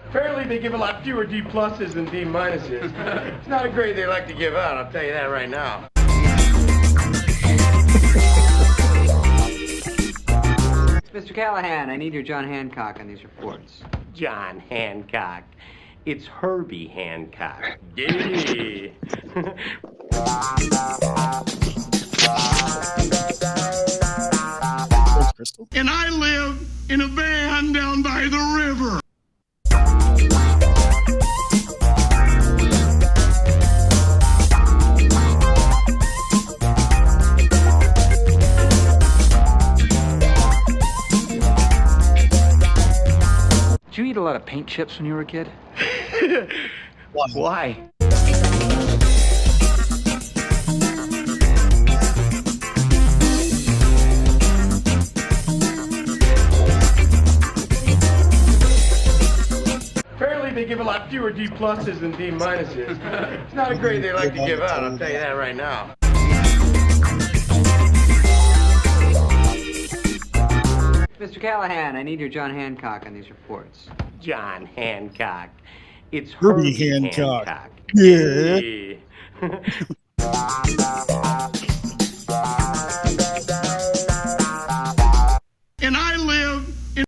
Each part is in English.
Apparently they give a lot fewer D pluses than D minuses. It's not a grade they like to give out, I'll tell you that right now. Mr. Callahan, I need your John Hancock on these reports. John Hancock. It's Herbie Hancock. Yay! Crystal. And I live in a van down by the river. Did you eat a lot of paint chips when you were a kid? Why? Apparently they give a lot fewer D pluses than D minuses. It's not a grade they like to give out, I'll tell you that right now. Mr. Callahan, I need your John Hancock on these reports. John Hancock. It's Herbie Herbie Hancock. Hancock. Yeah. Yay. And I live in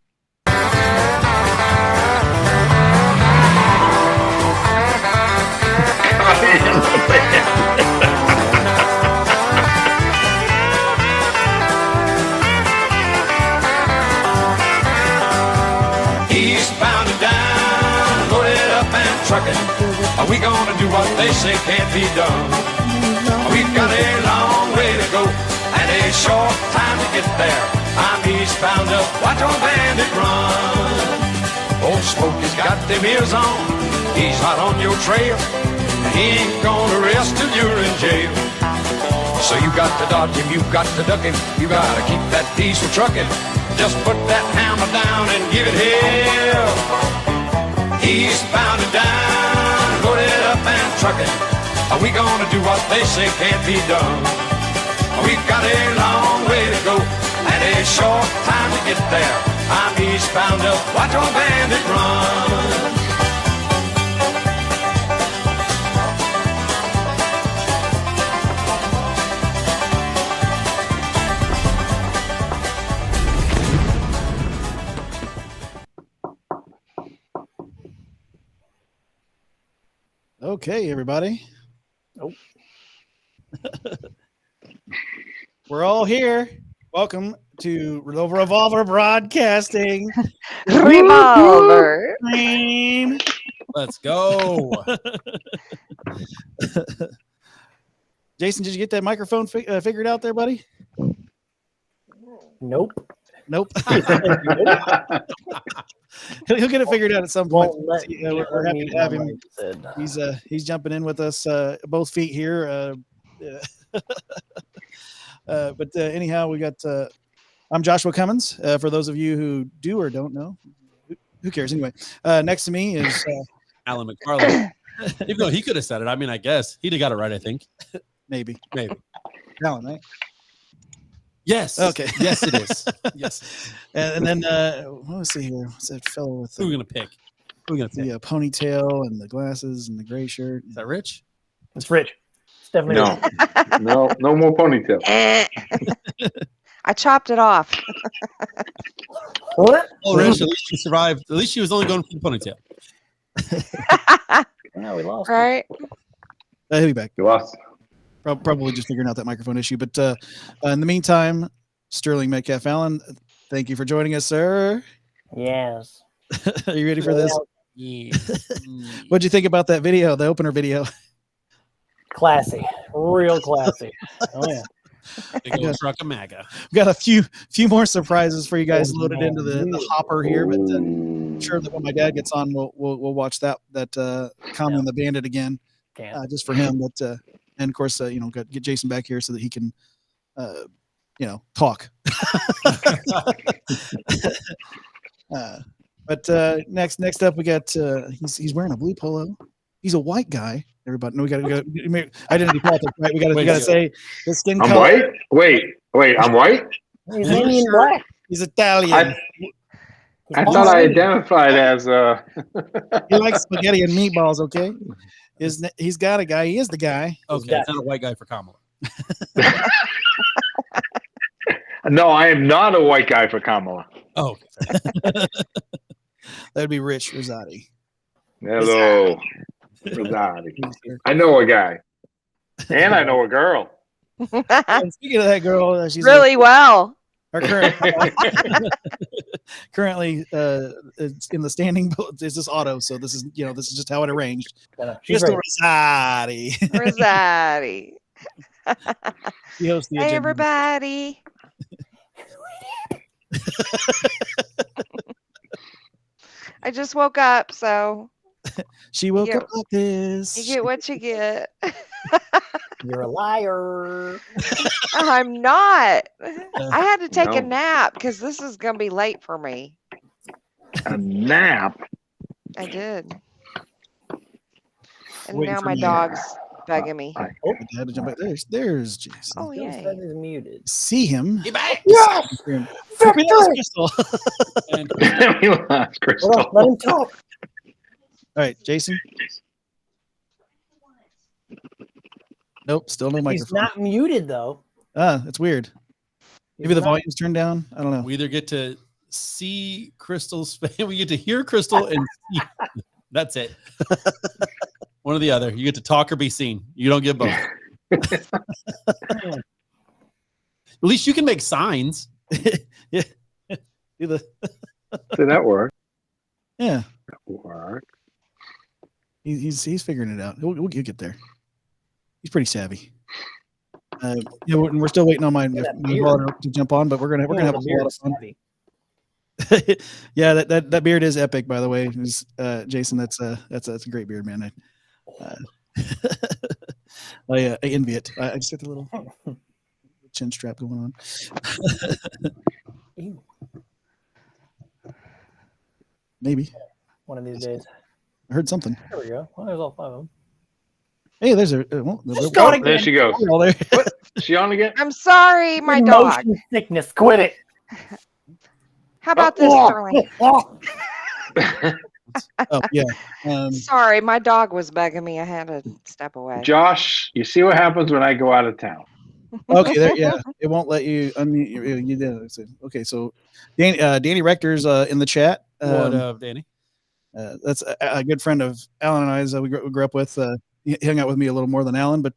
Eastbound and down, loaded up and trucking. Are we gonna do what they say can't be done? We've got a long way to go and a short time to get there. I'm eastbound up, watch our bandit run. Old Smokey's got them ears on, he's hot on your trail. He ain't gonna rest till you're in jail. So you got to dodge him, you got to duck him, you gotta keep that diesel trucking. Just put that hammer down and give it hell. Eastbound and down, loaded up and trucking. Are we gonna do what they say can't be done? We've got a long way to go and a short time to get there. I'm eastbound up, watch our bandit run. Okay, everybody. Oh. We're all here. Welcome to Revolver Broadcasting. Revolver. Let's go. Jason, did you get that microphone figured out there, buddy? Nope. Nope. He'll get it figured out at some point. We're happy to have him. He's jumping in with us, both feet here. But anyhow, we got. I'm Joshua Cummins. For those of you who do or don't know, who cares? Anyway, next to me is Alan McFarland. Even though he could have said it, I mean, I guess he'd have got it right. I think. maybe Alan, right? Yes. Okay. Yes, it is. Yes. And then let's see here. What's that fellow with Who are we gonna pick? Who are we gonna pick? the ponytail and the glasses and the gray shirt? Is that Rich? It's Rich. It's definitely No, no more ponytail. I chopped it off. What? Oh, Rich, at least she survived. At least she was only going for the ponytail. No, we lost. Right? He'll be back. You lost. Probably just figuring out that microphone issue. But in the meantime, Sterling Metcalf Allen, thank you for joining us, sir. Yes. Are you ready for this? Yeah. What'd you think about that video, the opener video? Classy. Real classy. Oh, yeah. Big old truck of MAGA. We've got a few more surprises for you guys loaded into the hopper here. But I'm sure that when my dad gets on, we'll watch that Kamala and the Bandit again, just for him. But and of course, get Jason back here so that he can, talk. But next up, we got he's wearing a blue polo. He's a white guy Everybody, no, we got to go. Identity politics, right? We got to say the skin I'm color. white. Wait. I'm white. He's Indian black. He's Italian. I thought I identified as. He likes spaghetti and meatballs. Okay, he's got a guy. He is the guy. Okay, it's not a white guy for Kamala. No, I am not a white guy for Kamala. Oh, that'd be Rich Rosati. Hello, Rosati. I know a guy, and I know a girl. And speaking of that girl, she's really well. Our currently it's in the standing. It's just auto, so this is just how it arranged. She's Rosati. Rosati. He hosts the Hey, agenda. everybody. I just woke up, so she woke up like this. You get what you get. You're a liar. I'm not. I had to take a nap because this is going to be late for me. A nap? I did. And now my dog's begging me. I had to jump back. There's Jason. Oh, yeah. He's muted. See him. Get back. Yes. We lost Crystal. We lost Crystal. Let him talk. All right, Jason. Nope, still no microphone. He's not muted though. That's weird. Maybe the volume's turned down. I don't know. We either get to see Crystal's face, we get to hear Crystal, and see. That's it. One or the other. You get to talk or be seen. You don't get both. At least you can make signs. Yeah. Do the. Did that work? Yeah. That worked. He's figuring it out. We'll get there. He's pretty savvy. We're still waiting on my brother to jump on, but we're gonna have a lot of fun. Yeah, that beard is epic, by the way. Jason, that's a great beard, man. I envy it. I just got the little chin strap going on. Maybe one of these days. I heard something. There we go. Well, there's all 5 of them. Hey, there's a. There she goes. What? Is she on again? I'm sorry, my dog. Sickness. Quit it. How about this, Sterling? Oh yeah. Sorry, my dog was begging me. I had to step away. Josh, you see what happens when I go out of town. Okay, there. Yeah, it won't let you unmute. You did. Okay, so Danny Rector's in the chat. What up, Danny? That's a good friend of Alan and I's. We grew up with. He hung out with me a little more than Alan, but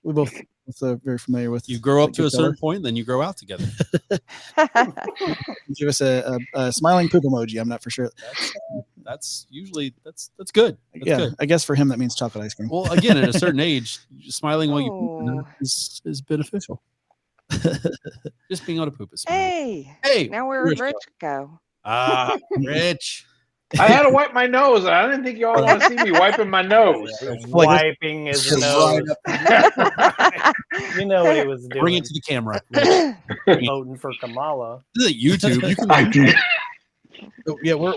we both very familiar with. You grow up to a certain point, then you grow out together. Give us a smiling poop emoji. I'm not for sure. That's usually that's good. That's good. I guess for him that means chocolate ice cream. Well, again, at a certain age, smiling while you poop is beneficial. Just being able to poop is smiling. Hey, now where did Rich go? Rich. I had to wipe my nose. I didn't think you all want to see me wiping my nose. Wiping his nose. You know what he was doing. Bring it to the camera. Voting for Kamala. This is YouTube. You can. Yeah, we're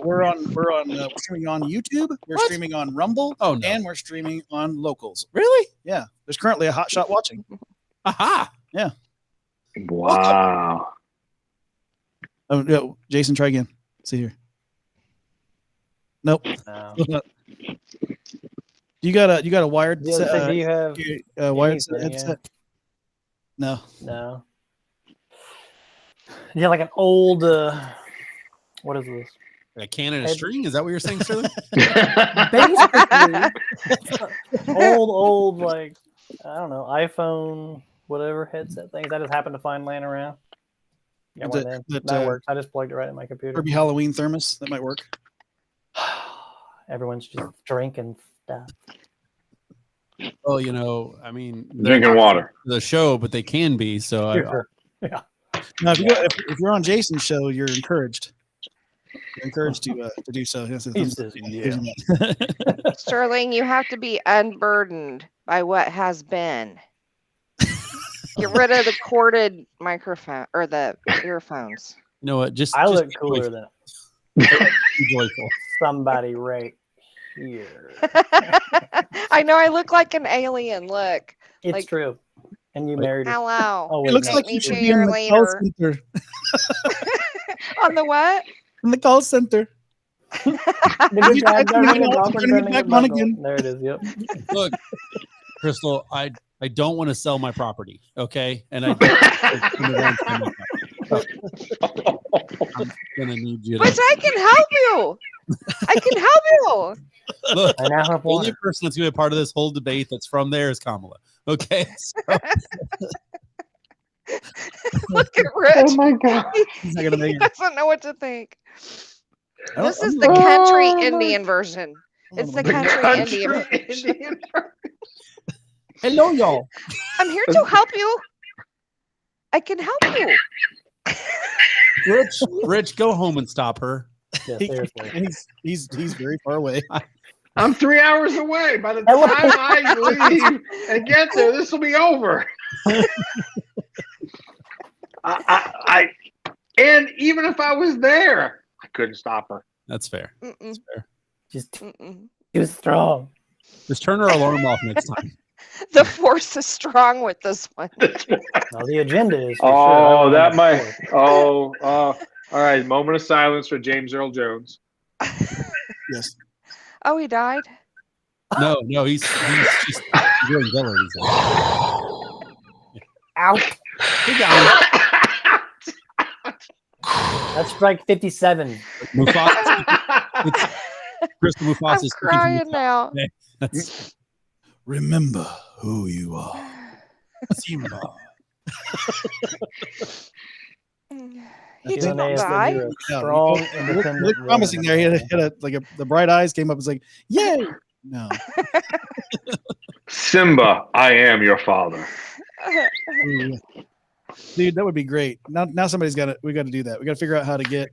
streaming on YouTube. We're streaming on Rumble. Oh, no. And we're streaming on Locals. Really? Yeah. There's currently a hot shot watching. Aha. Yeah. Wow. Oh no, Jason, try again. See here. Nope. No. You got a wired. Do you have wired headset? No. No. Yeah, like an old. What is this? A Canon string? Is that what you're saying, Sterling? Basically, old like I don't know iPhone whatever headset things. I just happened to find laying around. Yeah, that works. I just plugged it right in my computer. Kirby Halloween thermos that might work. Everyone's just drinking stuff. Well, I mean, drinking water. The show, but they can be. So, yeah. Now, if you're on Jason's show, you're encouraged. You're encouraged to do so. Sterling, you have to be unburdened by what has been. Get rid of the corded microphone or the earphones. You know what? I look cooler than joyful. somebody right here. I know I look like an alien. Look. It's Like, true. And you married her. hello. Oh, It wait, looks no. like me you to should be your in the call leader. center. On the what? In the call center. The good guy turning his awkward, turning his back on buckle. again. There it is. Yep. Look, Crystal, I don't want to sell my property, okay? And I'm gonna need you to. But I can help you. I can help you. Look, I now have the only one. person that's going to be a part of this whole debate that's from there is Kamala. Okay. So, Look at Rich. Oh my God. He's not gonna make He it. doesn't know what to think. This is I'm the not- country Oh, my- Indian version. It's the The country Indian version. hello, y'all. I'm here to help you. I can help you. Rich, go home and stop her. Yeah, seriously. He's very far away. I'm 3 hours away. By the Hello. time I leave and get there, this will be over. And even if I was there, I couldn't stop her. That's fair. Mm-mm. Just Mm-mm. too strong. Just turn her alarm off next time. The force is strong with this one. No, the agenda is. For Oh, sure. that might. Oh, all right. Moment of silence for James Earl Jones. Yes. Oh, he died? No, he's just doing villains. Out. He got That's strike 57. Mufasa. Crystal I'm Mufasa is crying now. That's Remember who you are. Simba. He DNA didn't is that die. you're a Yeah, strong, you independent. look promising there. He woman. had the bright eyes came up. It's like, yay! No, Simba, I am your father. Ooh. Dude, that would be great. Now somebody's got to. We got to do that. We got to figure out how to get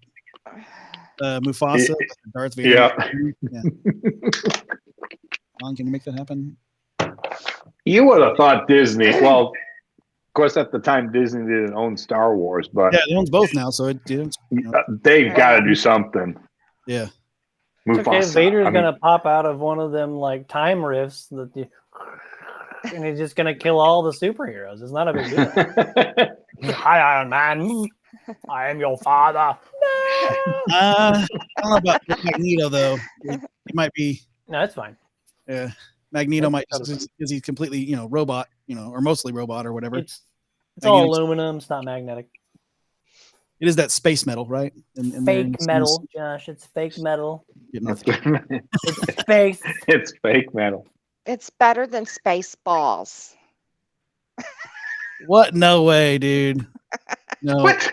Mufasa, Darth Vader. Yeah. Can you make that happen? You would have thought Disney. Well, of course, at the time Disney didn't own Star Wars, but Yeah, it owns both now, so it didn't. they've got to do something. Yeah. It's okay, Mufasa. Vader's I mean, gonna pop out of one of them like time rifts and he's just gonna kill all the superheroes. It's not a big deal. Hi, Iron Man. I am your father. I don't know about Magneto though. It might be. No, it's fine. Yeah, Magneto might That's because he's completely robot, or mostly robot or whatever. It's all Magneto's- aluminum. It's not magnetic. It is that space metal, right? In Fake metal, Josh. It's fake metal. it's It's space. it's fake metal. It's better than Spaceballs. What? No way, dude. No. What?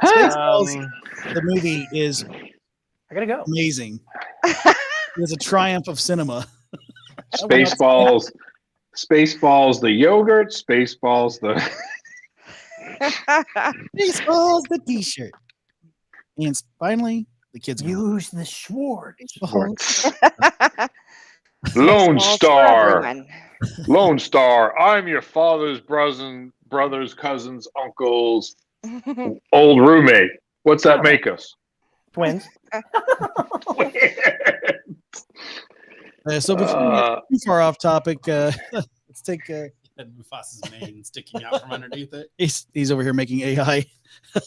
Spaceballs, the movie is I gotta go. amazing. It's a triumph of cinema. Spaceballs, the yogurt. Spaceballs, the Spaceballs, the T-shirt, and finally the kids. Use the Schwartz. Lone Spaceballs for Star. everyone. Lone Star. I'm your father's brothers, cousins, uncles, old roommate. What's that make us? Twins. So before we get too far off topic, let's take. And Mufasa's mane sticking out from underneath it. He's over here making AI.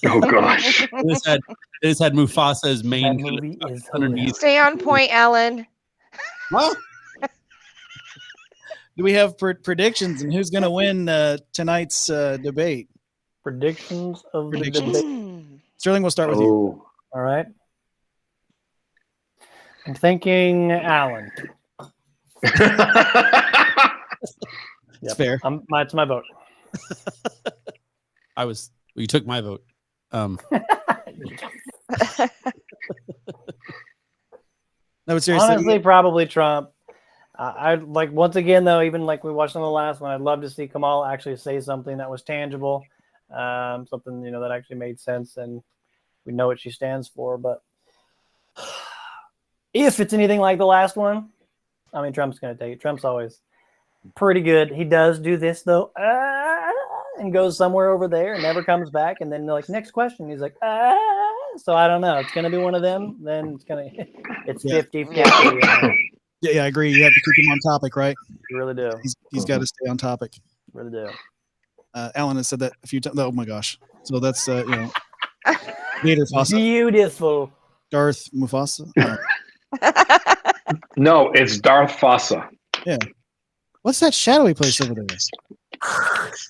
Oh gosh! They just had Mufasa's That mane movie is underneath. Stay on point, Ellen. Huh? Do we have predictions and who's going to win tonight's debate? Predictions of the Predictions. debate. Sterling, we'll start with you. Oh, All right. I'm thinking Alan. It's fair. It's my vote. You took my vote. No, but seriously, Honestly, probably Trump. I'd like once again though, even like we watched on the last one, I'd love to see Kamala actually say something that was tangible, something that actually made sense, and we know what she stands for. But if it's anything like the last one, I mean, Trump's going to take it. Trump's always pretty good. He does do this though, and goes somewhere over there and never comes back, and then like next question, he's like, So I don't know. It's going to be one of them. Then it's 50-50. Yeah, I agree. You have to keep him on topic, right? You really do. He's got to stay on topic. Really do. Alan has said that a few times. Oh my gosh! So that's Vader Fossa. Beautiful. Darth Mufasa. No, it's Darth Fossa. Yeah. What's that shadowy place over there?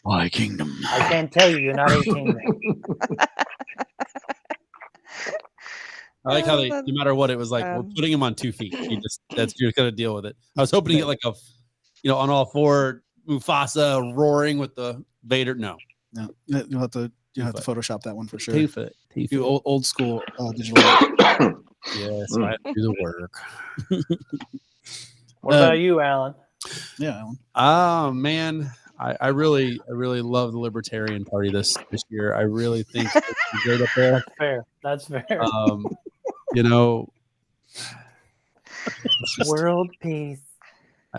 My kingdom. I can't tell you. You're not 18. I like how they, no matter what, it was like we're putting him on 2 feet. You're gonna deal with it. I was hoping to get like a, on all four Mufasa roaring with the Vader. No, you'll have to Photoshop that one for sure. Do old school digital. Yes, I do the work. What about you, Alan? Yeah, Alan. Oh man, I really love the Libertarian Party this year. I really think it's great up there. That's fair. World peace.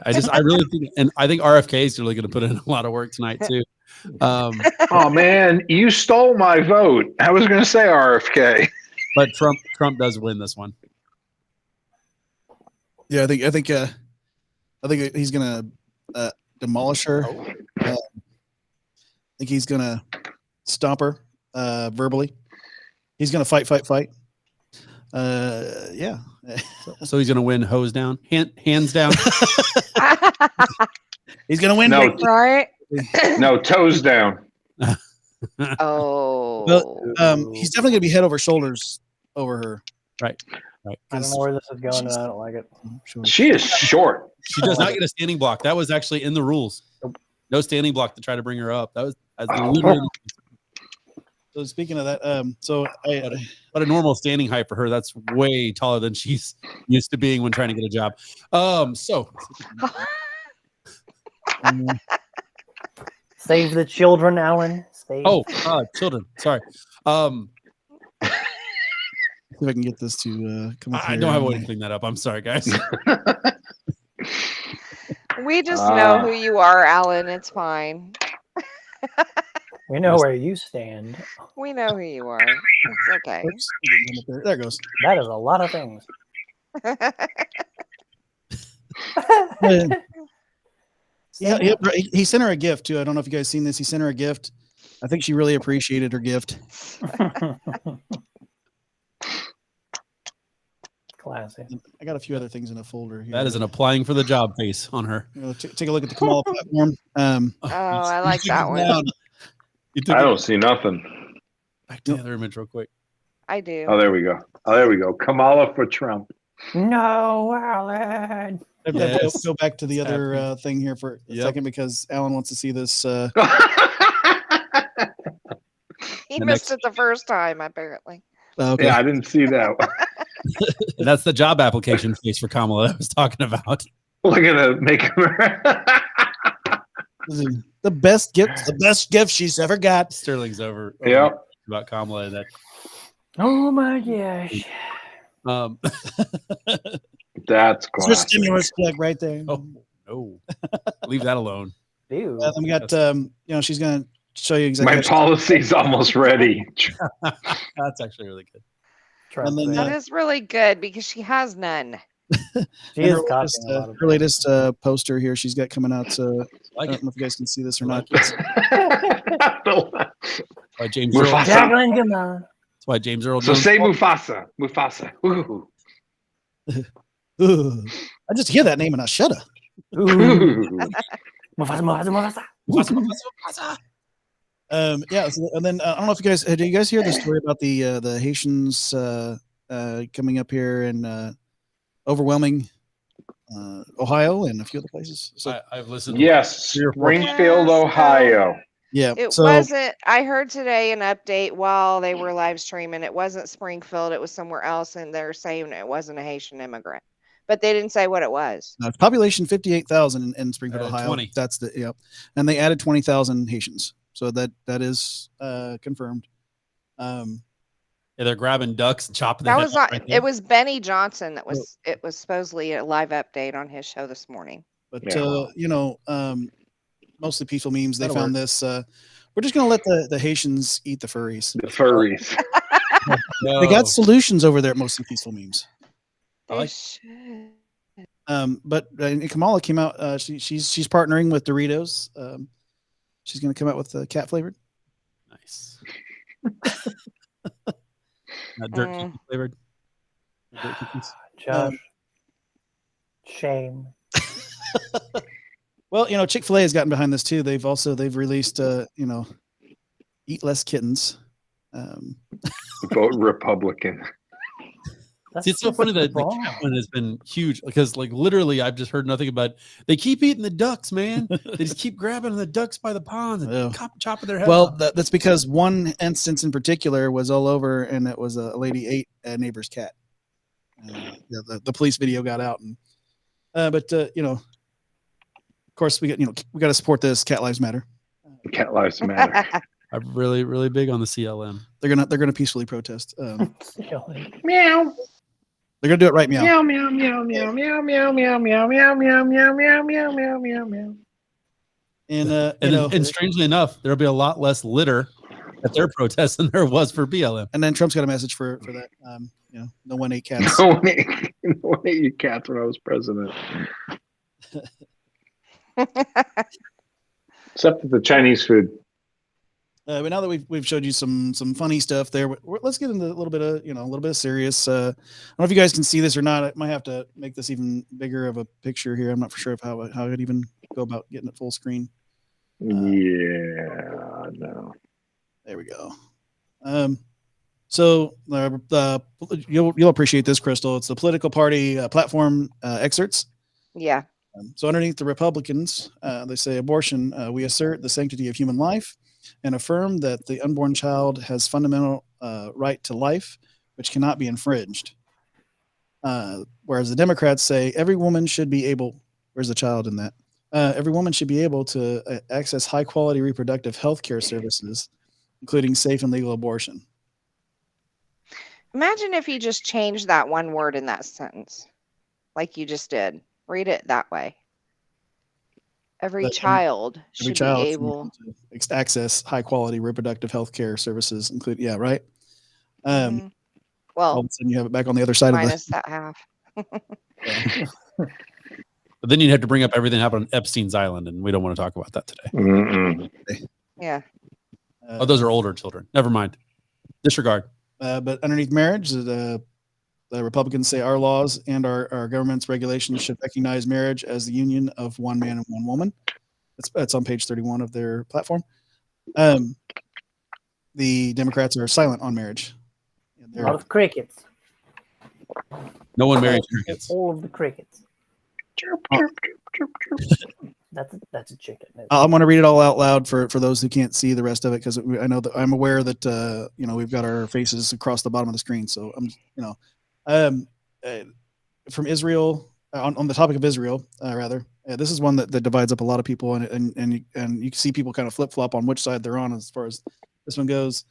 I really think, and I think RFK is really going to put in a lot of work tonight too. Oh man, you stole my vote. I was going to say RFK, but Trump does win this one. Yeah, I think he's going to demolish her. I think he's going to stomp her verbally. He's going to fight. Yeah. So he's going to win hose down, hands down. He's going to win. No, right? No, toes down. Oh. Well, he's definitely going to be head over shoulders over her. Right. I don't know where this is going, and I don't like it. She is short. She does not get a standing block. That was actually in the rules. No standing block to try to bring her up. That was So speaking of that, but a normal standing height for her, that's way taller than she's used to being when trying to get a job. Save the children, Alan. Save. Children. Sorry. See if I can get this to come up. I don't have a way to clean that up. I'm sorry, guys. We just know who you are, Alan. It's fine. We know where you stand. We know who you are. It's okay. Oops. There it goes. That is a lot of things. Yeah, he sent her a gift too. I don't know if you guys seen this. He sent her a gift. I think she really appreciated her gift. Classic. I got a few other things in a folder here. That is an applying for the job face on her. Take a look at the Kamala platform. I like that one. I don't see nothing. Back to the other image real quick. I do. Oh, there we go. Kamala for Trump. No, Alan. Yes. Go back to the other thing here for a second because Alan wants to see this. He missed it the first time, apparently. Okay. Yeah, I didn't see that. That's the job application face for Kamala that I was talking about. We're gonna make her the best gift she's ever got. Sterling's over about Kamala and that. Oh my gosh. That's it's your stimulus plug right there. Oh no, leave that alone. Dude. Then we got she's gonna show you exactly. My policy's almost ready. That's actually really good. And then, that is really good because she has none. She is her latest poster here she's got coming out. I don't know if you guys can see this or not. By James Mufasa. Jacqueline, come on. That's why James Earl. So say Mufasa. Mufasa. Ooh. Ooh. I just hear that name and I shudder. Mufasa. Yeah. So, and then I don't know if you guys did. You guys hear the story about the Haitians coming up here and overwhelming Ohio and a few other places? So I've listened. Yes, Springfield, Ohio. Yeah, it wasn't. I heard today an update while they were live streaming. It wasn't Springfield. It was somewhere else, and they're saying it wasn't a Haitian immigrant, but they didn't say what it was. Population 58,000 in Springfield, Ohio. 20. That's and they added 20,000 Haitians, so that is confirmed. Yeah, they're grabbing ducks and chopping. That was it. Was Benny Johnson that was. It was supposedly a live update on his show this morning. But mostly peaceful memes. They found this. We're just gonna let the Haitians eat the furries. The furries. They got solutions over there at mostly peaceful memes. I But Kamala came out. She's partnering with Doritos. She's going to come out with cat flavored. Nice. Dirt cookie flavored. Dirt cookies. Josh. Shame. Well, Chick-fil-A has gotten behind this too. They've released eat less kittens. Vote Republican. See, it's so funny that the cat one has been huge because, like, literally, I've just heard nothing about. They keep eating the ducks, man. They just keep grabbing the ducks by the ponds and chopping their heads. Well, off. that's because one instance in particular was all over, and it was a lady ate a neighbor's cat. The police video got out, and of course, we got to support this. Cat lives matter. Cat lives matter. I'm really, really big on the CLM. They're gonna peacefully protest. Meow. They're gonna do it right meow. Meow meow meow meow meow meow meow meow meow meow meow meow meow meow meow. And strangely enough, there'll be a lot less litter at their protests than there was for BLM. And then Trump's got a message for that. No one ate cats. No one ate your cats when I was president. Except for the Chinese food. But now that we've showed you some funny stuff there, let's get into a little bit of serious. I don't know if you guys can see this or not. I might have to make this even bigger of a picture here. I'm not for sure of how I'd even go about getting it full screen. No. There we go. So you'll appreciate this, Crystal. It's the political party platform excerpts. Yeah. So underneath the Republicans, they say abortion. We assert the sanctity of human life and affirm that the unborn child has fundamental right to life, which cannot be infringed. Whereas the Democrats say every woman should be able. Where's the child in that? Every woman should be able to access high quality reproductive health care services, including safe and legal abortion. Imagine if you just changed that one word in that sentence, like you just did. Read it that way. Every child should be able to access high quality reproductive health care services, including right. Well, all of a sudden you have it back on the other side minus of that half. But then you'd have to bring up everything that happened on Epstein's Island, and we don't want to talk about that today. Yeah. Those are older children. Never mind. Disregard. But underneath marriage, the Republicans say our laws and our government's regulations should recognize marriage as the union of one man and one woman. That's on page 31 of their platform. The Democrats are silent on marriage. A lot of crickets. No one marries crickets. All of the crickets. That's a chicken. I'm going to read it all out loud for those who can't see the rest of it, because I know that I'm aware that we've got our faces across the bottom of the screen. So from Israel, on the topic of Israel, this is one that divides up a lot of people, and you can see people kind of flip flop on which side they're on as far as this one goes.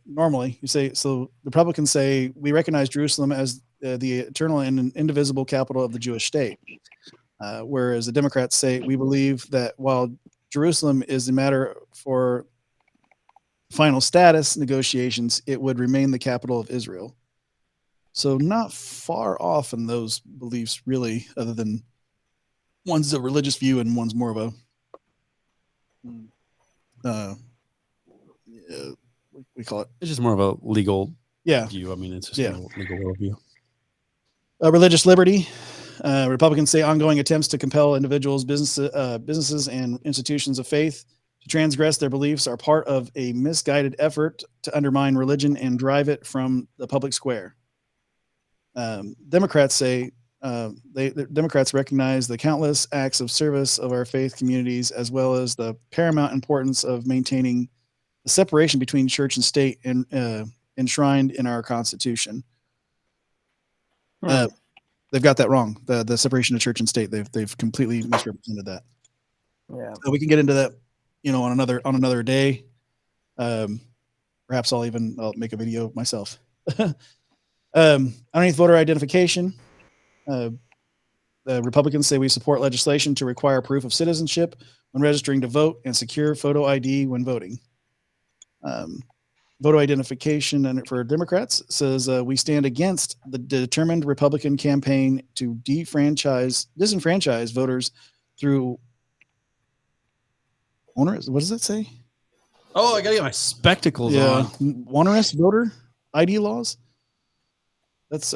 Normally, you say so. Republicans say we recognize Jerusalem as the eternal and indivisible capital of the Jewish state, whereas the Democrats say we believe that while Jerusalem is a matter for final status negotiations, it would remain the capital of Israel. So not far off in those beliefs, really, other than one's a religious view and one's more of a we call it. It's just more of a legal view. I mean, it's just a legal worldview. Religious liberty. Republicans say ongoing attempts to compel individuals, businesses, and institutions of faith to transgress their beliefs are part of a misguided effort to undermine religion and drive it from the public square. Democrats say Democrats recognize the countless acts of service of our faith communities, as well as the paramount importance of maintaining the separation between church and state and enshrined in our Constitution. They've got that wrong. The separation of church and state. They've completely misrepresented that. Yeah. So we can get into that, on another day. Perhaps I'll make a video myself. Underneath voter identification, the Republicans say we support legislation to require proof of citizenship when registering to vote and secure photo ID when voting. voter identification and for Democrats says we stand against the determined Republican campaign to disenfranchise voters through onerous. What does that say? Oh, I gotta get my spectacles on. Onerous voter ID laws. That's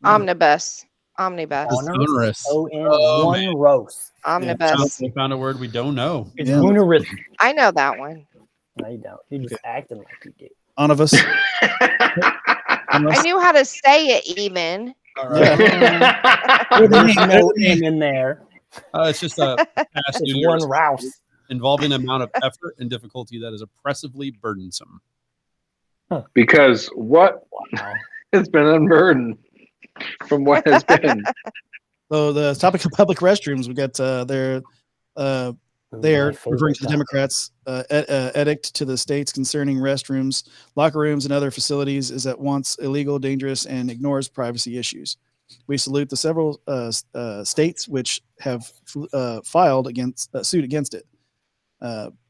Omnibus. Omnibus. Onerous. One roast. Omnibus. We found a word we don't know. It's onerous. I know that one. No, you don't. You're just acting like you do. Omnibus. I knew how to say it even. All right. There's no M in there. It's just a past It's one rouse. involving an amount of effort and difficulty that is oppressively burdensome. Because what has been unburdened from what has been. So the topic of public restrooms, we got there referring to the Democrats' edict to the states concerning restrooms, locker rooms, and other facilities is at once illegal, dangerous, and ignores privacy issues. We salute the several states which have filed suit against it.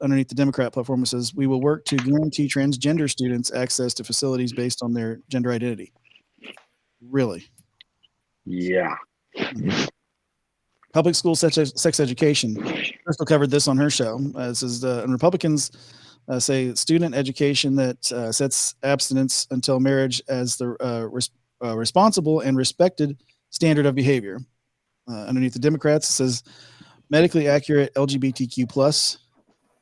Underneath the Democrat platform, it says, we will work to guarantee transgender students access to facilities based on their gender identity. Really? Yeah. Public school sex education. Crystal covered this on her show. It says, and Republicans say student education that sets abstinence until marriage as the responsible and respected standard of behavior. Underneath the Democrats, it says medically accurate LGBTQ plus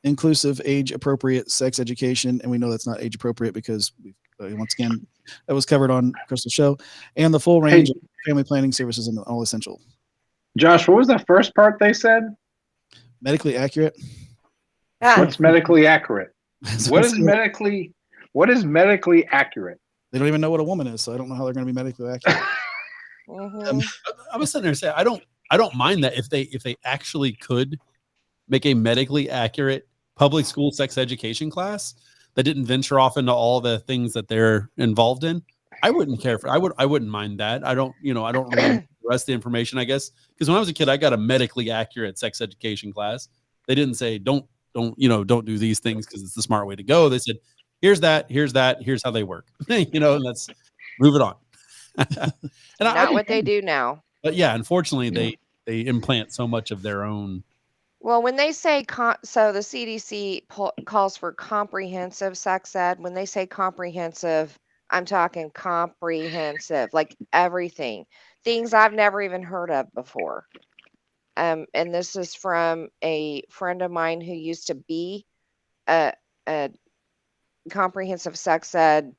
inclusive age appropriate sex education. And we know that's not age appropriate because once again, that was covered on Crystal's show, and the full range of family planning services and all essential. Josh, what was that first part they said? Medically accurate. What's medically accurate? What is medically accurate? They don't even know what a woman is, so I don't know how they're going to be medically accurate. I was sitting there saying, I don't mind that if they actually could make a medically accurate public school sex education class that didn't venture off into all the things that they're involved in. I wouldn't care for. I wouldn't mind that. I don't remember the rest of the information, I guess, because when I was a kid, I got a medically accurate sex education class. They didn't say don't do these things because it's the smart way to go. They said here's how they work, and let's move it on. And Not what they do now. But yeah, unfortunately, they implant so much of their own. Well, when they say so, the CDC calls for comprehensive sex ed. When they say comprehensive, I'm talking comprehensive, like everything, things I've never even heard of before. And this is from a friend of mine who used to be a comprehensive sex ed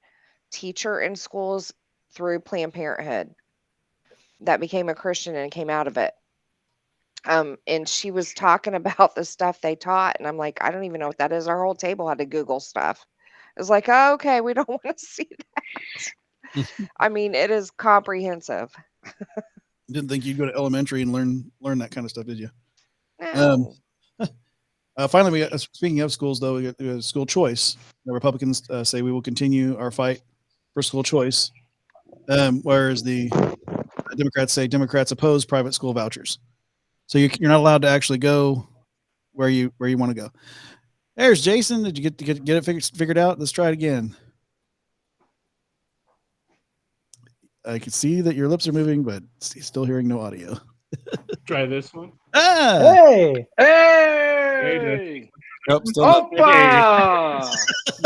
teacher in schools through Planned Parenthood that became a Christian and came out of it. And she was talking about the stuff they taught, and I'm like, I don't even know what that is. Our whole table had to Google stuff. It was like, oh, okay, we don't want to see that. I mean, it is comprehensive. Didn't think you'd go to elementary and learn that kind of stuff, did you? No. Finally, we got, speaking of schools, though, we got school choice. The Republicans say we will continue our fight for school choice, whereas the Democrats say Democrats oppose private school vouchers. So you're not allowed to actually go where you want to go. There's Jason. Did you get it figured out? Let's try it again. I can see that your lips are moving, but still hearing no audio. Try this one. Hey! Nope, still Opa!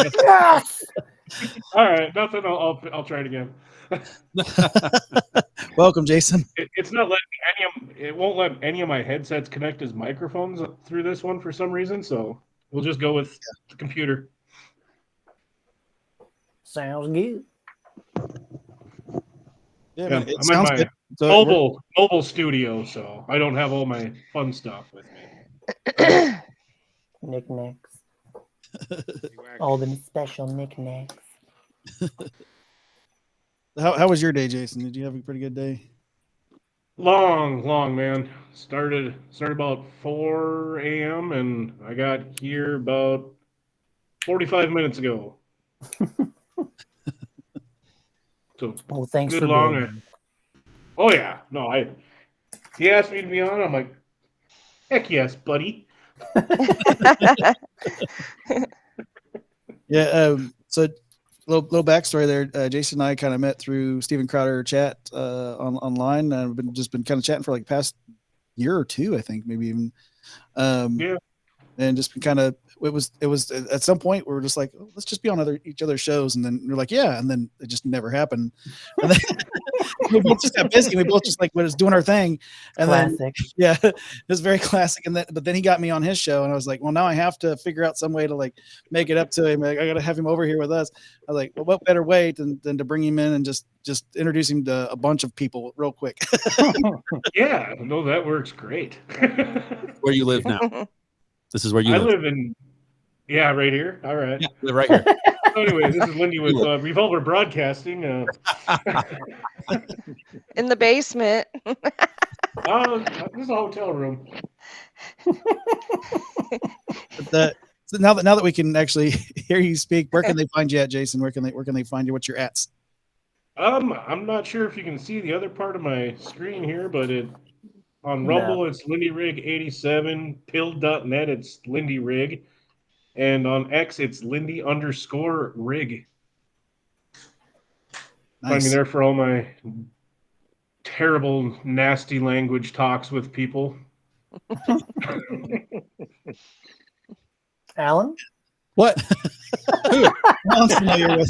Yes! All right, nothing. I'll try it again. Welcome, Jason. It's not letting it won't let any of my headsets connect as microphones through this one for some reason. So we'll just go with the computer. Sounds good. Yeah, I'm it in sounds my good. So mobile studio, so I don't have all my fun stuff with me. Knickknacks. All the special knickknacks. How was your day, Jason? Did you have a pretty good day? Long, man. Started about 4 a.m. and I got here about 45 minutes ago. So Well, thanks good for long. being Oh yeah, no, he asked me to be on. I'm like, heck yes, buddy. Yeah. So little backstory there. Jason and I kind of met through Steven Crowder chat online. I've been kind of chatting for like past year or two, I think, maybe even. Yeah. And just been kind of it was at some point we were just like, oh, let's just be on each other's shows, and then we're like, yeah, and then it just never happened. And then we both just got busy. We both just like was doing our thing, and Classic. then yeah, it was very classic. And but then he got me on his show, and I was like, well, now I have to figure out some way to like make it up to him. Like, I got to have him over here with us. I was like, well, what better way than to bring him in and just introduce him to a bunch of people real quick. Yeah, no, that works great. Where you live now? This is where you I live. live in, right here. All right. Yeah, live right here. So anyway, this is Lindy with Revolver Broadcasting. In the basement. This is a hotel room. So now that we can actually hear you speak, where can they find you at, Jason? Where can they find you? What's your ats? I'm not sure if you can see the other part of my screen here, but on Rumble, it's LindyRig87. Pilled.net, it's LindyRig. And on X, it's Lindy_Rig. Nice. Find me there for all my terrible, nasty language talks with people. Alan? What? Alan's familiar with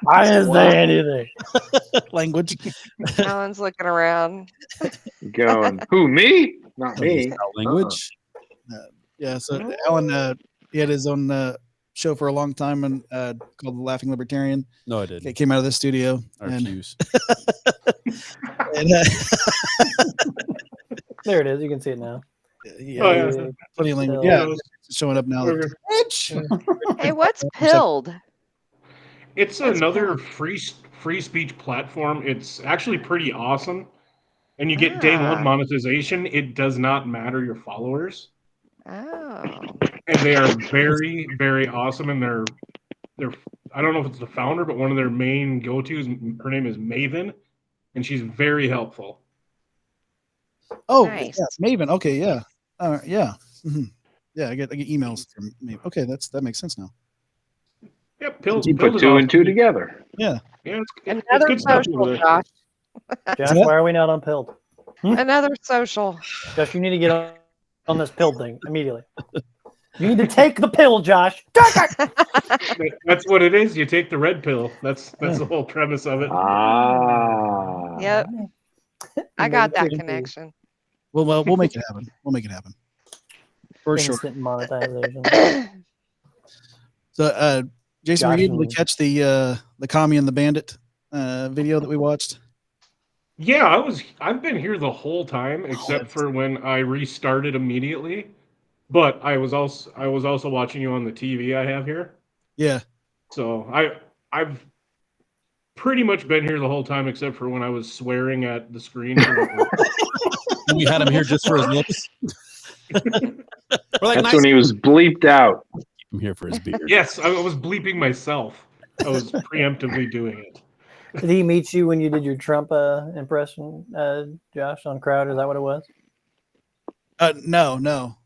I didn't say anything. language. Alan's looking around. Going, who, me? Not me. Language. Yeah, so Alan, he had his own show for a long time and called The Laughing Libertarian. No, I didn't. It came out of the studio. I And, refuse. and, There it is. You can see it now. yeah, Oh, yeah. plenty of language. So- Yeah, it's showing up now. Hey, what's Pilled? It's another free speech platform. It's actually pretty awesome. And you get day one monetization. It does not matter your followers. Oh. And they are very, very awesome. And they're I don't know if it's the founder, but one of their main go-tos, her name is Maven, and she's very helpful. Oh, Nice. yeah, Maven. Okay, yeah. Yeah. Mm-hmm. Yeah, I get emails from Maven. Okay, that makes sense now. Yep, Pilled. You Pilled put is two awesome. and two together. Yeah. Yeah, it's Another good stuff over social, there. Josh. Josh, why are we not on Pilled? Another social. Josh, you need to get on this pill thing immediately. You need to take the pill, Josh. That's what it is. You take the red pill. That's the whole premise of it. Ah. Yep. I got that connection. Well, we'll make it happen. We'll make it happen. For sure. Instant monetization. So, Jason, were you able to Josh catch the Commie and the Bandit video that we watched? Yeah, I've been here the whole time except for when I restarted immediately. But I was also watching you on the TV I have here. Yeah. So I've pretty much been here the whole time except for when I was swearing at the screen. And we had him here just for his looks. That's when he was bleeped out. Keep him here for his beard. Yes, I was bleeping myself. I was preemptively doing it. Did he meet you when you did your Trump impression, Josh, on Crowd? Is that what it was? No.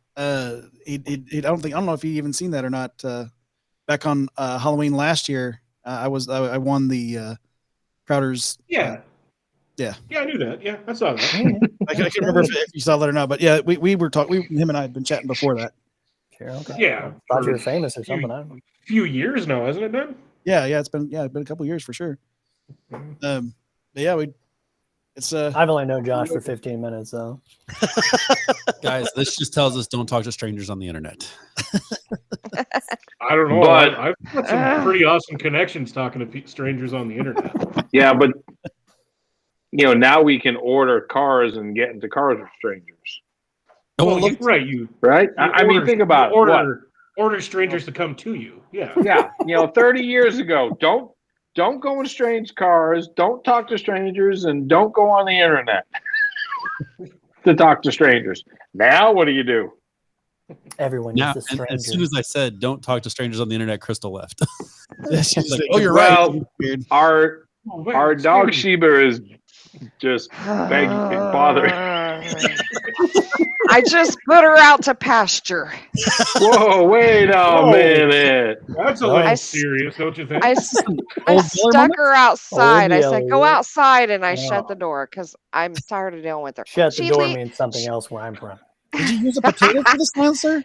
He I don't know if he even seen that or not. Back on Halloween last year, I won the Crowder's. Yeah. Yeah, I knew that. Yeah, I saw that. I can't remember if you saw that or not, but yeah, we were talking. Him and I had been chatting before that. Sure, okay. Yeah. Thought you were famous or something. I don't know. Few years now, hasn't it been? Yeah, it's been a couple years for sure. But yeah, I've only known Josh for 15 minutes, though. Guys, this just tells us don't talk to strangers on the internet. I don't know. But- I've got some pretty awesome connections talking to strangers on the internet. Yeah, but now we can order cars and get into cars with strangers. Well, right, right? I mean, think about it. Order strangers to come to you. Yeah. Yeah, 30 years ago, don't go in strange cars, don't talk to strangers, and don't go on the internet to talk to strangers. Now, what do? Everyone Now, is a and stranger. as soon as I said don't talk to strangers on the internet, Crystal left. She's like, like, oh, you're Well, right. Our dog Sheba is just bothering. I just put her out to pasture. Whoa, wait a minute. That's a little serious, don't you think? I stuck her outside. I said, go outside, and I shut the door because I'm tired of dealing with her. Shut the door means something else where I'm from. Did you use a potato for the silencer?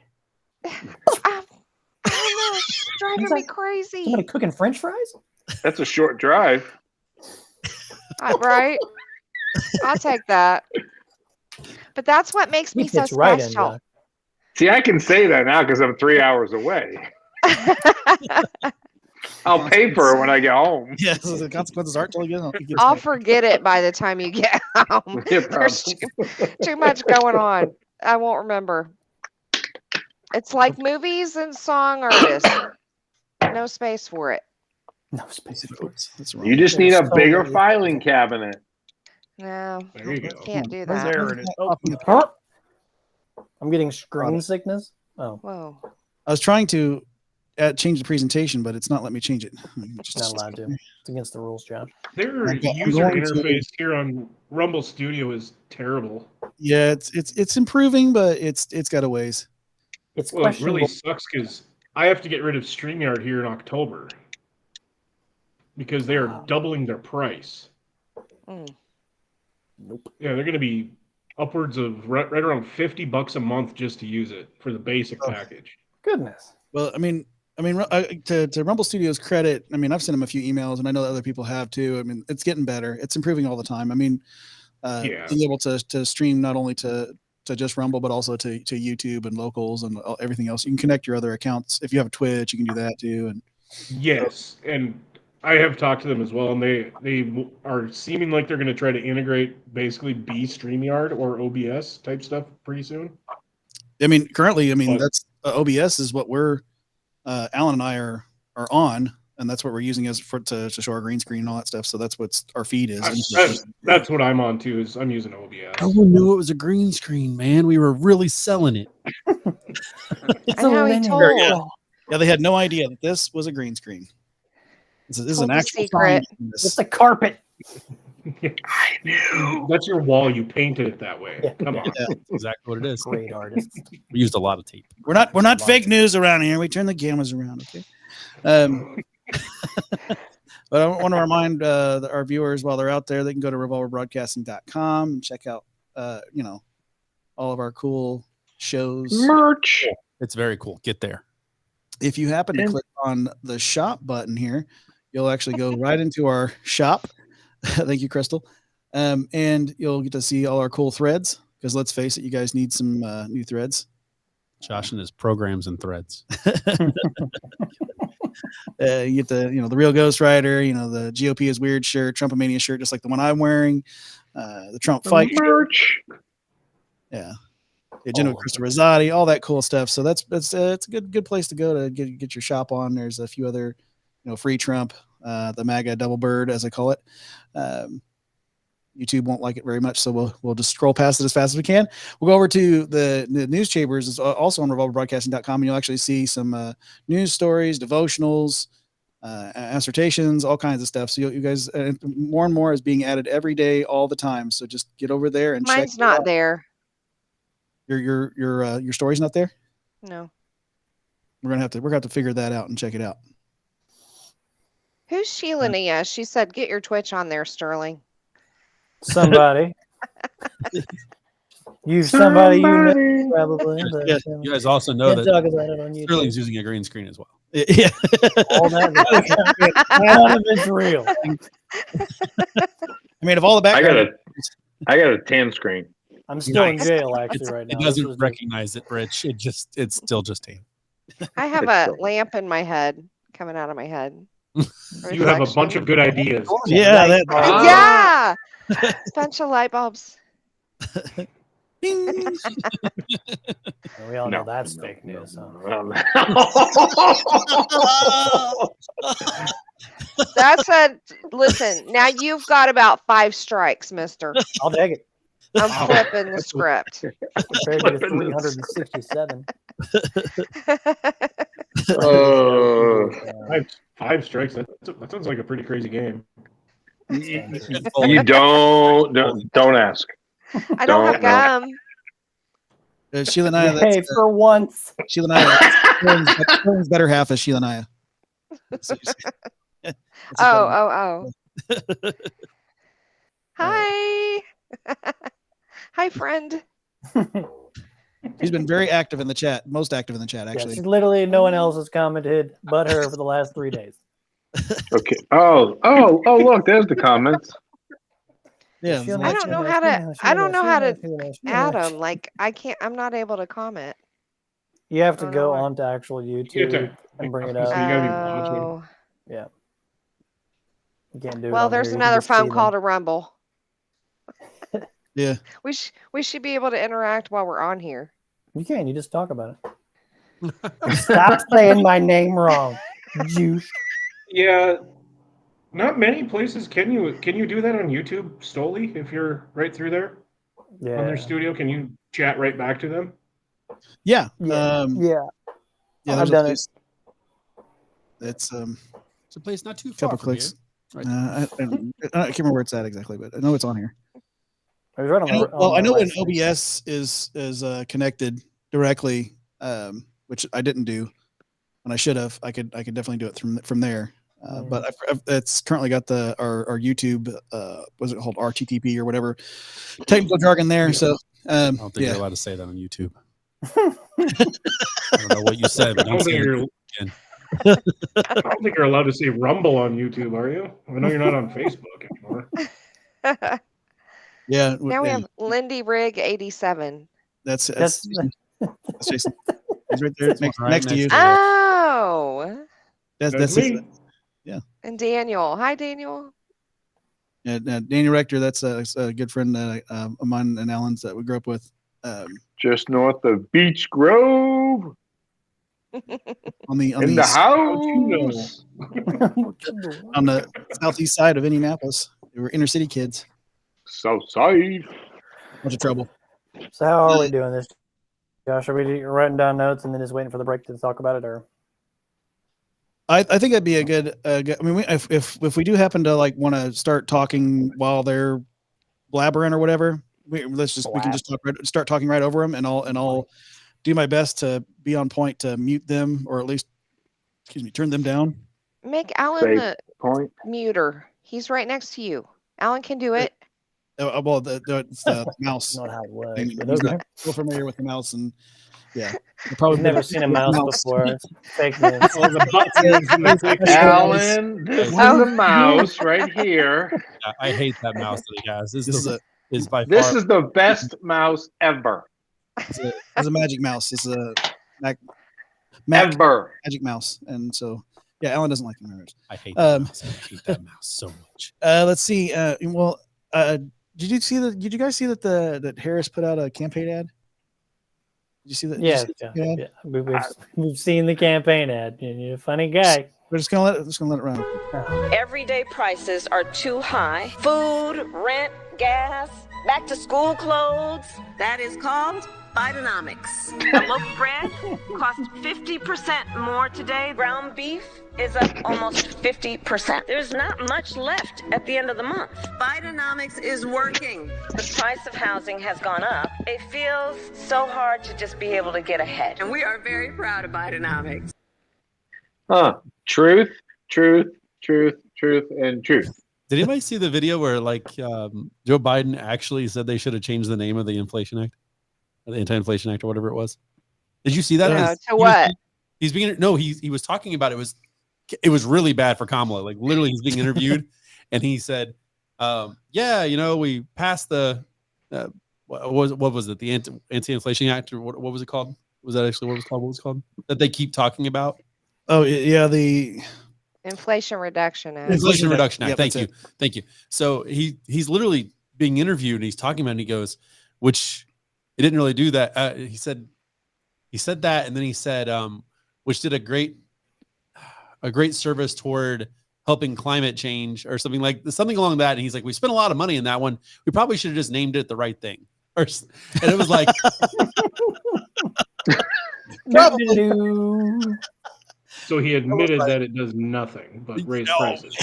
I don't know. She's driving me crazy. Somebody cooking French fries? That's a short drive. Right? I'll take that. But that's what makes me so special. See, I can say that now because I'm 3 hours away. I'll pay for it when I get home. Yeah, so the consequences aren't till you get home. I'll forget it by the time you get home. There's too much going on. I won't remember. It's like movies and song artists. No space for it. No space for it. That's wrong. You just need a bigger filing cabinet. No, there you go. Can't do There that. it is. Oh. I'm getting screen sickness. Oh, whoa! I was trying to change the presentation, but it's not letting me change it. not allowed to. It's against the rules, Josh. Their user interface here on Rumble Studio is terrible. Yeah, it's improving, but it's got a ways. It's well, it really sucks because I have to get rid of StreamYard here in October because they are doubling their price. Nope. Yeah, they're going to be upwards of right around $50 a month just to use it for the basic package. Goodness. Well, I mean, to Rumble Studios' credit, I mean, I've sent them a few emails, and I know that other people have too. I mean, it's getting better. It's improving all the time. I mean, being able to stream not only to just Rumble, but also to YouTube and locals and everything else. You can connect your other accounts. If you have a Twitch, you can do that too. And yes, and I have talked to them as well, and they are seeming like they're going to try to integrate basically StreamYard or OBS type stuff pretty soon. I mean, currently, that's OBS is what we're Alan and I are on, and that's what we're using to show our green screen and all that stuff. So that's what our feed is. That's what I'm on too. Is I'm using OBS. No one knew it was a green screen, man. We were really selling it. I know he told. Yeah, they had no idea that this was a green screen. This is an actual secret. It's a carpet. I knew. That's your wall. You painted it that way. Yeah. Come on. Yeah, that's exactly what it is. Great artist. We used a lot of tape. We're not fake news around here. We turn the cameras around, okay? But I want to remind our viewers while they're out there, they can go to revolverbroadcasting.com and check out all of our cool shows. Merch. It's very cool. Get there. If you happen to click on the shop button here, you'll actually go right into our shop. Thank you, Crystal. And you'll get to see all our cool threads, because let's face it, you guys need some new threads. Josh and his programs and threads. You get the real Ghost Rider, the GOP is weird shirt, Trumpomania shirt, just like the one I'm wearing, the Trump fight merch. Yeah. The agenda with Crystal Rosati, all that cool stuff. So it's a good place to go to get your shop on. There's a few other, free Trump, the MAGA double bird, as I call it. YouTube won't like it very much, so we'll just scroll past it as fast as we can. We'll go over to the news chambers. It's also on revolverbroadcasting.com, and you'll actually see some news stories, devotionals, assertions, all kinds of stuff. So you guys, more and more is being added every day, all the time. So just get over there and Mine's not there. Your story's not there? No. We're gonna have to figure that out and check it out. Who's Sheila Nia? She said, "Get your Twitch on there, Sterling." Somebody. Somebody you know, probably. But, yeah, you guys also know that talk about it on YouTube. Sterling's using a green screen as well. Yeah. All that none of it's real. I mean, of all the background, I got a tan screen. I'm still in jail actually right now. It doesn't recognize it, Rich. It's still just tan. I have a lamp in my head coming out of my head. You have a bunch of good ideas. Yeah. Yeah. A bunch of light bulbs. We all know that's fake news. Listen, now you've got about 5 strikes, mister. I'll take it. I'm flipping the script. Compared to the 367. Five strikes. That sounds like a pretty crazy game. You don't ask. I don't have gum. Sheila Naya. Hey, for once. Sheila Naya. That's better half is Sheila Naya. Oh. Hi. Hi, friend. She's been very active in the chat. Most active in the chat, actually. Yeah, she's literally no one else has commented but her for the last 3 days. Okay. Oh, look, there's the comments. Yeah. I don't know how to add them. Like, I'm not able to comment. You have to go onto actual YouTube and bring it up. So you gotta be watching. Yeah. You can't do it. Well, on there's here. You another can just see phone call them. to Rumble. Yeah. We should be able to interact while we're on here. You can. You just talk about it. Stop saying my name wrong, juice. Yeah, not many places can you do that on YouTube solely if you're right through there on their studio. Can you chat right back to them? Yeah. Yeah. I've done it. It's It's a place not too far couple from clicks. here. I can't remember where it's at exactly, but I know it's on here. I was right on I know when website. OBS is connected directly, which I didn't do, and I should have. I could definitely do it from there. But it's currently got our YouTube. Was it called RTTP or whatever technical jargon there? So I don't think you're allowed to say that on YouTube. I don't know what you said, but don't say it again. I don't think you're allowed to say Rumble on YouTube, are you? I know you're not on Facebook anymore. Yeah. Now we have Lindy Rig 87. That's Jason. He's right there next to you. Oh. That's me. Yeah. And Daniel. Hi, Daniel. Yeah, Daniel Rector. That's a good friend of mine and Alan's that we grew up with. Just north of Beach Grove. On the house. On the southeast side of Indianapolis. We were inner city kids. So safe. Bunch of trouble. So how are we doing this, Josh? Are we writing down notes and then just waiting for the break to talk about it, or? I think that'd be a good. I mean, if we do happen to like want to start talking while they're blabbering or whatever, we can just start talking right over them, and I'll do my best to be on point to mute them or at least, turn them down. Make Alan the muter. He's right next to you. Alan can do it. Well, it's the mouse. Not how it works. He's not so familiar with the mouse, and yeah, probably never seen a mouse before. It's fake news. Alan, this is a mouse right here. Yeah, I hate that mouse that he has. This is the best mouse ever. It's a magic mouse. It's a magic mouse, and so yeah, Alan doesn't like the mirrors. I hate that mouse. I hate that mouse so much. Let's see. Did you guys see that Harris put out a campaign ad? Did you see that? Yeah. We've seen the campaign ad. You're a funny guy. We're just gonna let it run. Everyday prices are too high. Food, rent, gas, back to school clothes. That is called Bidenomics. A loaf of bread costs 50% more today. Ground beef is up almost 50%. There's not much left at the end of the month. Bidenomics is working. The price of housing has gone up. It feels so hard to just be able to get ahead. And we are very proud of Bidenomics. Truth, and truth. Did anybody see the video where Joe Biden actually said they should have changed the name of the Inflation Act? Or the Anti-Inflation Act or whatever it was? Did you see that? To what? He was talking about it was really bad for Kamala. Like literally he's being interviewed and he said, we passed the what was it? The Anti-Inflation Act or what was it called? Was that actually what it was called? That they keep talking about? Oh yeah, the Inflation Reduction Act. Inflation Reduction Act. Yeah, Thank you. So he's literally being interviewed and he's talking about it and he goes, which it didn't really do that. He said that, and then he said, which did a great service toward helping climate change or something along that. And he's like, we spent a lot of money in that one. We probably should have just named it the right thing. And it was like, so he admitted that it does nothing but raise prices.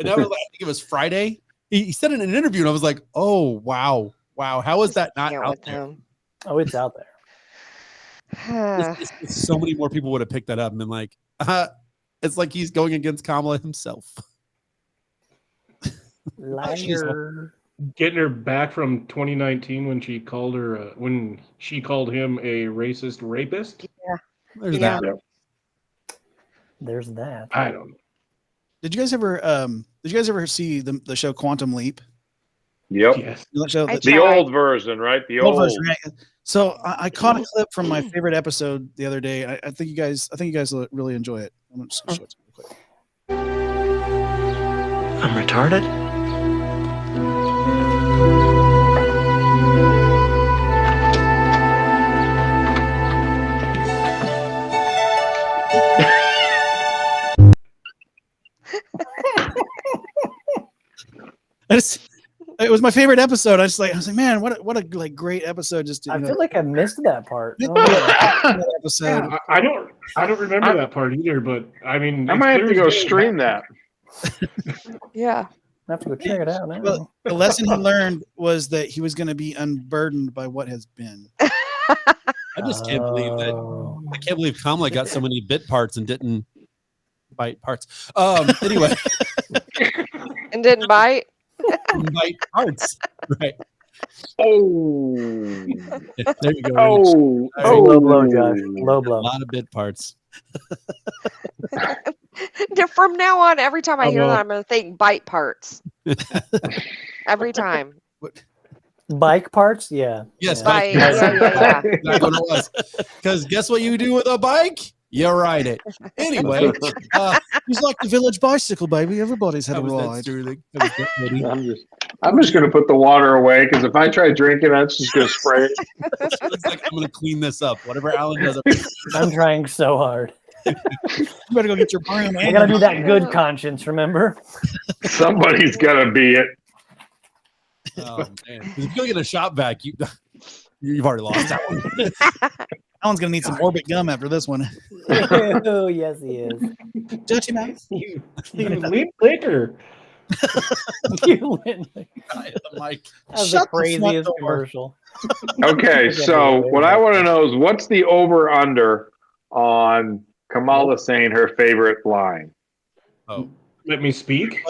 And that was, I think it was Friday. He said it in an interview, and I was like, oh wow, Wow, how is that not Get out with there? him. Oh, it's out there. So many more people would have picked that up and been like, it's like he's going against Kamala himself. Liar. Getting her back from 2019 when she called him a racist rapist. Yeah. There's Yeah. that. There's that. I don't know. Did you guys ever see the show Quantum Leap? Yep. Yes. That show, I that- The old version, right? The old. version, right? So I caught a clip from my favorite episode the other day. I think you guys will really enjoy it. I'm just gonna show it to you real quick. I'm retarded? It was my favorite episode. I was like, man, what a great episode. Just I feel like I missed that part. Episode. Yeah, I don't remember that part either, but I mean, I it's might have clear to go as day. stream that. Yeah. I have to go check it out now. Well, the lesson he learned was that he was going to be unburdened by what has been. I just can't believe that. I can't believe Kamala got so many bit parts and didn't bite parts. Anyway, And didn't bite. bite parts. Right. Oh. There you go. Oh. All Low blow, Josh. Low A blow. lot of bit parts. From now on, every time I hear well. that, I'm going to think bite parts. Every time. Bike parts? Yeah. Yes, Bite. bike parts. Yeah. That's what it was. Because guess what you do with a bike? You ride it. Anyway, He's like the village bicycle, baby. Everybody's had a ride. I'm just gonna put the water away because if I try drinking, that's just gonna spray. Looks like I'm gonna clean this up. Whatever Alan does. I'm trying so hard. You better go get your broom. I gotta be that good conscience, remember? Somebody's gotta be it. Oh man! 'Cause if you get a shop vac, you've already lost that one. That one's gonna need some Orbit gum after this one. Oh yes, he is. Dirty mouth. You leap liquor. You went like, The mic. that was Shut the the front craziest door. commercial. Okay, so what I want to know is what's the over under on Kamala saying her favorite line? Oh, Let me speak.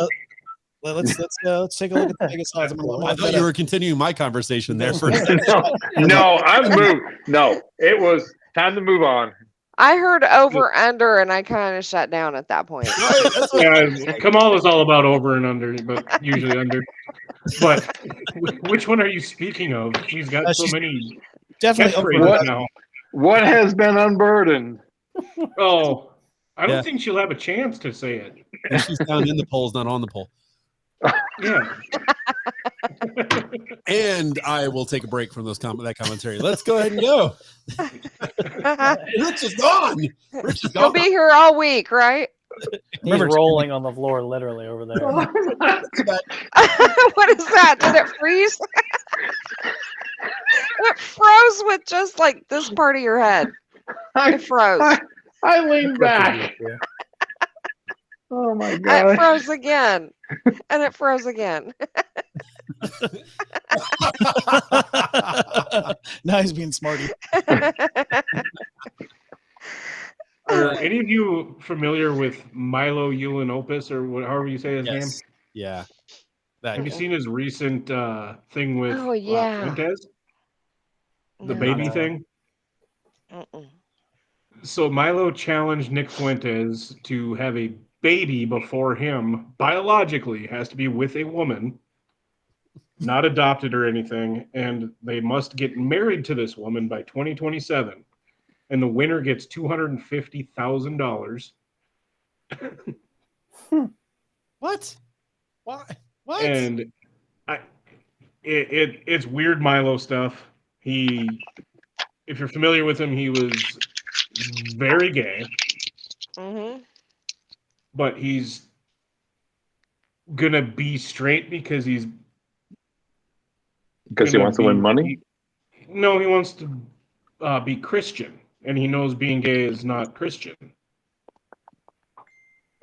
Let's take a look at the biggest odds. I'm gonna I thought you were continuing my conversation there for a second. No, I've moved. No, it was time to move on. I heard over under and I kind of shut down at that point. Yeah, Kamala's all about over and under, but usually under. But which one are you speaking of? She's got so she's many definitely over. catchphrases now. What has been unburdened? Oh, I don't Yeah. think she'll have a chance to say it. And she's down in the polls, not on the poll. Yeah. And I will take a break from that commentary. Let's go ahead and go. Rich is gone. Rich is He'll gone. be here all week, right? He's rolling on the floor literally over there. What is that? Did it freeze? It froze with just like this part of your head. It froze. I leaned back. Oh my god! It froze again. And it froze again. Now he's being smarty. Are any of you familiar with Milo Yiannopoulos, or however you say his name? Yeah. Have you seen his recent thing with Oh, yeah. Fuentes? The No. baby thing? Mm-mm. So Milo challenged Nick Fuentes to have a baby before him, biologically, has to be with a woman, not adopted or anything, and they must get married to this woman by 2027. And the winner gets $250,000. What? Why? What? And it's weird Milo stuff. If you're familiar with him, he was very gay, Mm-hmm. but he's gonna be straight because he wants to win money. No, he wants to be Christian, and he knows being gay is not Christian.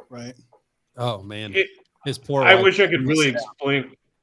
Right. Oh man. It- His poor I wife wish I could missed really out. explain.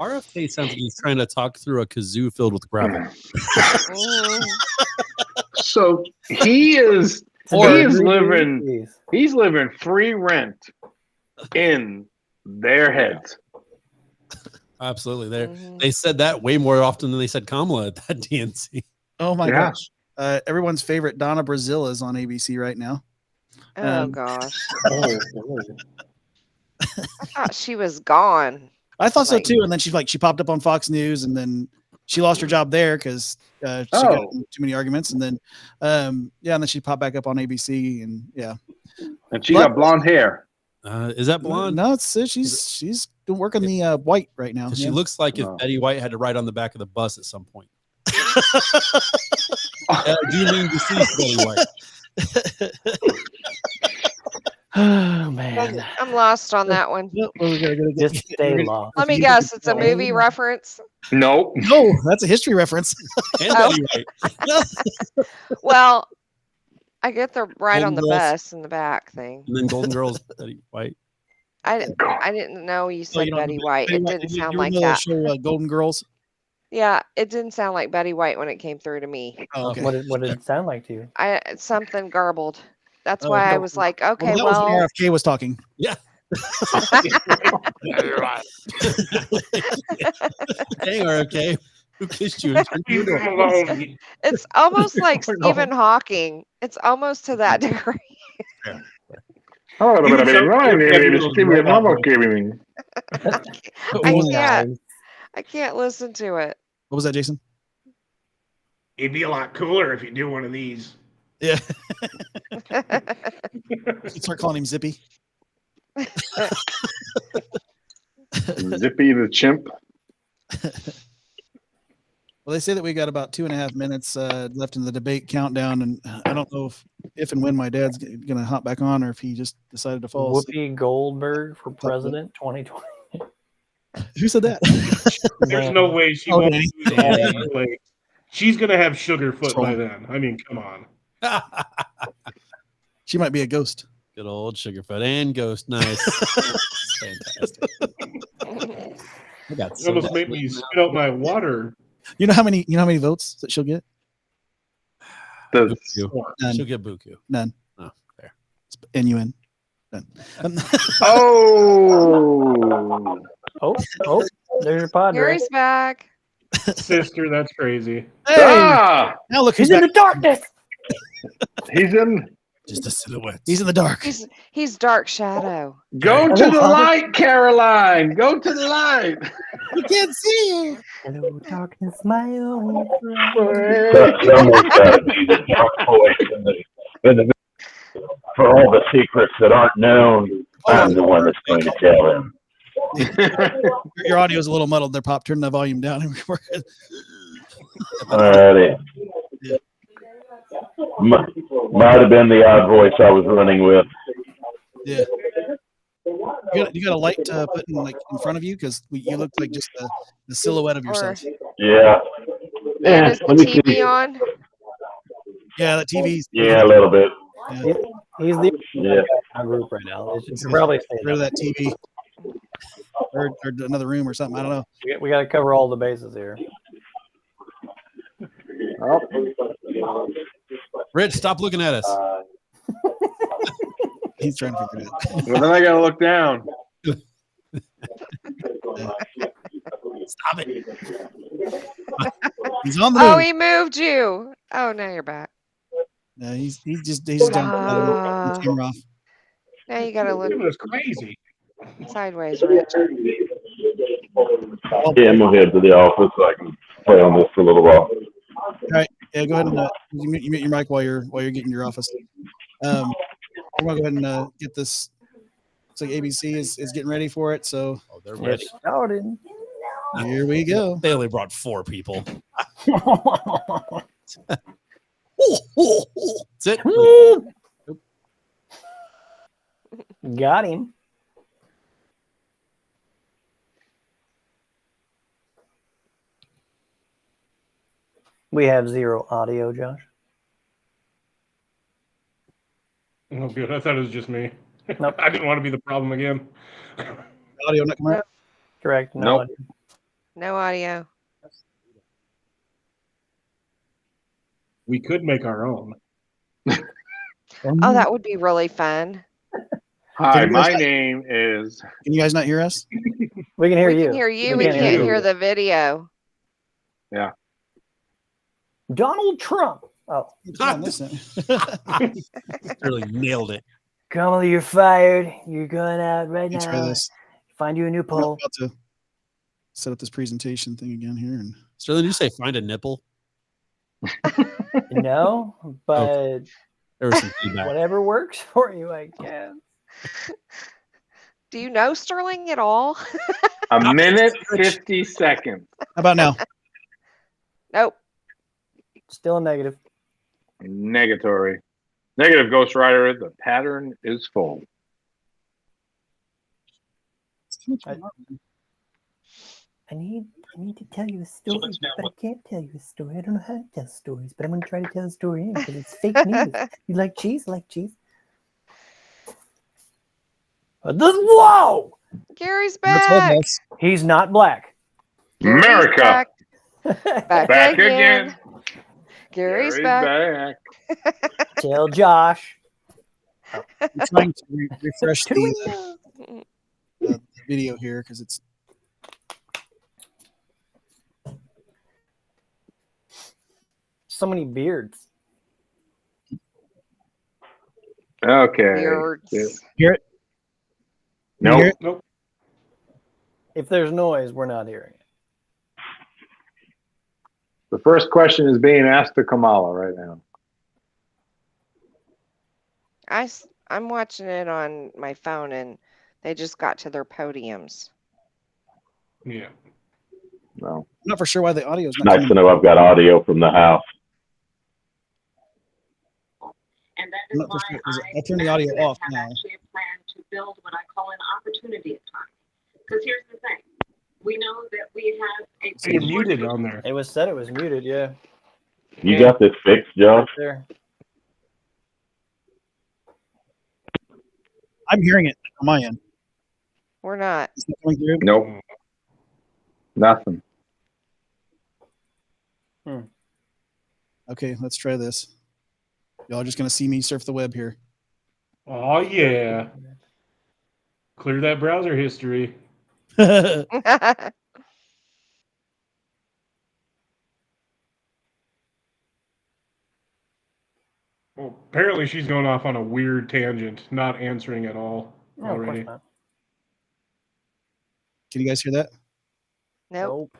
RFK sounds like he's trying to talk through a kazoo filled with gravel. So he's living free rent in their heads. Absolutely. They said that way more often than they said Kamala at that DNC. Oh my gosh. Everyone's favorite Donna Brazil is on ABC right now. Oh gosh. I thought she was gone. I thought so too, and then she popped up on Fox News, and then she lost her job there because she got in too many arguments, and then and then she popped back up on ABC, and and she got blonde hair. Is that blonde? No, it's she's working the white right now. She looks like if Betty White had to ride on the back of the bus at some point. Do you mean deceased Betty White? Oh man, I'm lost on that one. Just stay lost. Let me guess, it's a movie reference. Nope. No, that's a history reference. Well, I get the ride Golden on the Girls. bus in the back thing. And then Golden Girls, Betty White. I didn't know you said Betty White. It didn't sound like the that. show Golden Girls. Yeah, it didn't sound like Betty White when it came through to me. Oh, okay. What did it sound like to you? Something garbled. That's why I was like, okay, that was when RFK was talking. Yeah. Hey, RFK. Who kissed you? It's almost like Stephen Hawking. It's almost to that degree. Oh, my name is Stephen Hawking. I can't listen to it. What was that, Jason? It'd be a lot cooler if you do one of these. Yeah. Start calling him Zippy. Zippy the chimp. Well, they say that we got about 2.5 minutes left in the debate countdown, and I don't know if and when my dad's going to hop back on, or if he just decided to fall asleep. Whoopi Goldberg for president 2020. Who said that? There's no way she won't lose all that weight. She's gonna have Sugarfoot by then. I mean, come on. She might be a ghost. Good old Sugarfoot and Ghost. Nice. Fantastic. I got It almost made me spit out my water. You know how many votes that she'll get? None. None. She'll get buku. None. Oh, fair. NUN. None. Oh, there's your pod. Gary's back. Sister, that's crazy. Hey! Now look, he's in the darkness. He's in just a silhouette. He's in the dark. He's dark shadow. Go to the light, Caroline. Go to the light. You can't see you. Hello, darkness, my old Someone's got to be the dark voice for all the secrets that aren't known. I'm the one that's going to tell him. Your audio is a little muddled there, Pop. Turn the volume down. Alrighty. Might have been the odd voice I was running with. Yeah. You got a light put in front of you because you look like just the silhouette of yourself. Yeah. And is the let me TV see. on? Yeah, the TV's. Yeah, a little bit. Yeah. He's the group right now. It should probably stay rid of that TV. Or another room or something. I don't know. We got to cover all the bases here. Oh. Rich, stop looking at us. He's trying to figure it out. Well, then I gotta look down. Stop it. He's on the Oh, move. he moved you. Oh, now you're back. No, he's done. Camera off. Now you gotta look It was crazy. sideways, Rich. Yeah, I'm gonna head to the office so I can play on this for a little while. All right. Yeah, go ahead and you mute your mic while you're getting your office. I'm gonna go ahead and get this. Looks like ABC is getting ready for it. So they're ready. Started. Here we go. They only brought 4 people. That's it. Got him. We have 0 audio, Josh. Oh, good. I thought it was just me. Nope. I didn't want to be the problem again. Audio not coming out. Correct. No Nope. audio. No audio. We could make our own. Oh, that would be really fun. Hi, my name is. Can you guys not hear us? We can hear We you. can hear you. We can't hear the video. Yeah. Donald Trump. Oh, really nailed it. Kamala, you're fired. You're going out right Let's now. try this. Find you a new I'm poll. about to set up this presentation thing again here. And Sterling, did you say find a nipple? No, but There was some feedback. whatever works for you, I guess. Do you know Sterling at all? A minute, 50 seconds. how about now? Nope. Still a negative. Negatory. Negative, Ghost Rider. The pattern is full. I need to tell you a story, but I can't tell you a story. I don't know how to tell stories, but I'm going to try to tell a story anyway because it's fake news. You like cheese? I like cheese. Whoa! Gary's back. He's not black. America. Back again. Gary's back. Tell Josh. I'm trying to refresh the video here because it's. So many beards. Okay. Beards. Hear it? Nope. Hear it? Nope. If there's noise, we're not hearing it. The first question is being asked to Kamala right now. I'm watching it on my phone, and they just got to their podiums. Yeah. No. I'm not for sure why the audio is not Nice coming. to know I've got audio from the house. And that I'm is not for why sure, 'cause I turned the audio off have now. actually a plan to build what I call an opportunity economy. Because here's the thing. We know that we have a So you're muted on there. It was said it was muted, yeah. You got this fixed, Josh? There. I'm hearing it on my end. We're not. Is it coming through? Nope. Nothing. Okay, let's try this. Y'all are just gonna see me surf the web here. Oh yeah. Clear that browser history. Well, apparently she's going off on a weird tangent, not answering at all No, of course already. not. Can you guys hear that? Nope.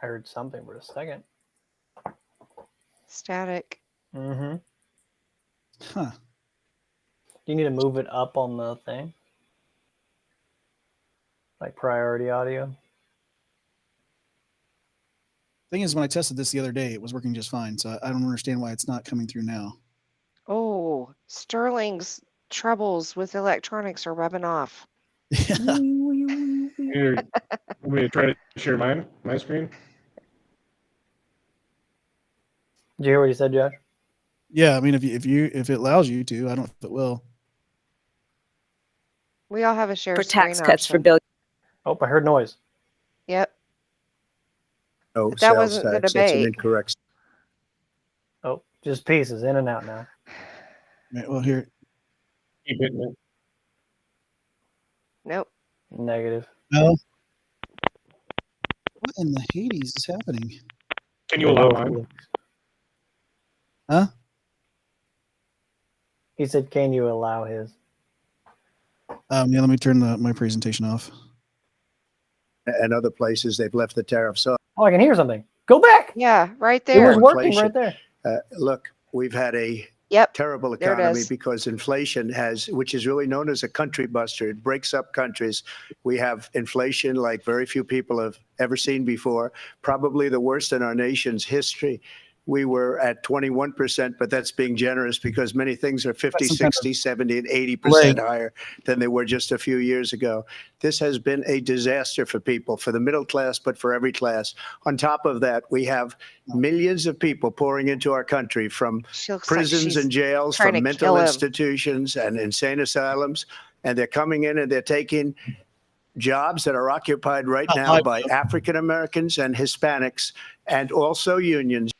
I heard something for a second. Static. Mm-hmm. Huh. Do you need to move it up on the thing? Like priority audio? Thing is, when I tested this the other day, it was working just fine. So I don't understand why it's not coming through now. Oh, Sterling's troubles with electronics are rubbing off. Here, want me to try to share my screen? Did you hear what you said, Josh? Yeah, I mean, if it allows you to, I don't know if it will. We all have a share For screen tax cuts for option. billions. Oh, I heard noise. Yep. No, But that sales wasn't the tax. That's an debate. incorrect. Oh, just pieces in and out now. Right, well, here. Keep hitting it. Nope. Negative. No. What in the Hades is happening? Can you allow mine? Huh? He said, "Can you allow his?" Yeah, let me turn my presentation off. And other places, they've left the tariffs off. Oh, I can hear something. Go back. Yeah, right It there. was working Inflation. right there. Look, we've had a terrible there it economy is. because inflation which is really known as a country buster. It breaks up countries. We have inflation like very few people have ever seen before, probably the worst in our nation's history. we were at 21%, but that's being generous because many things are 50, 60, 70, and 80% higher than they were just a few years ago. This has been a disaster for people, for the middle class, but for every class. On top of that, we have millions of people pouring into our country from prisons and jails, from mental institutions and insane asylums, and they're coming in and they're taking jobs that are occupied right now by African Americans and Hispanics and also unions.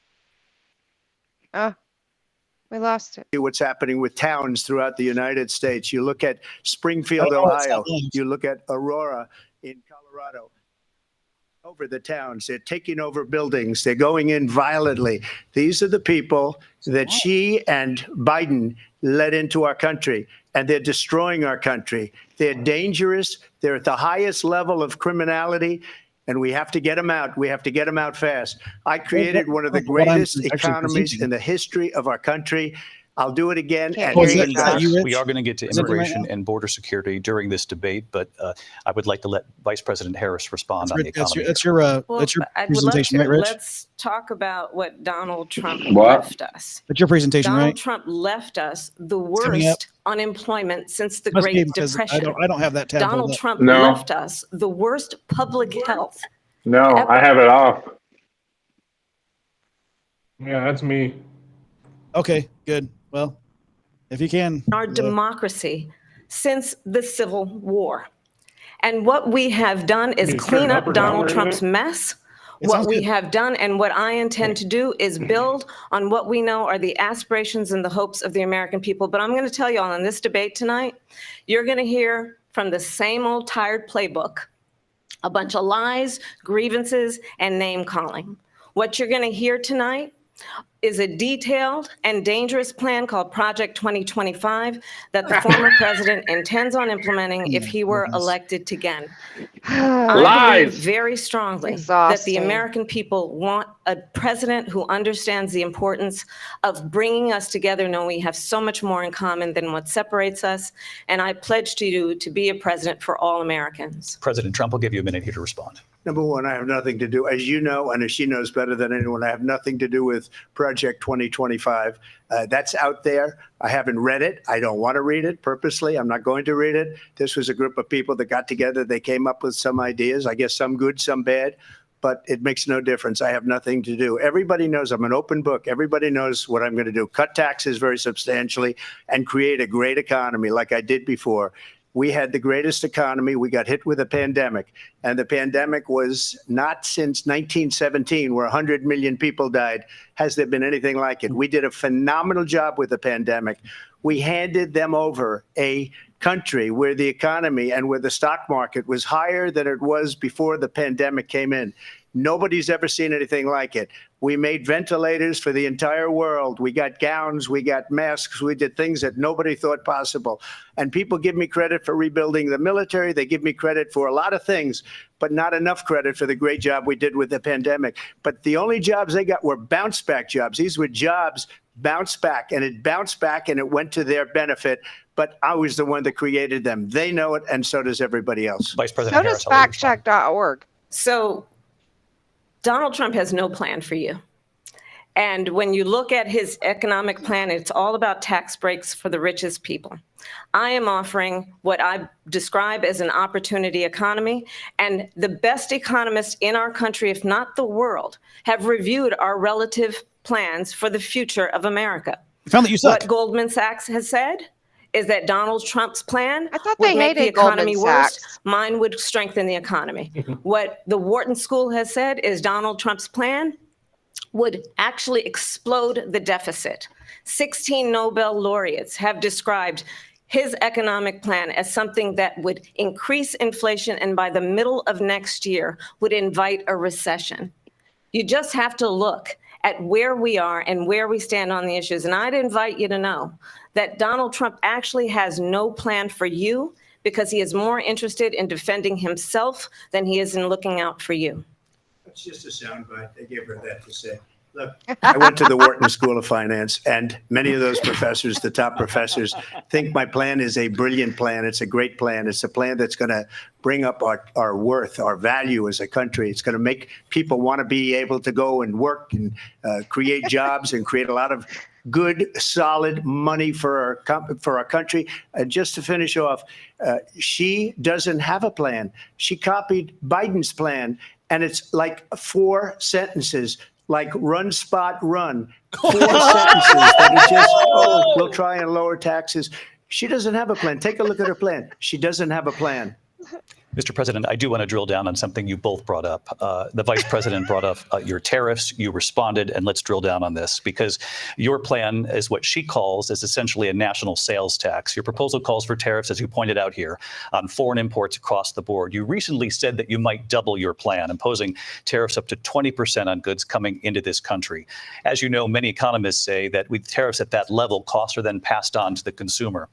We lost it. What's happening with towns throughout the United States. You look at Springfield, Ohio. You look at Aurora in Colorado. Over the towns, they're taking over buildings. They're going in violently. These are the people that she and Biden led into our country, and they're destroying our country. They're dangerous. They're at the highest level of criminality, and we have to get them out. We have to get them out fast. I created one of the greatest economies in the history of our country. I'll do it again. We are going to get to immigration and border security during this debate, but I would like to let Vice President Harris respond on the economy. That's your presentation, right, Rich? Let's talk about what Donald Trump left us. That's your presentation, Donald right? Trump left us the worst unemployment since the Great Depression. I don't have that tab. Donald Trump left us the worst public health. No, I have it off. Yeah, that's me. Okay, good. Well, if you can. Our democracy since the Civil War. And what we have done is clean up Donald Trump's mess. What we have done and what I intend to do is build on what we know are the aspirations and the hopes of the American people. But I'm going to tell you all in this debate tonight, you're going to hear from the same old tired playbook, a bunch of lies, grievances, and name calling. What you're going to hear tonight is a detailed and dangerous plan called Project 2025 that the former president intends on implementing if he were elected again. I believe very strongly that the American people want a president who understands the importance of bringing us together, knowing we have so much more in common than what separates us. And I pledge to you to be a president for all Americans. President Trump, will give you a minute here to respond. Number one, I have nothing to do, as you know, and as she knows better than anyone, I have nothing to do with Project 2025. That's out there. I haven't read it. I don't want to read it purposely. I'm not going to read it. This was a group of people that got together. They came up with some ideas, I guess some good, some bad, but it makes no difference. I have nothing to do. Everybody knows I'm an open book. Everybody knows what I'm going to do. Cut taxes very substantially and create a great economy like I did before. We had the greatest economy. We got hit with a pandemic, and the pandemic was not since 1917, where 100 million people died, has there been anything like it. We did a phenomenal job with the pandemic. We handed them over a country where the economy and where the stock market was higher than it was before the pandemic came in. Nobody's ever seen anything like it. We made ventilators for the entire world. We got gowns, we got masks, we did things that nobody thought possible. And people give me credit for rebuilding the military. They give me credit for a lot of things, but not enough credit for the great job we did with the pandemic. But the only jobs they got were bounce back jobs. These were jobs bounced back, and it bounced back and it went to their benefit. But I was the one that created them. They know it, and so does everybody else. Vice President So does factcheck.org. So Donald Trump has no plan for you. And when you look at his economic plan, it's all about tax breaks for the richest people. I am offering what I describe as an opportunity economy. And the best economists in our country, if not the world, have reviewed our relative plans for the future of America. I found that you suck. What Goldman Sachs has said is that Donald Trump's plan they would make the hated economy Goldman worse. Sachs. Mine would strengthen the economy. What the Wharton School has said is Donald Trump's plan would actually explode the deficit. 16 Nobel laureates have described his economic plan as something that would increase inflation and by the middle of next year would invite a recession. You just have to look at where we are and where we stand on the issues. And I'd invite you to know that Donald Trump actually has no plan for you because he is more interested in defending himself than he is in looking out for you. It's just a soundbite. They gave her that to say. Look, I went to the Wharton School of Finance, and many of those professors, the top professors, think my plan is a brilliant plan. It's a great plan. It's a plan that's going to bring up our worth, our value as a country. It's going to make people want to be able to go and work and create jobs and create a lot of good, solid money for our country. Just to finish off, she doesn't have a plan. She copied Biden's plan, and it's like 4 sentences. Like run, spot, run. 4 sentences that are just, we'll try and lower taxes. She doesn't have a plan. Take a look at her plan. She doesn't have a plan. Mr. President, I do want to drill down on something you both brought up. The Vice President brought up your tariffs. You responded, and let's drill down on this because your plan is what she calls is essentially a national sales tax. Your proposal calls for tariffs, as you pointed out here, on foreign imports across the board. You recently said that you might double your plan, imposing tariffs up to 20% on goods coming into this country. As you know, many economists say that with tariffs at that level, costs are then passed on to the consumer.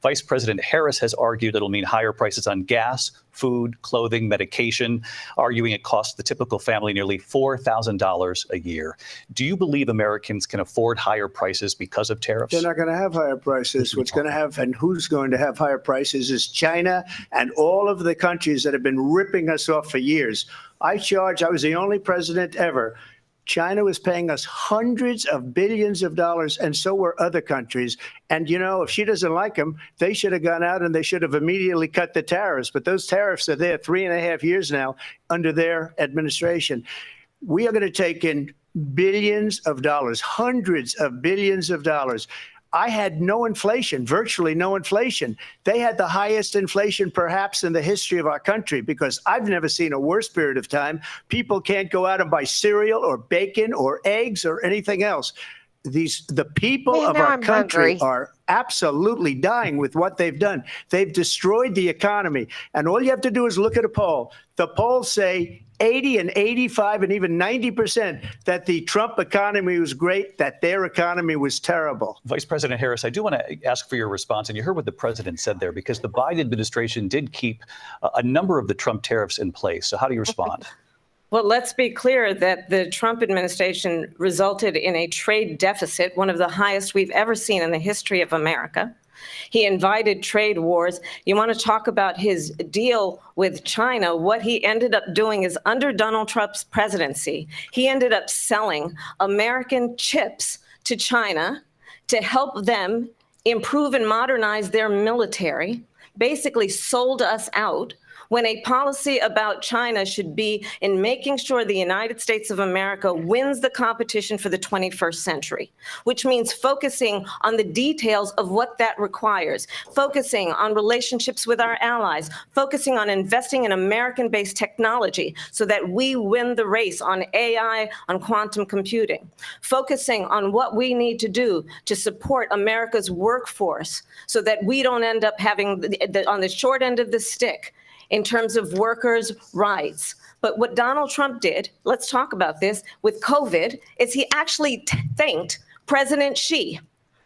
Vice President Harris has argued it'll mean higher prices on gas, food, clothing, medication, arguing it costs the typical family nearly $4,000 a year. Do you believe Americans can afford higher prices because of tariffs? They're not going to have higher prices. What's going to have and who's going to have higher prices is China and all of the countries that have been ripping us off for years. I was the only president ever. China was paying us hundreds of billions of dollars, and so were other countries. And, if she doesn't like them, they should have gone out and they should have immediately cut the tariffs. But those tariffs are there 3.5 years now under their administration. We are going to take in billions of dollars, hundreds of billions of dollars. I had no inflation, virtually no inflation. They had the highest inflation perhaps in the history of our country because I've never seen a worse period of time. People can't go out and buy cereal or bacon or eggs or anything else. The people of our country are absolutely dying with what they've done. They've destroyed the economy. And all you have to do is look at a poll. The polls say 80 and 85 and even 90% that the Trump economy was great, that their economy was terrible. Vice President Harris, I do want to ask for your response. And you heard what the president said there, because the Biden administration did keep a number of the Trump tariffs in place. So how do you respond? Well, let's be clear that the Trump administration resulted in a trade deficit, one of the highest we've ever seen in the history of America. He invited trade wars. You want to talk about his deal with China? What he ended up doing is under Donald Trump's presidency, he ended up selling American chips to China to help them improve and modernize their military, basically sold us out. When a policy about China should be in making sure the United States of America wins the competition for the 21st century, which means focusing on the details of what that requires, focusing on relationships with our allies, focusing on investing in American-based technology so that we win the race on AI, on quantum computing, focusing on what we need to do to support America's workforce so that we don't end up having on the short end of the stick in terms of workers' rights. But what Donald Trump did, let's talk about this, with COVID, is he actually thanked President Xi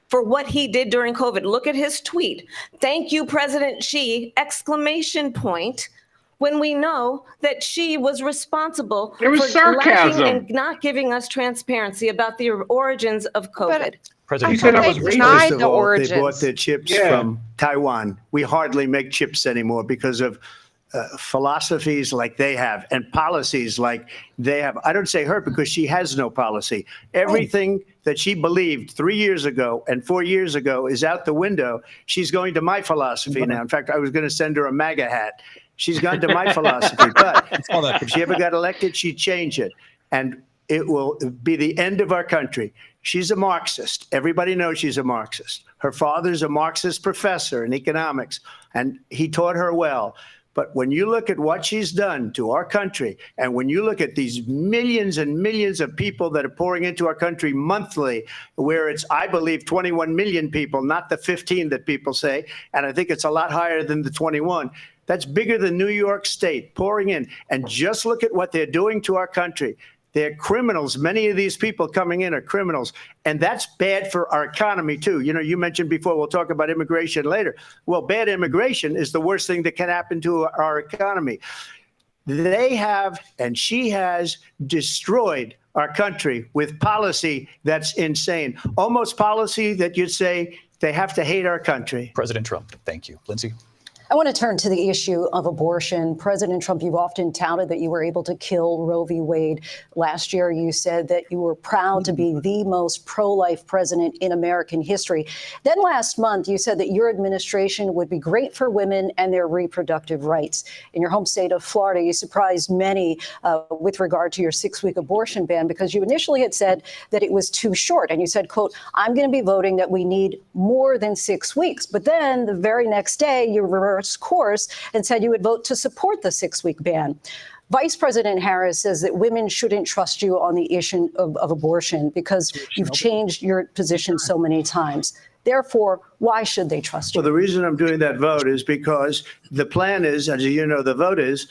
for what he did during COVID. Look at his tweet. Thank you, President Xi, exclamation point, when we know that Xi was responsible for sarcasm and not giving us transparency about the origins of COVID. President First denied of the all, origins. they bought their chips from Taiwan. We hardly make chips anymore because of philosophies like they have and policies like they have. I don't say her because she has no policy. Everything that she believed 3 years ago and 4 years ago is out the window. She's going to my philosophy now. In fact, I was going to send her a MAGA hat. She's gone to my philosophy. But if she ever got elected, she'd change it. And it will be the end of our country. She's a Marxist. Everybody knows she's a Marxist. Her father's a Marxist professor in economics, and he taught her well. But when you look at what she's done to our country, and when you look at these millions and millions of people that are pouring into our country monthly, where it's, I believe, 21 million people, not the 15 that people say, and I think it's a lot higher than the 21. That's bigger than New York State pouring in. And just look at what they're doing to our country. They're criminals. Many of these people coming in are criminals. And that's bad for our economy, too. You mentioned before, we'll talk about immigration later. Well, bad immigration is the worst thing that can happen to our economy. They have, and she has, destroyed our country with policy that's insane, almost policy that you'd say they have to hate our country. President Trump, thank you. Lindsay? I want to turn to the issue of abortion. President Trump, you've often touted that you were able to kill Roe v. Wade. Last year, you said that you were proud to be the most pro-life president in American history. Then last month, you said that your administration would be great for women and their reproductive rights. In your home state of Florida, you surprised many with regard to your 6-week abortion ban because you initially had said that it was too short. And you said, quote, I'm going to be voting that we need more than 6 weeks. But then the very next day, you reversed course and said you would vote to support the 6-week ban. Vice President Harris says that women shouldn't trust you on the issue of abortion because you've changed your position so many times. Therefore, why should they trust you? Well, the reason I'm doing that vote is because the plan is, as you know, the vote is,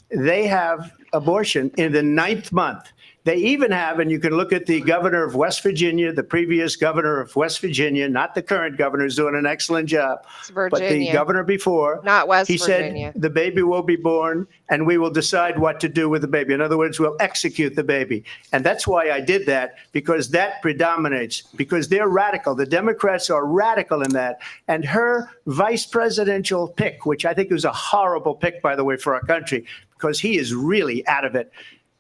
they have abortion in the 9th month. They even have, and you can look at the governor of West Virginia, the previous governor of West Virginia, not the current governor, who's doing an excellent job, but the governor before, not West he Virginia. said the baby will be born and we will decide what to do with the baby. In other words, we'll execute the baby. And that's why I did that, because that predominates, because they're radical. The Democrats are radical in that. And her vice presidential pick, which I think was a horrible pick, by the way, for our country, because he is really out of it.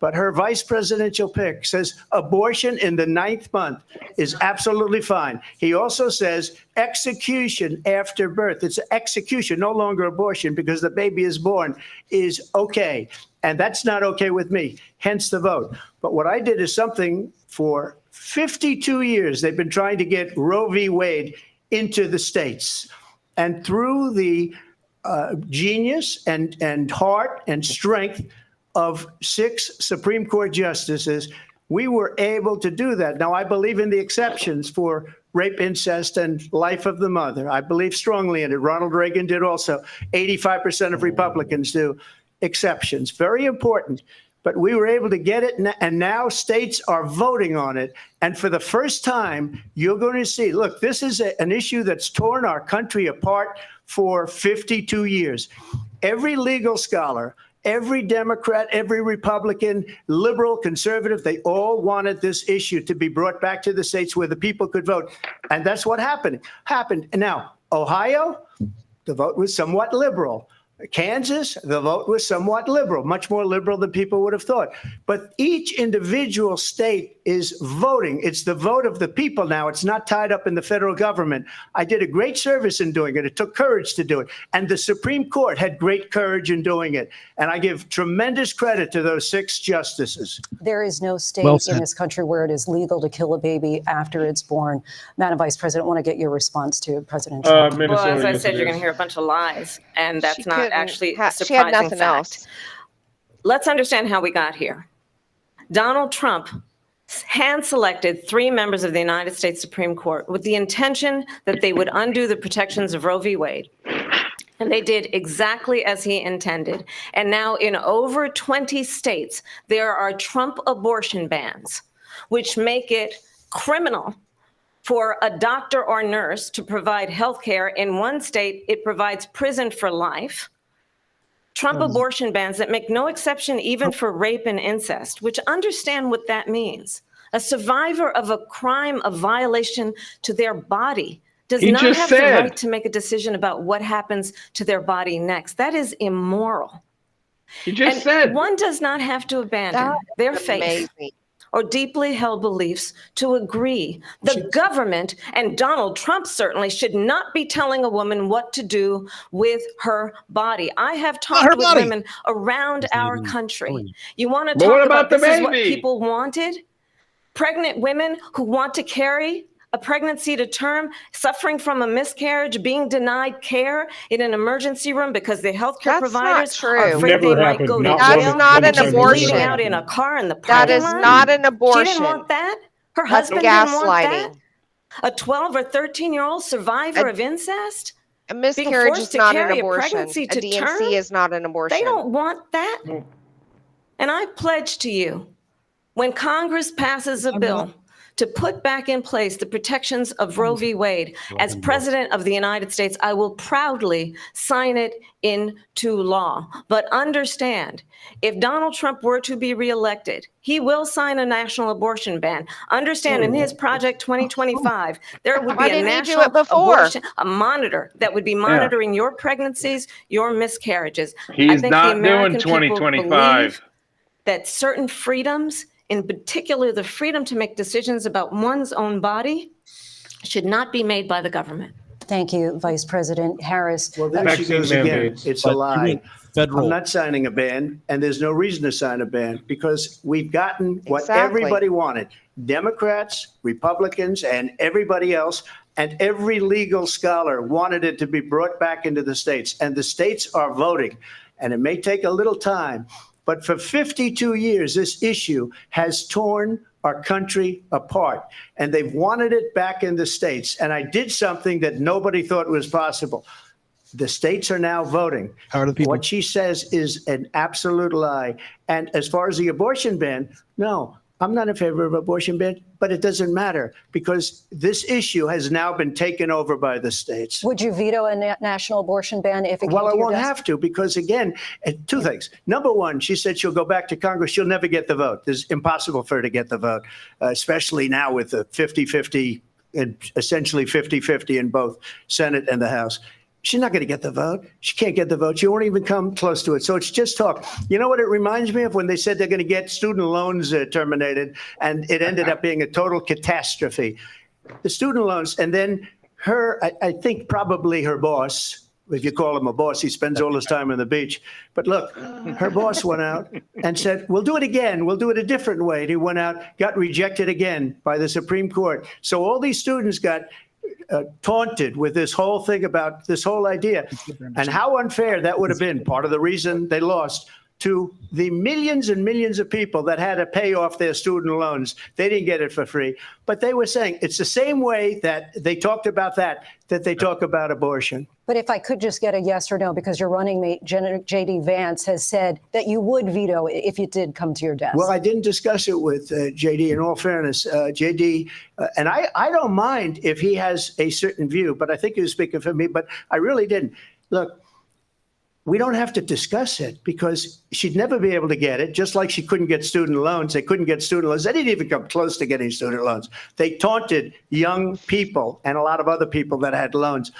But her vice presidential pick says abortion in the 9th month is absolutely fine. He also says execution after birth. It's execution, no longer abortion, because the baby is born, is okay. And that's not okay with me, hence the vote. But what I did is something for 52 years. They've been trying to get Roe v. Wade into the states. And through the genius and heart and strength of 6 Supreme Court justices, we were able to do that. Now, I believe in the exceptions for rape, incest, and life of the mother. I believe strongly in it. Ronald Reagan did also. 85% of Republicans do. Exceptions. Very important. But we were able to get it, and now states are voting on it. And for the first time, you're going to see, look, this is an issue that's torn our country apart for 52 years. Every legal scholar, every Democrat, every Republican, liberal, conservative, they all wanted this issue to be brought back to the states where the people could vote. And that's what happened. And now, Ohio, the vote was somewhat liberal. Kansas, the vote was somewhat liberal, much more liberal than people would have thought. But each individual state is voting. It's the vote of the people now. It's not tied up in the federal government. I did a great service in doing it. It took courage to do it. And the Supreme Court had great courage in doing it. And I give tremendous credit to those 6 justices. There is no state in this country where it is legal to kill a baby after it's born. Madam Vice President, I want to get your response to President Trump. Well, as I said, you're going to hear a bunch of lies, and that's not actually a she had surprising nothing fact. else. Let's understand how we got here. Donald Trump hand-selected 3 members of the United States Supreme Court with the intention that they would undo the protections of Roe v. Wade. And they did exactly as he intended. And now in over 20 states, there are Trump abortion bans, which make it criminal for a doctor or nurse to provide health care. In one state, it provides prison for life. Trump abortion bans that make no exception even for rape and incest, which understand what that means. A survivor of a crime, a violation to their body, does not have the right to make a decision about what happens to their body next. That is immoral. He just said. One does not have to abandon their faith or deeply held beliefs to agree. The government, and Donald Trump certainly, should not be telling a woman what to do with her body. I have talked with women around our country. You want to talk about this is what people wanted? Pregnant women who want to carry a pregnancy to term, suffering from a miscarriage, being denied care in an emergency room because the healthcare providers are afraid they might go to jail. That's not an abortion. Bleeding out in a car in the That parking is lot. not an abortion. She didn't want that. Her That's husband didn't want gaslighting. that. A 12 or 13-year-old survivor of incest. A miscarriage is not an abortion. Pregnancy A to DNC term? is not an abortion. They don't want that. And I pledge to you, when Congress passes a bill to put back in place the protections of Roe v. Wade, as President of the United States, I will proudly sign it into law. But understand, if Donald Trump were to be reelected, he will sign a national abortion ban. Understand, in his Project 2025, there would Why be a didn't he do national it before? abortion, a monitor that would be monitoring your pregnancies, your miscarriages. I He's think not the American doing people 2025. believe that certain freedoms, in particular the freedom to make decisions about one's own body, should not be made by the government. Thank you, Vice President Harris. Well, there she goes again. It's a lie. Federal. I'm not signing a ban, and there's no reason to sign a ban because we've gotten what Exactly. everybody wanted. Democrats, Republicans, and everybody else, and every legal scholar wanted it to be brought back into the states, and the states are voting. And it may take a little time, but for 52 years, this issue has torn our country apart, and they've wanted it back in the states. And I did something that nobody thought was possible. The states are now voting. How are the people? What she says is an absolute lie. And as far as the abortion ban, no, I'm not in favor of abortion ban, but it doesn't matter because this issue has now been taken over by the states. Would you veto a national abortion ban if it came Well, to I your won't desk? have to because, again, two things. Number one, she said she'll go back to Congress. She'll never get the vote. It's impossible for her to get the vote, especially now with the 50-50, essentially 50-50 in both Senate and the House. She's not going to get the vote. She can't get the vote. She won't even come close to it. So it's just talk. You know what it reminds me of when they said they're going to get student loans terminated, and it ended up being a total catastrophe. The student loans, and then her, I think probably her boss, if you call him a boss, he spends all his time on the beach. But look, her boss went out and said, we'll do it again. We'll do it a different way. And he went out, got rejected again by the Supreme Court. So all these students got taunted with this whole thing about this whole idea and how unfair that would have been. Part of the reason they lost to the millions and millions of people that had to pay off their student loans. They didn't get it for free, but they were saying it's the same way that they talked about that they talk about abortion. But if I could just get a yes or no, because your running mate, J.D. Vance, has said that you would veto if it did come to your desk. Well, I didn't discuss it with J.D. In all fairness, J.D., and I don't mind if he has a certain view, but I think he was speaking for me, but I really didn't. Look, we don't have to discuss it because she'd never be able to get it, just like she couldn't get student loans. They couldn't get student loans. They didn't even come close to getting student loans. They taunted young people and a lot of other people that had loans.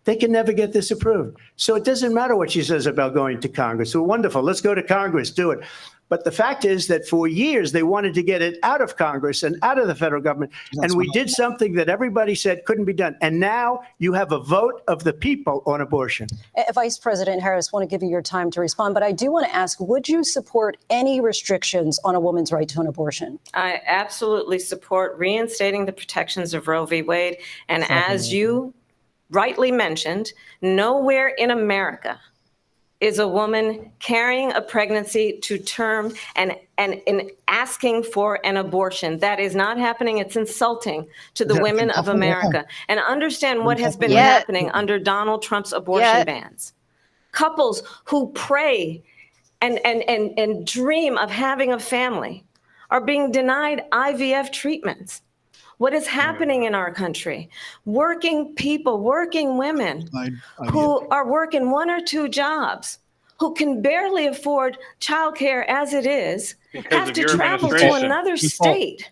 They can never get this approved. So it doesn't matter what she says about going to Congress. So wonderful. Let's go to Congress, do it. But the fact is that for years, they wanted to get it out of Congress and out of the federal government. And we did something that everybody said couldn't be done. And now you have a vote of the people on abortion. Vice President Harris, want to give you your time to respond, but I do want to ask, would you support any restrictions on a woman's right to an abortion? I absolutely support reinstating the protections of Roe v. Wade. And as you rightly mentioned, nowhere in America is a woman carrying a pregnancy to term and asking for an abortion. That is not happening. It's insulting to the women of America. And understand what has been happening under Donald Trump's abortion bans. Couples who pray and dream of having a family are being denied IVF treatments. What is happening in our country? Working people, working women who are working one or two jobs, who can barely afford childcare as it is, have to travel to another state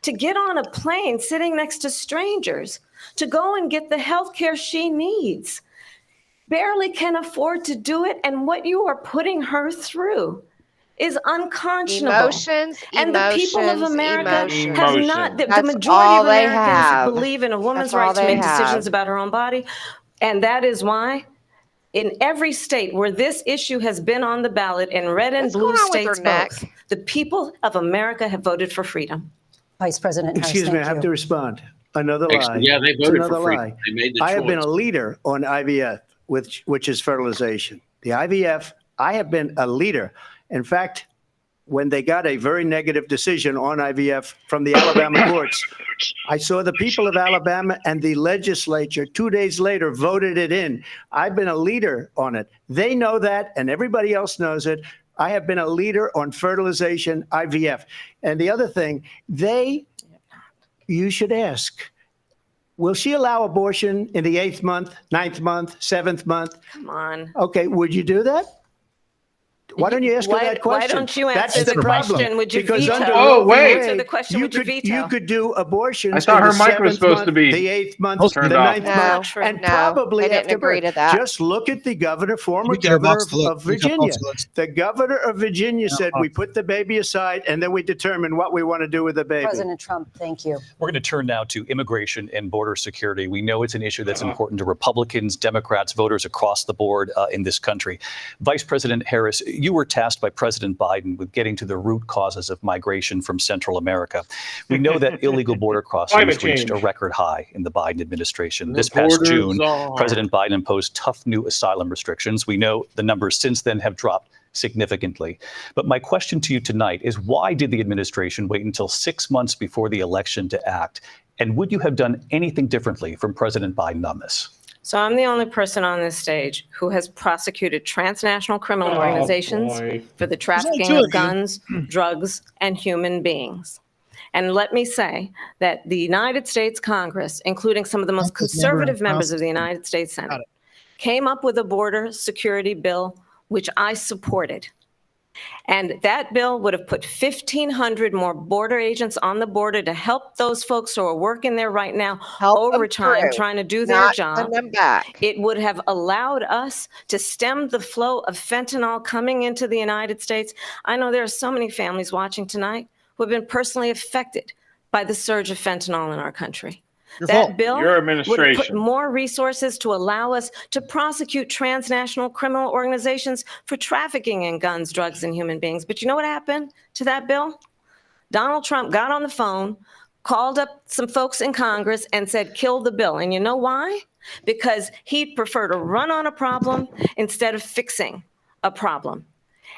to get on a plane sitting next to strangers to go and get the health care she needs. Barely can afford to do it, and what you are putting her through is unconscionable. Emotions, and the people of America emotions. have not, the That's majority all of they Americans have. believe in a woman's That's all right to they make have. decisions about her own body. And that is why in every state where this issue has been on the ballot, in red and blue going on with her states neck? both, the people of America have voted for freedom. Vice President Harris, Excuse me, I thank have you. to respond. Another lie. Yeah, they It's voted for another freedom. lie. They made the I have been choice. a leader on IVF, which is fertilization. The IVF, I have been a leader. In fact, when they got a very negative decision on IVF from the Alabama courts, I saw the people of Alabama and the legislature 2 days later voted it in. I've been a leader on it. They know that, and everybody else knows it. I have been a leader on fertilization, IVF. And the other thing, they you should ask, will she allow abortion in the 8th month, 9th month, 7th month? Come on. Okay, would you do that? Why don't you ask her that question? Why don't you That's answer the problem. question? Would you Because veto? under Oh, Roe v. wait. Answer Wade, the question. Would you veto? You could do abortions. I thought in her the mic was 7th supposed month, to be the 8th month, turned the off. 9th month, No, and no, probably they didn't after agree birth. to that. Just look at the former You get a governor box to look. of You get a box Virginia. to look. The governor of Virginia said, box. we put the baby aside and then we determine what we want to do with the baby. President Trump, thank you. We're going to turn now to immigration and border security. We know it's an issue that's important to Republicans, Democrats, voters across the board in this country. Vice President Harris, you were tasked by President Biden with getting to the root causes of migration from Central America. We know that illegal border crossings reached a record high in the Biden administration. This past June, President Biden imposed tough new asylum restrictions. We know the numbers since then have dropped significantly. But my question to you tonight is, why did the administration wait until 6 months before the election to act? And would you have done anything differently from President Biden on this? So I'm the only person on this stage who has prosecuted transnational criminal organizations for the trafficking of guns, drugs, and human beings. And let me say that the United States Congress, including some of the most conservative members of the United States Senate, came up with a border security bill, which I supported. And that bill would have put 1,500 more border agents on the border to help those folks who are working there right now overtime, trying to do their job. Send them back. It would have allowed us to stem the flow of fentanyl coming into the United States. I know there are so many families watching tonight who have been personally affected by the surge of fentanyl in our country. That bill would have put more resources to allow us to prosecute transnational criminal organizations for trafficking in guns, drugs, and human beings. But you know what happened to that bill? Donald Trump got on the phone, called up some folks in Congress, and said, kill the bill. And you know why? Because he'd prefer to run on a problem instead of fixing a problem.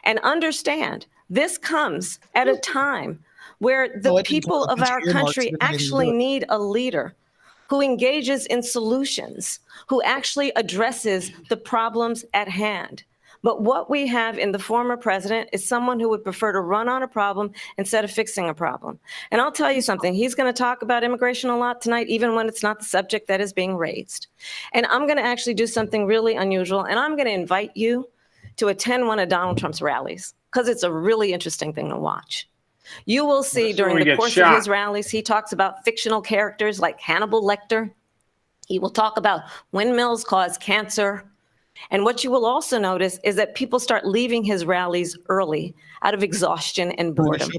And understand, this comes at a time where the people of our country actually need a leader who engages in solutions, who actually addresses the problems at hand. But what we have in the former president is someone who would prefer to run on a problem instead of fixing a problem. And I'll tell you something, he's going to talk about immigration a lot tonight, even when it's not the subject that is being raised. And I'm going to actually do something really unusual, and I'm going to invite you to attend one of Donald Trump's rallies, because it's a really interesting thing to watch. You will see during the course of his rallies, he talks about fictional characters like Hannibal Lecter. He will talk about windmills cause cancer. And what you will also notice is that people start leaving his rallies early out of exhaustion and boredom.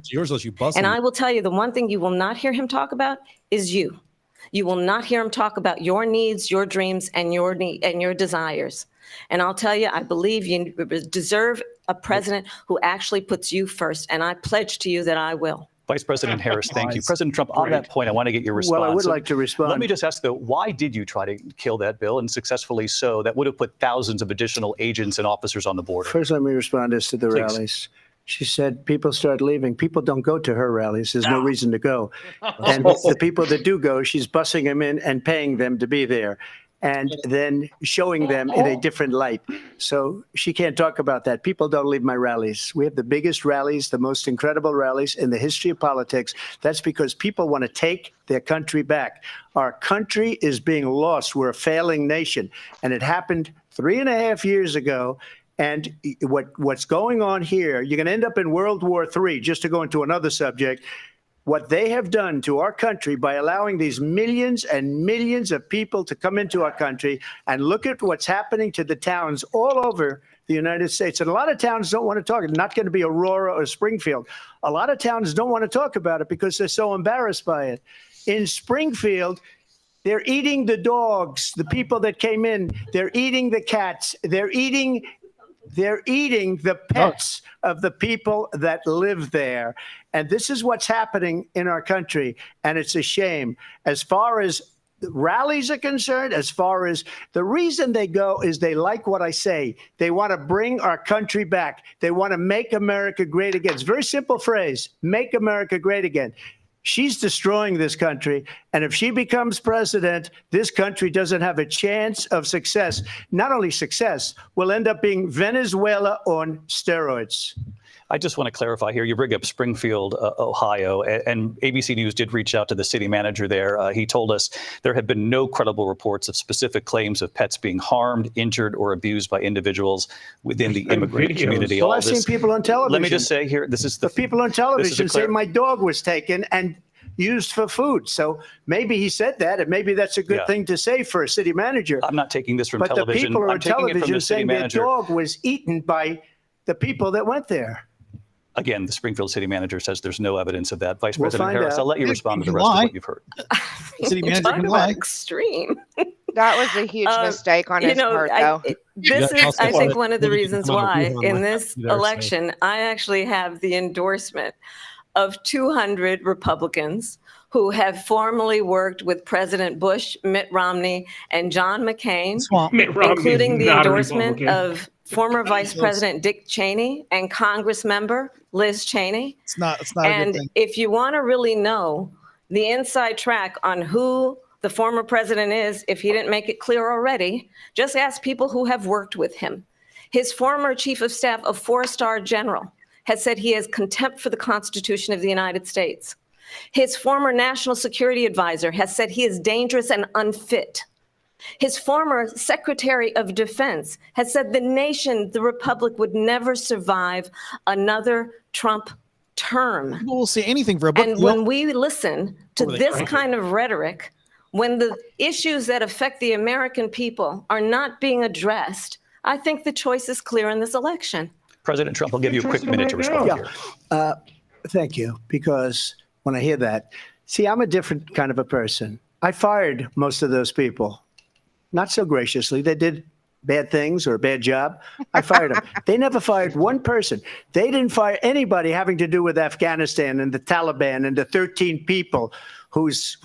And I will tell you, the one thing you will not hear him talk about is you. You will not hear him talk about your needs, your dreams, and your desires. And I'll tell you, I believe you deserve a president who actually puts you first. And I pledge to you that I will. Vice President Harris, thank you. President Trump, on that point, I want to get your response. Well, I would like to respond. Let me just ask, though, why did you try to kill that bill, and successfully so, that would have put thousands of additional agents and officers on the border? First, let me respond as to the rallies. She said people start leaving. People don't go to her rallies. There's no reason to go. And the people that do go, she's bussing them in and paying them to be there, and then showing them in a different light. So she can't talk about that. People don't leave my rallies. We have the biggest rallies, the most incredible rallies in the history of politics. That's because people want to take their country back. Our country is being lost. We're a failing nation. And it happened 3.5 years ago. And what's going on here, you're going to end up in World War III, just to go into another subject. What they have done to our country by allowing these millions and millions of people to come into our country, and look at what's happening to the towns all over the United States. And a lot of towns don't want to talk. It's not going to be Aurora or Springfield. A lot of towns don't want to talk about it because they're so embarrassed by it. In Springfield, they're eating the dogs, the people that came in. They're eating the cats. They're eating the pets of the people that live there. And this is what's happening in our country. And it's a shame. As far as rallies are concerned, as far as the reason they go is they like what I say. They want to bring our country back. They want to make America great again. It's a very simple phrase, make America great again. She's destroying this country. And if she becomes president, this country doesn't have a chance of success. Not only success, will end up being Venezuela on steroids. I just want to clarify here. You bring up Springfield, Ohio, and ABC News did reach out to the city manager there. He told us there have been no credible reports of specific claims of pets being harmed, injured, or abused by individuals within the immigrant community. Well, I've seen people on television. Let me just say here, this is the people on television say my dog was taken and used for food. So maybe he said that, and maybe that's a good thing to say for a city manager. I'm not taking this from but television. The people are I'm on taking it from television the city saying their manager. dog was eaten by the people that went there. Again, the Springfield city manager says there's no evidence of that. Vice We'll President find Harris, out. I'll let you respond to the rest of what you've heard. City manager Talk can about lie. extreme. That was a huge mistake on his part, though. This is, I think, one of the reasons come on, why move on, in like, this you there, so. election, I actually have the endorsement of 200 Republicans who have formerly worked with President Bush, Mitt Romney, and John McCain, Mitt Romney including is the not a endorsement Republican. of former Vice President Dick Cheney and Congress member Liz Cheney. It's not a good And thing. if you want to really know the inside track on who the former president is, if he didn't make it clear already, just ask people who have worked with him. His former chief of staff, a 4-star general, has said he has contempt for the Constitution of the United States. His former national security advisor has said he is dangerous and unfit. His former Secretary of Defense has said the nation, the republic, would never survive another Trump term. People will say anything for a book. And when we listen to Or they this crank it. kind of rhetoric, when the issues that affect the American people are not being addressed, I think the choice is clear in this election. President Trump, I'll give you a quick minute to respond here. Thank you, because when I hear that, see, I'm a different kind of a person. I fired most of those people, not so graciously. They did bad things or a bad job. I fired them. They never fired one person. They didn't fire anybody having to do with Afghanistan and the Taliban and the 13 people who's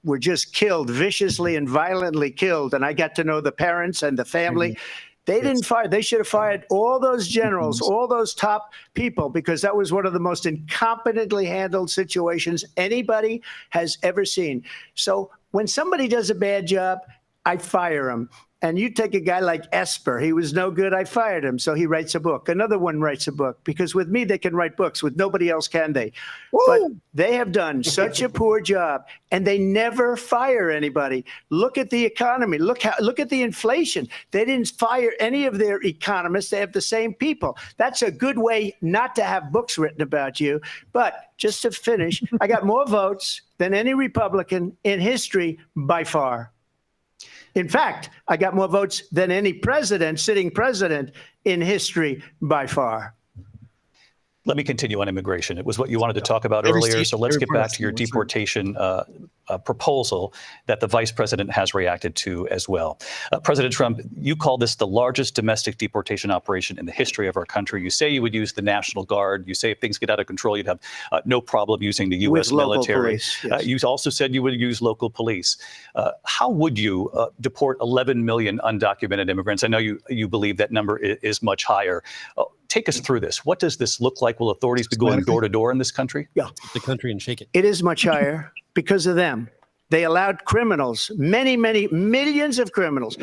were just killed, viciously and violently killed. And I got to know the parents and the family. They didn't fire. They should have fired all those generals, all those top people, because that was one of the most incompetently handled situations anybody has ever seen. So when somebody does a bad job, I fire him. And you take a guy like Esper, he was no good, I fired him. So he writes a book. Another one writes a book, because with me, they can write books. With nobody else can they? But they have done such a poor job, and they never fire anybody. Look at the economy. Look at the inflation. They didn't fire any of their economists. They have the same people. That's a good way not to have books written about you. But just to finish, I got more votes than any Republican in history by far. In fact, I got more votes than any sitting president in history by far. Let me continue on immigration. It was what you wanted to talk about Every earlier. state- So let's every get part of back the to your state, deportation proposal that the vice president has reacted to as well. President Trump, you call this the largest domestic deportation operation in the history of our country. You say you would use the National Guard. You say if things get out of control, you'd have no problem using the U.S. With local military. police, yes. You also said you would use local police. How would you deport 11 million undocumented immigrants? I know you believe that number is much higher. Take us through this. What does this look like? Will authorities be going door to door in this country? Yeah. The country and shake it. It is much higher because of them. They allowed criminals, many, many millions of criminals.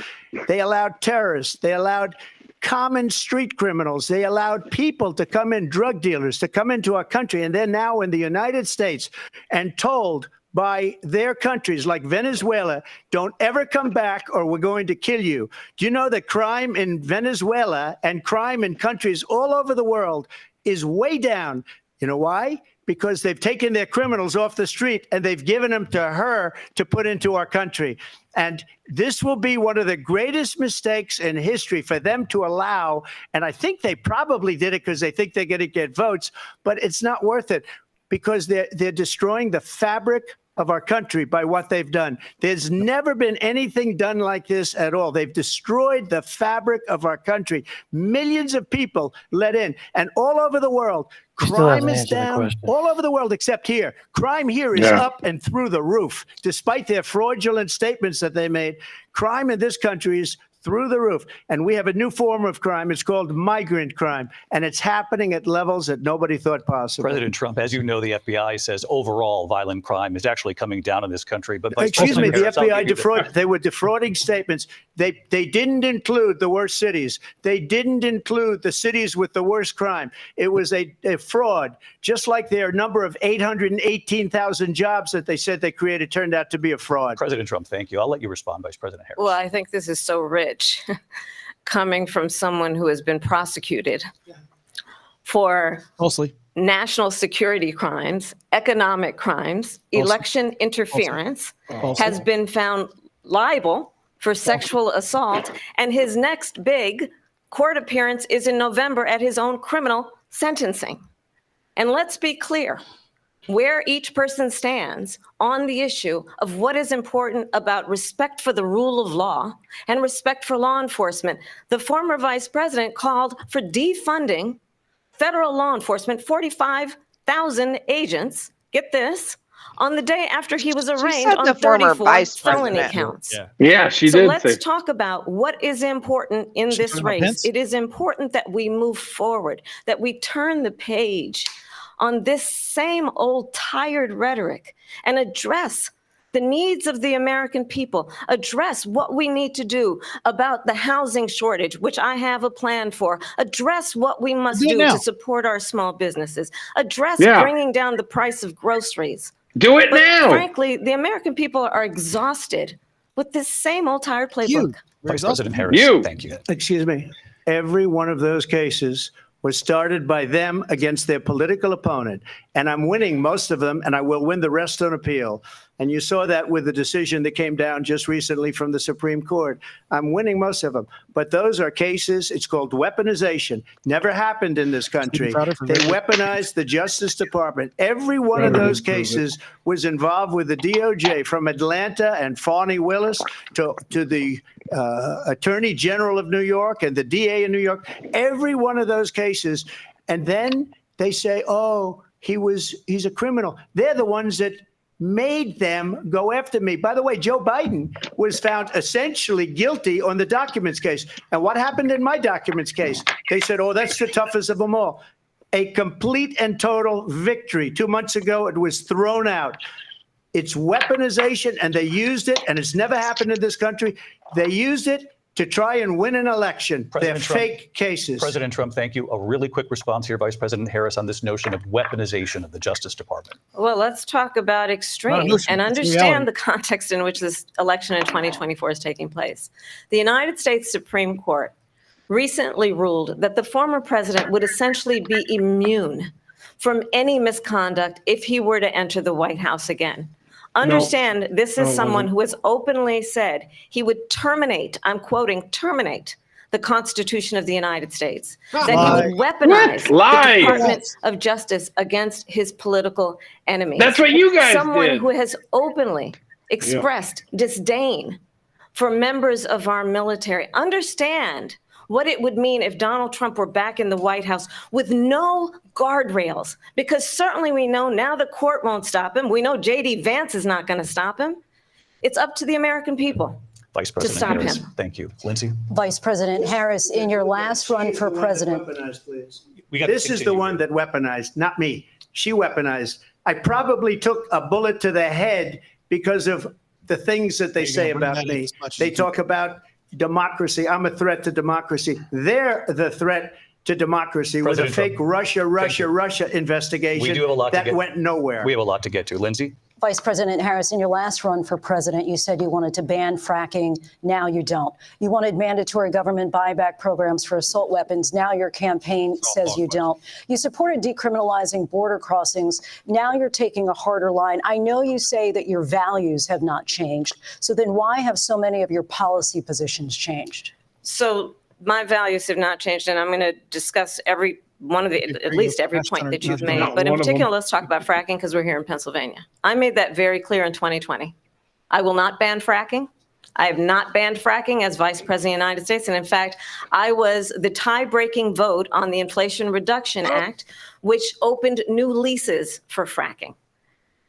They allowed terrorists. They allowed common street criminals. They allowed people to come in, drug dealers, to come into our country. And they're now in the United States and told by their countries like Venezuela, don't ever come back or we're going to kill you. Do you know that crime in Venezuela and crime in countries all over the world is way down? You know why? Because they've taken their criminals off the street and they've given them to her to put into our country. And this will be one of the greatest mistakes in history for them to allow. And I think they probably did it because they think they're going to get votes, but it's not worth it because they're destroying the fabric of our country by what they've done. There's never been anything done like this at all. They've destroyed the fabric of our country. Millions of people let in, and all over the world, crime is down all over the world except here. Crime here is up and through the roof, despite their fraudulent statements that they made. Crime in this country is through the roof. And we have a new form of crime. It's called migrant crime. And it's happening at levels that nobody thought possible. President Trump, as you know, the FBI says overall violent crime is actually coming down in this country. But excuse me, the FBI they were defrauding statements. They didn't include the worst cities. They didn't include the cities with the worst crime. It was a fraud, just like their number of 818,000 jobs that they said they created turned out to be a fraud. President Trump, thank you. I'll let you respond, Vice President Harris. Well, I think this is so rich coming from someone who has been prosecuted for mostly national security crimes, economic crimes, election interference, has been found liable for sexual assault, and his next big court appearance is in November at his own criminal sentencing. And let's be clear where each person stands on the issue of what is important about respect for the rule of law and respect for law enforcement. The former vice president called for defunding federal law enforcement, 45,000 agents, get this, on the day after he was arraigned on 34 felony counts. Yeah, she so did. Let's talk about what is important in this race. It is important that we move forward, that we turn the page on this same old tired rhetoric and address the needs of the American people, address what we need to do about the housing shortage, which I have a plan for, address what we must do to support our small businesses, address bringing down the price of groceries. Do it now. Frankly, the American people are exhausted with this same old tired playbook. Vice President Harris, thank you. Excuse me. Every one of those cases was started by them against their political opponent. And I'm winning most of them, and I will win the rest on appeal. And you saw that with the decision that came down just recently from the Supreme Court. I'm winning most of them. But those are cases, it's called weaponization. Never happened in this country. They weaponized the Justice Department. Every one of those cases was involved with the DOJ, from Atlanta and Fani Willis to the Attorney General of New York and the DA in New York. Every one of those cases. And then they say, oh, he's a criminal. They're the ones that made them go after me. By the way, Joe Biden was found essentially guilty on the documents case. And what happened in my documents case? They said, oh, that's the toughest of them all. A complete and total victory. 2 months ago, it was thrown out. It's weaponization, and they used it, and it's never happened in this country. They used it to try and win an election. They're fake cases. President Trump, thank you. A really quick response here, Vice President Harris, on this notion of weaponization of the Justice Department. Well, let's talk about extreme and understand the context in which this election in 2024 is taking place. The United States Supreme Court recently ruled that the former president would essentially be immune from any misconduct if he were to enter the White House again. Understand, this is someone who has openly said he would terminate, I'm quoting, terminate the Constitution of the United States, that he would weaponize the Department of Justice against his political enemies. That's what you guys Someone did. who has openly expressed disdain for members of our military. Understand what it would mean if Donald Trump were back in the White House with no guardrails, because certainly we know now the court won't stop him. We know J.D. Vance is not going to stop him. It's up to the American people Vice President to stop Harris, him. thank you. Lindsay? Vice President Harris, in your last run for president. This is the one that weaponized, not me. She weaponized. I probably took a bullet to the head because of the things that they say about me. They talk about democracy. I'm a threat to democracy. They're the threat to democracy with a fake Russia investigation We do have a lot that went nowhere. We have a lot to get to. Lindsay? Vice President Harris, in your last run for president, you said you wanted to ban fracking. Now you don't. You wanted mandatory government buyback programs for assault weapons. Now your campaign says you don't. You supported decriminalizing border crossings. Now you're taking a harder line. I know you say that your values have not changed. So then why have so many of your policy positions changed? So my values have not changed, and I'm going to discuss every one of the, at least every point that you've made. But in particular, let's talk about fracking because we're here in Pennsylvania. I made that very clear in 2020. I will not ban fracking. I have not banned fracking as Vice President of the United States. And in fact, I was the tie-breaking vote on the Inflation Reduction Act, which opened new leases for fracking.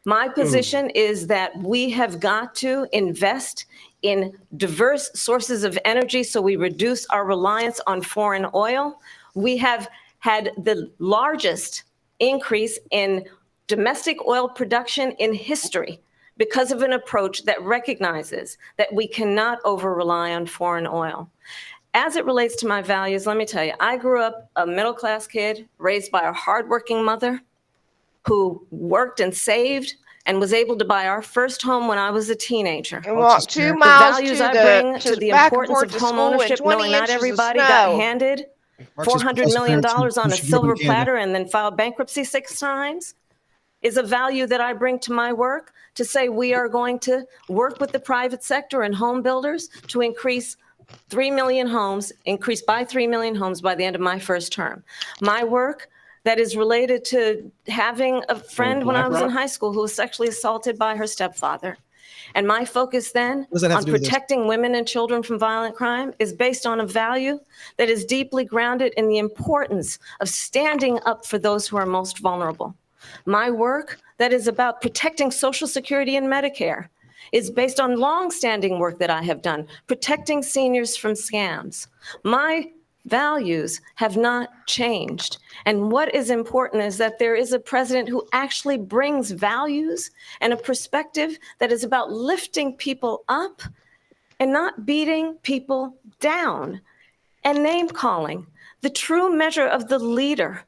My position is that we have got to invest in diverse sources of energy so we reduce our reliance on foreign oil. We have had the largest increase in domestic oil production in history because of an approach that recognizes that we cannot over-rely on foreign oil. As it relates to my values, let me tell you, I grew up a middle-class kid raised by a hardworking mother who worked and saved and was able to buy our first home when I was a teenager. And walk 2 The miles values to I the bring to the back and importance forth of to school home in ownership, 20 knowing not inches of everybody got snow. handed March's $400 million parents on a used to grow up in silver Canada. platter and then file bankruptcy 6 times is a value that I bring to my work, to say we are going to work with the private sector and home builders to increase 3 million homes, increase by 3 million homes by the end of my first term. My work that is related to having a friend when I was in high school who was sexually assaulted by her stepfather. And my focus then does that have on to do with this? protecting women and children from violent crime is based on a value that is deeply grounded in the importance of standing up for those who are most vulnerable. My work that is about protecting Social Security and Medicare is based on longstanding work that I have done, protecting seniors from scams. My values have not changed. And what is important is that there is a president who actually brings values and a perspective that is about lifting people up and not beating people down and name calling. The true measure of the leader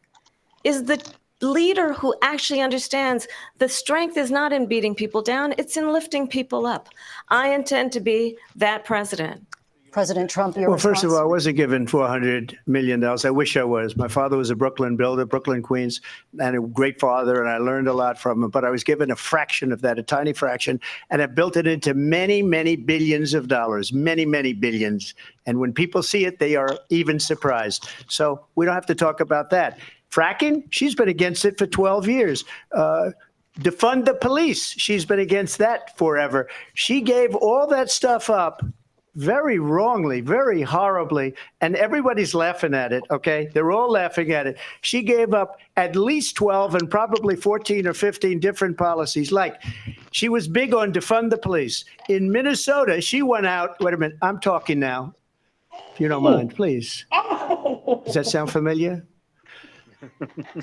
is the leader who actually understands the strength is not in beating people down, it's in lifting people up. I intend to be that president. President Trump, your Well, first of response? all, I wasn't given $400 million. I wish I was. My father was a Brooklyn builder, Brooklyn, Queens, and a great father, and I learned a lot from him. But I was given a fraction of that, a tiny fraction, and I built it into many, many billions of dollars, many, many billions. And when people see it, they are even surprised. So we don't have to talk about that. Fracking, she's been against it for 12 years. Defund the police, she's been against that forever. She gave all that stuff up very wrongly, very horribly, and everybody's laughing at it, okay? They're all laughing at it. She gave up at least 12 and probably 14 or 15 different policies. Like, she was big on defund the police. In Minnesota, she went out, wait a minute, I'm talking now, if you don't mind, please. Does that sound familiar?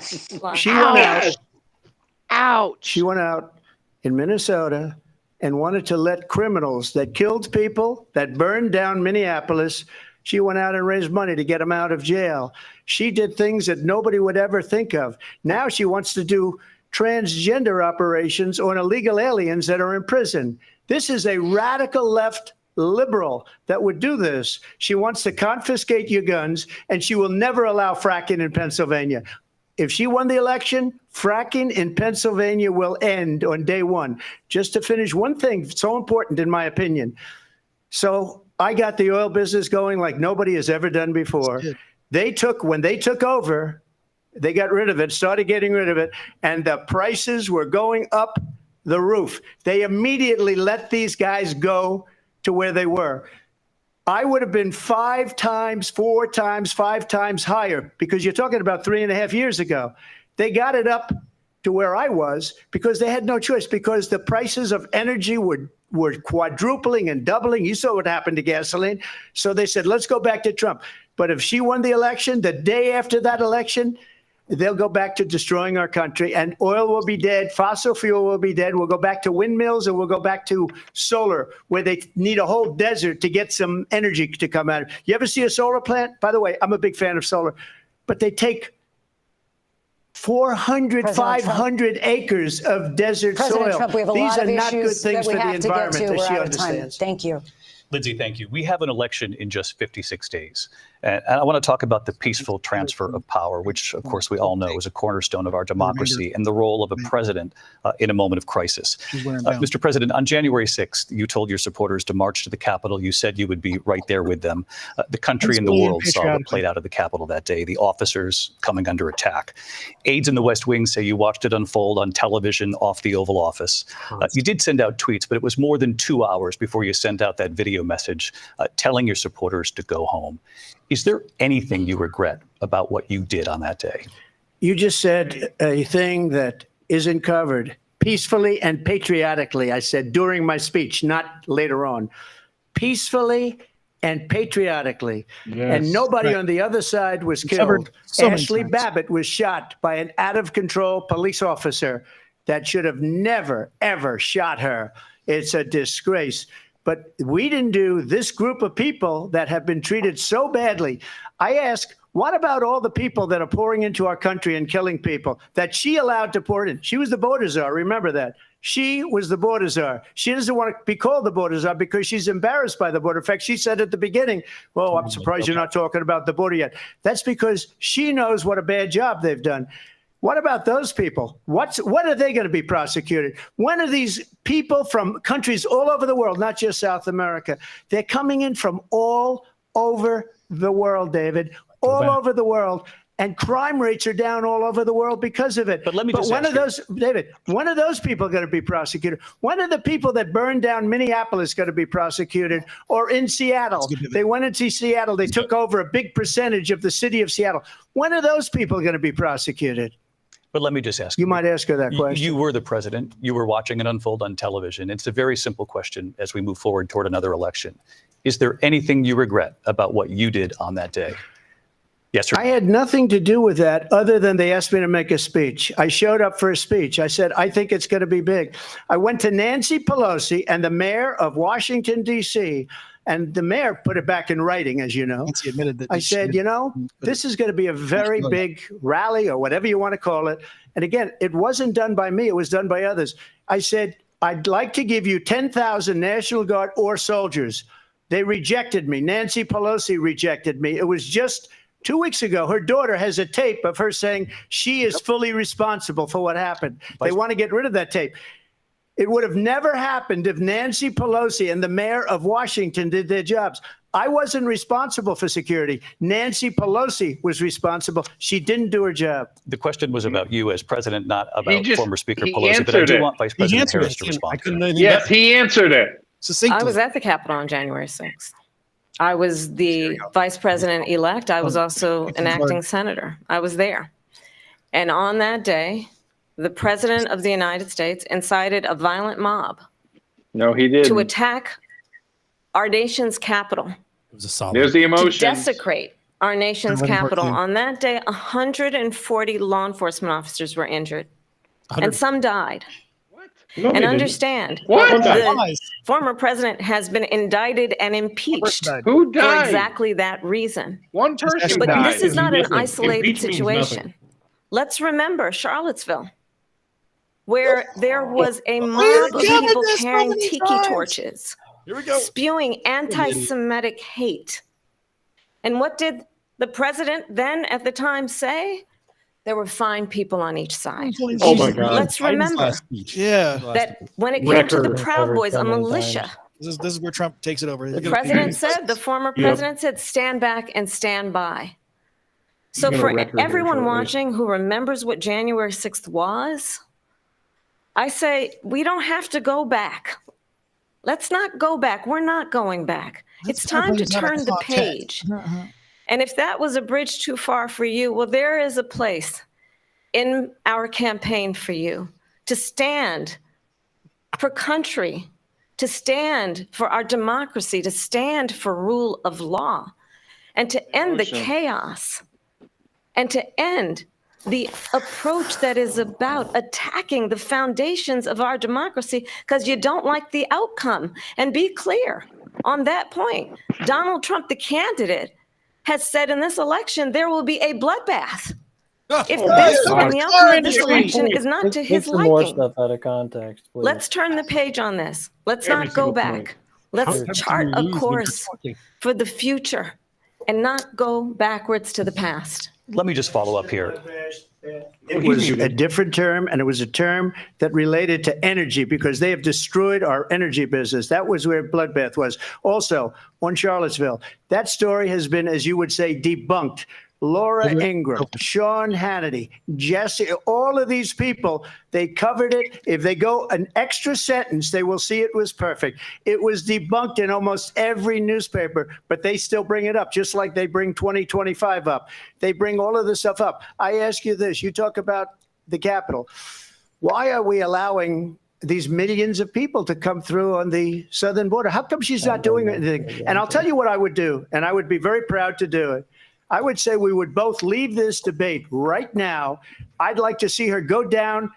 She went out. Ouch. She went out in Minnesota and wanted to let criminals that killed people, that burned down Minneapolis, she went out and raised money to get them out of jail. She did things that nobody would ever think of. Now she wants to do transgender operations on illegal aliens that are in prison. This is a radical left liberal that would do this. She wants to confiscate your guns, and she will never allow fracking in Pennsylvania. If she won the election, fracking in Pennsylvania will end on day one. Just to finish one thing, so important in my opinion. So I got the oil business going like nobody has ever done before. When they took over, they got rid of it, started getting rid of it, and the prices were going up the roof. They immediately let these guys go to where they were. I would have been 5 times, 4 times, 5 times higher, because you're talking about 3.5 years ago. They got it up to where I was because they had no choice, because the prices of energy were quadrupling and doubling. You saw what happened to gasoline. So they said, let's go back to Trump. But if she won the election, the day after that election, they'll go back to destroying our country, and oil will be dead. Fossil fuel will be dead. We'll go back to windmills, and we'll go back to solar, where they need a whole desert to get some energy to come out. You ever see a solar plant? By the way, I'm a big fan of solar, but they take 400, 500 acres of desert President soil. Trump, we have a These lot are of not good issues things that for we the have to get environment to. that We're she out of time. understands. Thank you. Lindsay, thank you. We have an election in just 56 days. And I want to talk about the peaceful transfer of power, which, of course, we all know is a cornerstone of our democracy, and the role of a president in a moment of crisis. Mr. President, on January 6th, you told your supporters to march to the Capitol. You said you would be right there with them. The country and the world saw what played out at the Capitol that day, the officers coming under attack. Aides in the West Wing say you watched it unfold on television off the Oval Office. You did send out tweets, but it was more than 2 hours before you sent out that video message telling your supporters to go home. Is there anything you regret about what you did on that day? You just said a thing that isn't covered peacefully and patriotically. I said during my speech, not later on. Peacefully and patriotically. And nobody on the other side was killed. Ashley Babbitt was shot by an out-of-control police officer that should have never, ever shot her. It's a disgrace. But we didn't do this group of people that have been treated so badly. I ask, what about all the people that are pouring into our country and killing people that she allowed to pour in? She was the border czar. Remember that. She was the border czar. She doesn't want to be called the border czar because she's embarrassed by the border. In fact, she said at the beginning, well, I'm surprised you're not talking about the border yet. That's because she knows what a bad job they've done. What about those people? When are they going to be prosecuted? When are these people from countries all over the world, not just South America? They're coming in from all over the world, David, all over the world. And crime rates are down all over the world because of it. But let me just when are those, David, when are those people going to be prosecuted? When are the people that burned down Minneapolis going to be prosecuted? Or in Seattle? They went into Seattle. They took over a big percentage of the city of Seattle. When are those people going to be prosecuted? But let me just ask you. You might ask her that question. You were the president. You were watching it unfold on television. It's a very simple question as we move forward toward another election. Is there anything you regret about what you did on that day? Yes, sir. I had nothing to do with that other than they asked me to make a speech. I showed up for a speech. I said, I think it's going to be big. I went to Nancy Pelosi and the mayor of Washington, D.C., and the mayor put it back in writing, as you know. Nancy admitted that I said, you know, this is going to be a very big rally or whatever you want to call it. And again, it wasn't done by me. It was done by others. I said, I'd like to give you 10,000 National Guard or soldiers. They rejected me. Nancy Pelosi rejected me. It was just 2 weeks ago. Her daughter has a tape of her saying she is fully responsible for what happened. They want to get rid of that tape. It would have never happened if Nancy Pelosi and the mayor of Washington did their jobs. I wasn't responsible for security. Nancy Pelosi was responsible. She didn't do her job. The question was about you as president, not about former Speaker he Pelosi. But I do answered want Vice it. President Harris to respond. Yes, he answered it. I was at the Capitol on January 6th. I was the vice president-elect. I was also an acting senator. I was there. And on that day, the president of the United States incited a violent mob. No, he didn't. To attack our nation's capital. It was a solid. There's the emotion. To desecrate our nation's capital. On that day, 140 law enforcement officers were injured. And some died. No, and understand, the former president has been indicted and impeached Who died? for exactly that reason. One person But died. this is not an Different. isolated Impeach means situation. nothing. Let's remember Charlottesville, where there was a mob of people carrying tiki torches, spewing anti-Semitic hate. And what did the president then at the time say? There were fine people on each side. Oh my God. Let's remember that when it came to the Proud Boys, a militia, This is where Trump takes it over. the president said, the former president said, stand back and stand by. So for everyone watching who remembers what January 6th was, I say, we don't have to go back. Let's not go back. We're not going back. It's time to turn the page. And if that was a bridge too far for you, well, there is a place in our campaign for you to stand for country, to stand for our democracy, to stand for rule of law, and to end the chaos, and to end the approach that is about attacking the foundations of our democracy because you don't like the outcome. And be clear on that point. Donald Trump, the candidate, has said in this election there will be a bloodbath. If this and the outcome of this election is not to his Take some more liking, stuff out of context, please. let's turn the page on this. Let's not go back. Let's chart a course for the future and not go backwards to the past. Let me just follow up here. It was a different term, and it was a term that related to energy because they have destroyed our energy business. That was where bloodbath was. Also, on Charlottesville, that story has been, as you would say, debunked. Laura Ingraham, Sean Hannity, Jesse, all of these people, they covered it. If they go an extra sentence, they will see it was perfect. It was debunked in almost every newspaper, but they still bring it up, just like they bring 2025 up. They bring all of this stuff up. I ask you this. You talk about the Capitol. why are we allowing these millions of people to come through on the southern border? How come she's not doing anything? And I'll tell you what I would do, and I would be very proud to do it. I would say we would both leave this debate right now. I'd like to see her go down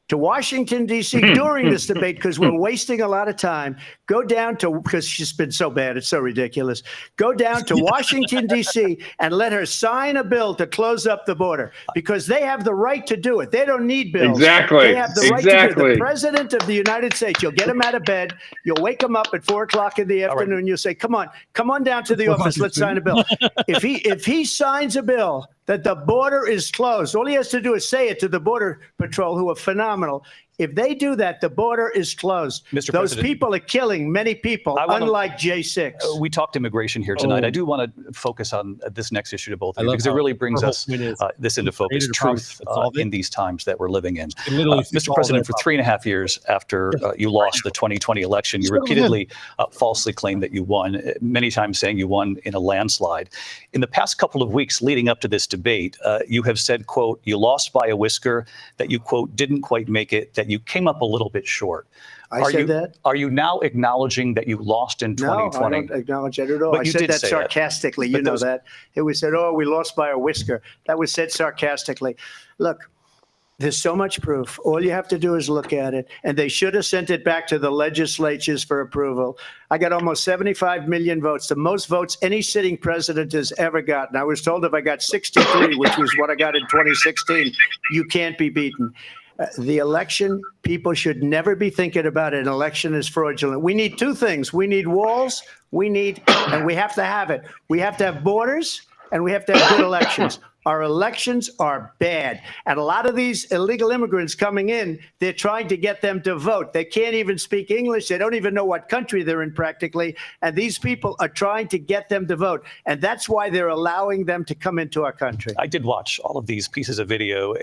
to Washington, D.C. during this debate, because we're wasting a lot of time. Go down to, because she's been so bad, it's so ridiculous. Go down to Washington, D.C. and let her sign a bill to close up the border, because they have the right to do it. They don't need bills. Exactly. They have the right to do it. The President of the United States, you'll get him out of bed. You'll wake him up at 4 o'clock in the afternoon. You'll say, come on down to the office. Let's sign a bill. If he signs a bill that the border is closed, all he has to do is say it to the Border Patrol, who are phenomenal. If they do that, the border is closed. Mr. Those President, people are killing many people, unlike J6. We talked immigration here tonight. I do want to focus on this next issue to both of you, because it really brings us this into focus, truth in these times that we're living in. Mr. President, for 3.5 years after you lost the 2020 election, you repeatedly falsely claimed that you won, many times saying you won in a landslide. In the past couple of weeks leading up to this debate, you have said, quote, you lost by a whisker, that you, quote, didn't quite make it, that you came up a little bit short. I said that? Are you now acknowledging that you lost in 2020? No, I don't acknowledge that at all. But I you said did that say sarcastically. But You know those- that. It was said, oh, we lost by a whisker. That was said sarcastically. Look, there's so much proof. All you have to do is look at it. And they should have sent it back to the legislatures for approval. I got almost 75 million votes, the most votes any sitting president has ever gotten. I was told if I got 63, which was what I got in 2016, you can't be beaten. The election, people should never be thinking about it. An election is fraudulent. We need two things. We need walls. And we have to have it. We have to have borders, and we have to have good elections. Our elections are bad. And a lot of these illegal immigrants coming in, they're trying to get them to vote. They can't even speak English. They don't even know what country they're in practically. And these people are trying to get them to vote. And that's why they're allowing them to come into our country. I did watch all of these pieces of video.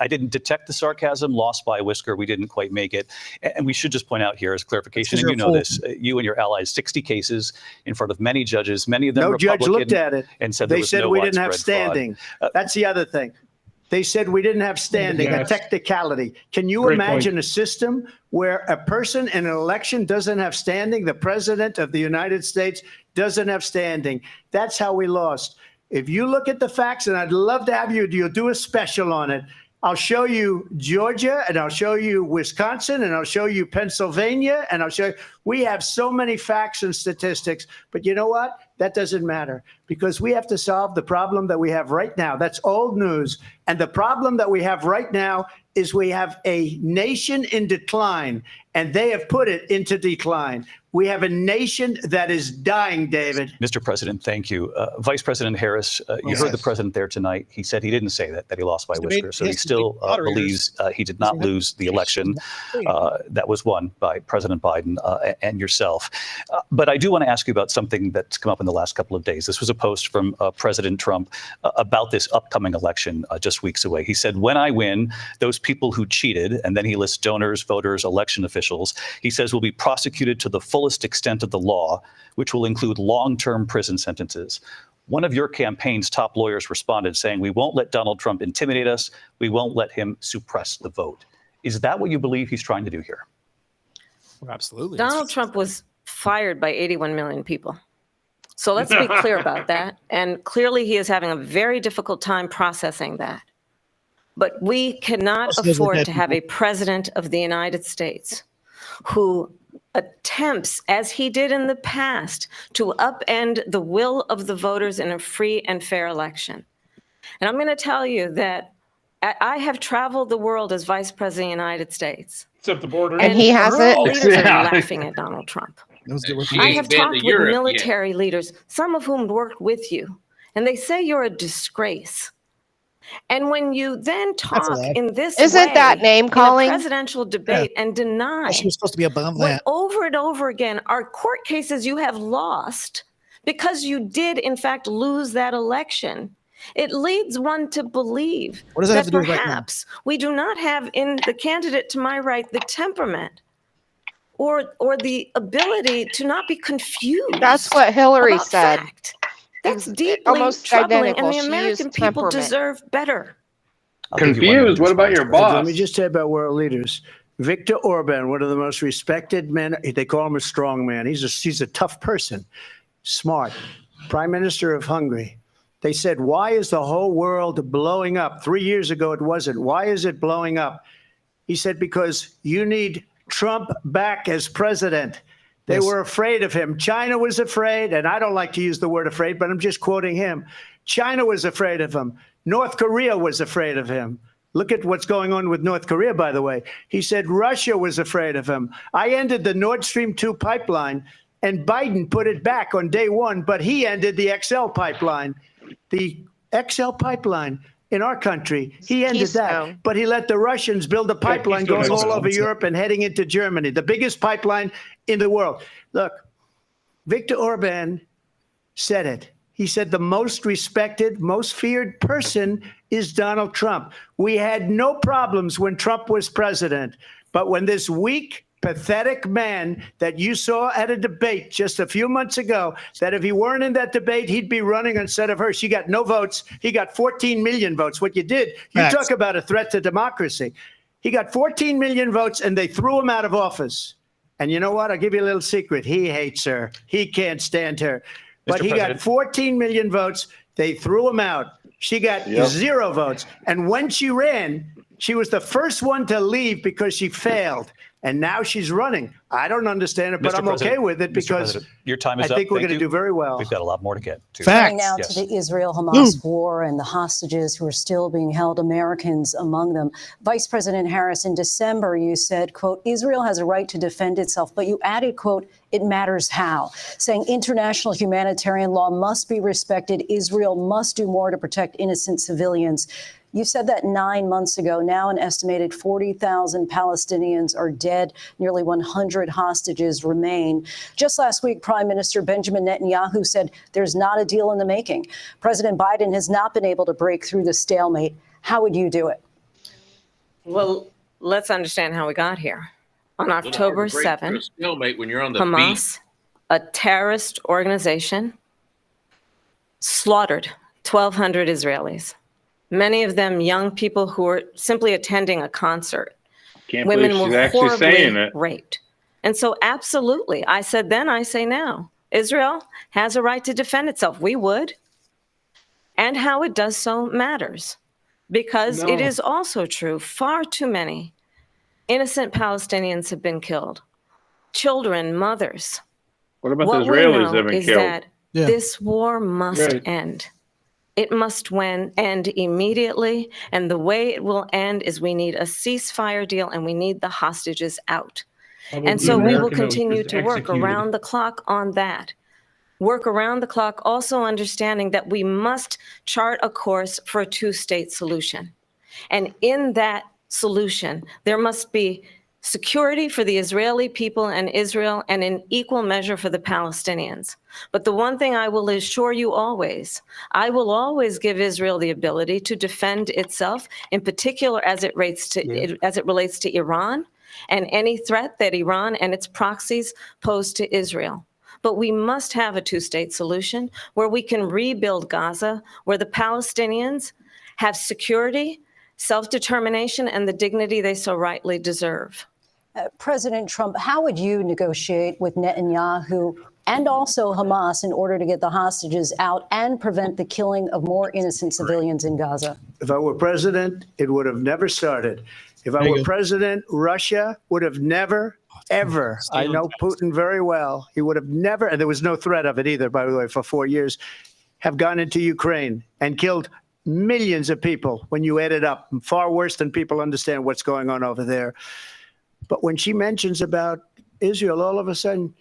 I didn't detect the sarcasm, lost by a whisker. We didn't quite make it. And we should just point out here as clarification, and you know this, you and your allies, 60 cases in front of many judges, many of them No judge Republican, looked at it. and said They there was said no we didn't have widespread fraud. standing. That's the other thing. They said we didn't have standing, a Yes. technicality. Can you Great imagine a system where a person in an election doesn't have standing? The president of the United States doesn't have standing. That's how we lost. If you look at the facts, and I'd love to have you'll do a special on it. I'll show you Georgia, and I'll show you Wisconsin, and I'll show you Pennsylvania, and I'll show you. We have so many facts and statistics, but you know what? That doesn't matter, because we have to solve the problem that we have right now. That's old news. And the problem that we have right now is we have a nation in decline, and they have put it into decline. We have a nation that is dying, David. Mr. President, thank you. Vice President Harris, you heard the president there tonight. He said he didn't say that he lost by a whisker. So he still believes he did not lose the election that was won by President Biden and yourself. But I do want to ask you about something that's come up in the last couple of days. This was a post from President Trump about this upcoming election just weeks away. He said, when I win, those people who cheated, and then he lists donors, voters, election officials, he says will be prosecuted to the fullest extent of the law, which will include long-term prison sentences. One of your campaign's top lawyers responded saying, we won't let Donald Trump intimidate us. We won't let him suppress the vote. Is that what you believe he's trying to do here? Absolutely. Donald Trump was fired by 81 million people. So let's be clear about that. And clearly he is having a very difficult time processing that. But we cannot afford to have a president of the United States who attempts, as he did in the past, to upend the will of the voters in a free and fair election. And I'm going to tell you that I have traveled the world as vice president of the United States. Except the border. And he hasn't. World leaders are laughing at Donald Trump. I have talked with military leaders, some of whom worked with you, and they say you're a disgrace. And when you then talk in this Isn't way, that name calling? in a presidential debate and deny She was supposed to be above what that. over and over again are court cases you have lost because you did in fact lose that election, it leads one to believe What does that have that to do with right now? perhaps we do not have in the candidate to my right the temperament or the ability to not be confused. That's what Hillary about said. fact. That's deeply almost troubling, identical. and the She American used people temperament. deserve better. Confused. What about your boss? Let me just tell you about world leaders. Viktor Orban, one of the most respected men. They call him a strong man. He's a tough person, smart. Prime Minister of Hungary. They said, why is the whole world blowing up? 3 years ago, it wasn't. Why is it blowing up? He said, because you need Trump back as president. They were afraid of him. China was afraid, and I don't like to use the word afraid, but I'm just quoting him. China was afraid of him. North Korea was afraid of him. Look at what's going on with North Korea, by the way. He said Russia was afraid of him. I ended the Nord Stream 2 pipeline, and Biden put it back on day one, but he ended the XL pipeline. The XL pipeline in our country, he ended that. But he let the Russians build a pipeline going all over Europe and heading into Germany, the biggest pipeline in the world. Look, Viktor Orban said it. He said the most respected, most feared person is Donald Trump. We had no problems when Trump was president. But when this weak, pathetic man that you saw at a debate just a few months ago, that if he weren't in that debate, he'd be running instead of her. She got no votes. He got 14 million votes. What you did, you talk about a threat to democracy. He got 14 million votes, and they threw him out of office. And you know what? I'll give you a little secret. He hates her. He can't stand her. But he got 14 million votes. They threw him out. She got 0 votes. And when she ran, she was the first one to leave because she failed. And now she's running. I don't understand it, but I'm okay with it because your time is I think up. we're going to do very well. We've got a lot more to get to. Turning now to the Israel-Hamas war and the hostages who are still being held, Americans among them. Vice President Harris, in December, you said, quote, Israel has a right to defend itself, but you added, quote, it matters how, saying international humanitarian law must be respected. Israel must do more to protect innocent civilians. You said that 9 months ago. Now an estimated 40,000 Palestinians are dead. Nearly 100 hostages remain. Just last week, Prime Minister Benjamin Netanyahu said there's not a deal in the making. President Biden has not been able to break through the stalemate. How would you do it? Well, let's understand how we got here. On October 7, when you're on the Hamas, a terrorist organization, slaughtered 1,200 Israelis. Many of them young people who were simply attending a concert. Women were horribly raped. And so absolutely, I said then, I say now, Israel has a right to defend itself. We would. And how it does so matters. Because it is also true, far too many innocent Palestinians have been killed. Children, mothers. What about the Israelis that have been killed? That this war must end. It must end immediately. And the way it will end is we need a ceasefire deal and we need the hostages out. And so we will continue to work around the clock on that. Work around the clock, also understanding that we must chart a course for a two-state solution. And in that solution, there must be security for the Israeli people and Israel, and in equal measure for the Palestinians. But the one thing I will assure you always, I will always give Israel the ability to defend itself, in particular as it relates to Iran and any threat that Iran and its proxies pose to Israel. But we must have a two-state solution where we can rebuild Gaza, where the Palestinians have security, self-determination, and the dignity they so rightly deserve. President Trump, how would you negotiate with Netanyahu and also Hamas in order to get the hostages out and prevent the killing of more innocent civilians in Gaza? If I were president, it would have never started. If I were president, Russia would have never, ever, I know Putin very well, he would have never, and there was no threat of it either, by the way, for 4 years, have gone into Ukraine and killed millions of people when you add it up, far worse than people understand what's going on over there. But when she mentions about Israel, all of a sudden,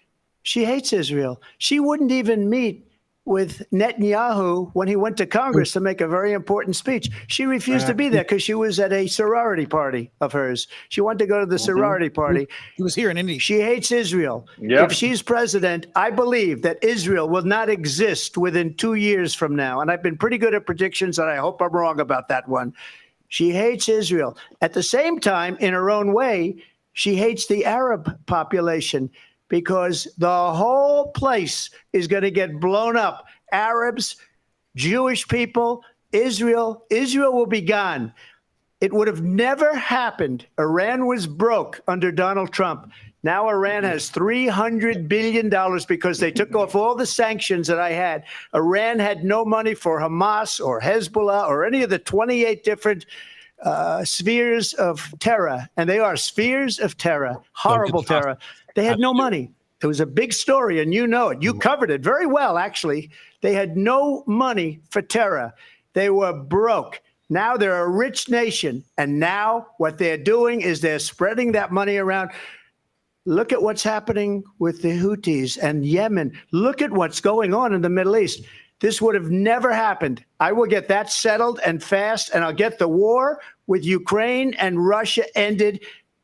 she hates Israel. She wouldn't even meet with Netanyahu when he went to Congress to make a very important speech. She refused to be there because she was at a sorority party of hers. She wanted to go to the sorority party. He was here in India. She hates Israel. If she's president, I believe that Israel will not exist within 2 years from now. And I've been pretty good at predictions, and I hope I'm wrong about that one. She hates Israel. At the same time, in her own way, she hates the Arab population because the whole place is going to get blown up. Arabs, Jewish people, Israel will be gone. It would have never happened. Iran was broke under Donald Trump. Now Iran has $300 billion because they took off all the sanctions that I had. Iran had no money for Hamas or Hezbollah or any of the 28 different spheres of terror. And they are spheres of terror, horrible terror. They had no money. It was a big story, and you know it. You covered it very well, actually. They had no money for terror. They were broke. Now they're a rich nation, and now what they're doing is they're spreading that money around. Look at what's happening with the Houthis and Yemen. Look at what's going on in the Middle East. This would have never happened. I will get that settled and fast, and I'll get the war with Ukraine and Russia ended.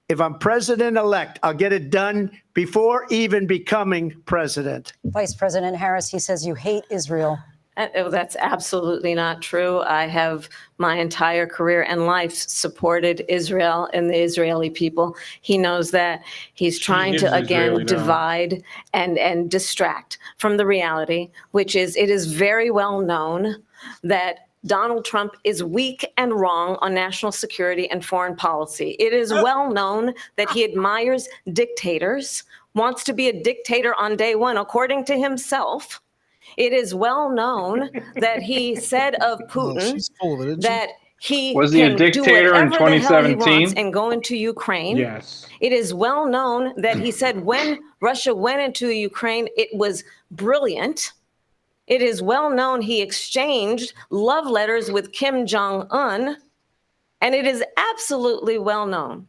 If I'm president-elect, I'll get it done before even becoming president. Vice President Harris, he says you hate Israel. That's absolutely not true. I have my entire career and life supported Israel and the Israeli people. He knows that. He's trying to, again, divide and distract from the reality, which is it is very well known that Donald Trump is weak and wrong on national security and foreign policy. It is well known that he admires dictators, wants to be a dictator on day one, according to himself. It is well known that he said of Putin that he was he a dictator in 2017 and go into Ukraine. Yes. It is well known that he said when Russia went into Ukraine, it was brilliant. It is well known he exchanged love letters with Kim Jong-un. And it is absolutely well known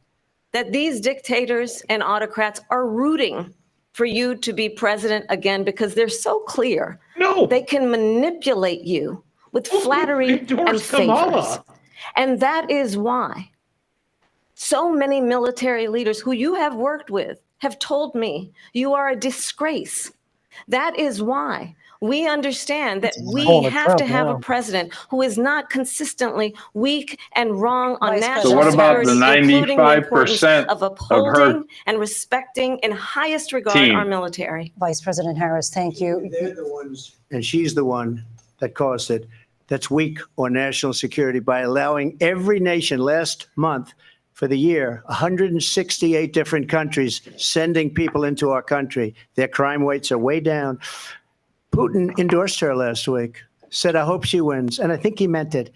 that these dictators and autocrats are rooting for you to be president again because they're so clear. No. They can manipulate you with flattery and favors. Kamala. And that is why so many military leaders who you have worked with have told me you are a disgrace. That is why we understand that we have to have a president who is not consistently weak and wrong on national So what about the security, including the importance 95% of of upholding her and respecting in highest regard team? our military. Vice President Harris, thank you. They're the ones, and she's the one that caused it, that's weak on national security by allowing every nation last month for the year, 168 different countries sending people into our country. Their crime rates are way down. Putin endorsed her last week, said, I hope she wins. And I think he meant it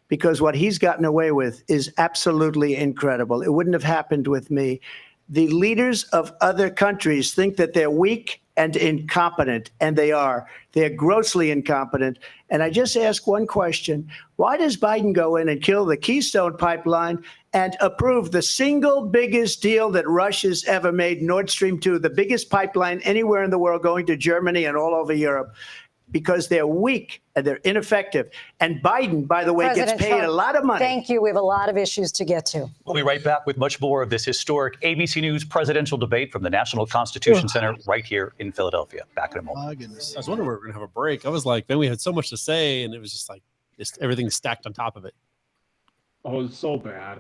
because what he's gotten away with is absolutely incredible. It wouldn't have happened with me. The leaders of other countries think that they're weak and incompetent, and they are. They're grossly incompetent. And I just ask one question. Why does Biden go in and kill the Keystone Pipeline and approve the single biggest deal that Russia's ever made, Nord Stream 2, the biggest pipeline anywhere in the world going to Germany and all over Europe? Because they're weak and they're ineffective. And Biden, by the way, President gets paid Trump, a lot of money. Thank you. We have a lot of issues to get to. We'll be right back with much more of this historic ABC News presidential debate from the National Constitution Center right here in Philadelphia. Back in a moment. My goodness. I was wondering we were going to have a break. I was like, man, we had so much to say, and it was just like everything stacked on top of it. Oh, it's so bad.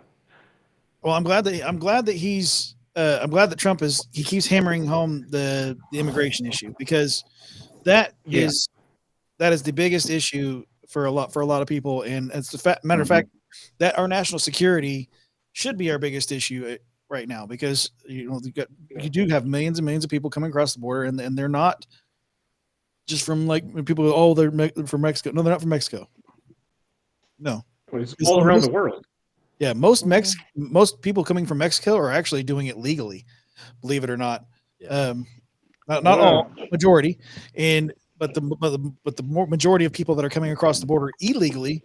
Well, I'm glad that he's I'm glad that Trump he keeps hammering home the immigration issue because that is the biggest issue for a lot of people, and it's the matter of fact that our national security should be our biggest issue right now because you do have millions and millions of people coming across the border, and they're not just from like when people go, they're from Mexico. No, they're not from Mexico. No, it's all around the world. Yeah, most people coming from Mexico are actually doing it legally, believe it or not. Not all, majority, but the more majority of people that are coming across the border illegally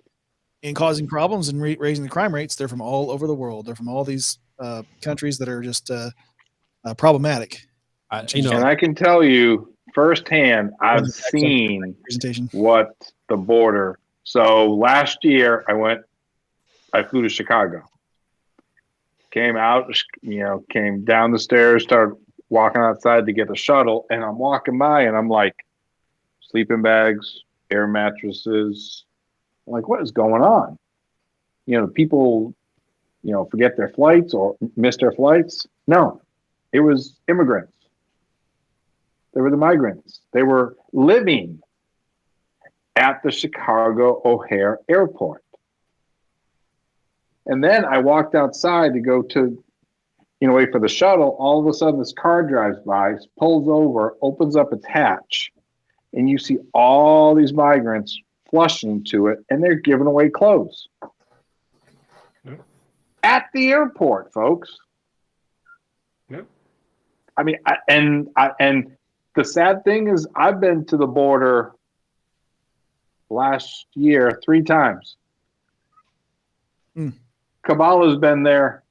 and causing problems and raising the crime rates, they're from all over the world. They're from all these countries that are just problematic. And I can tell you firsthand, I've seen what the border. So last year I flew to Chicago, came out, came down the stairs, started walking outside to get the shuttle. And I'm walking by and I'm like, sleeping bags, air mattresses. I'm like, what is going on? People, forget their flights or miss their flights. No, it was immigrants. They were the migrants. They were living at the Chicago O'Hare Airport. And then I walked outside to go to, wait for the shuttle. All of a sudden, this car drives by, pulls over, opens up its hatch, and you see all these migrants flushing to it, and they're giving away clothes at the airport, folks. Yep. I mean, and the sad thing is, I've been to the border last year 3 times. Kamala's been there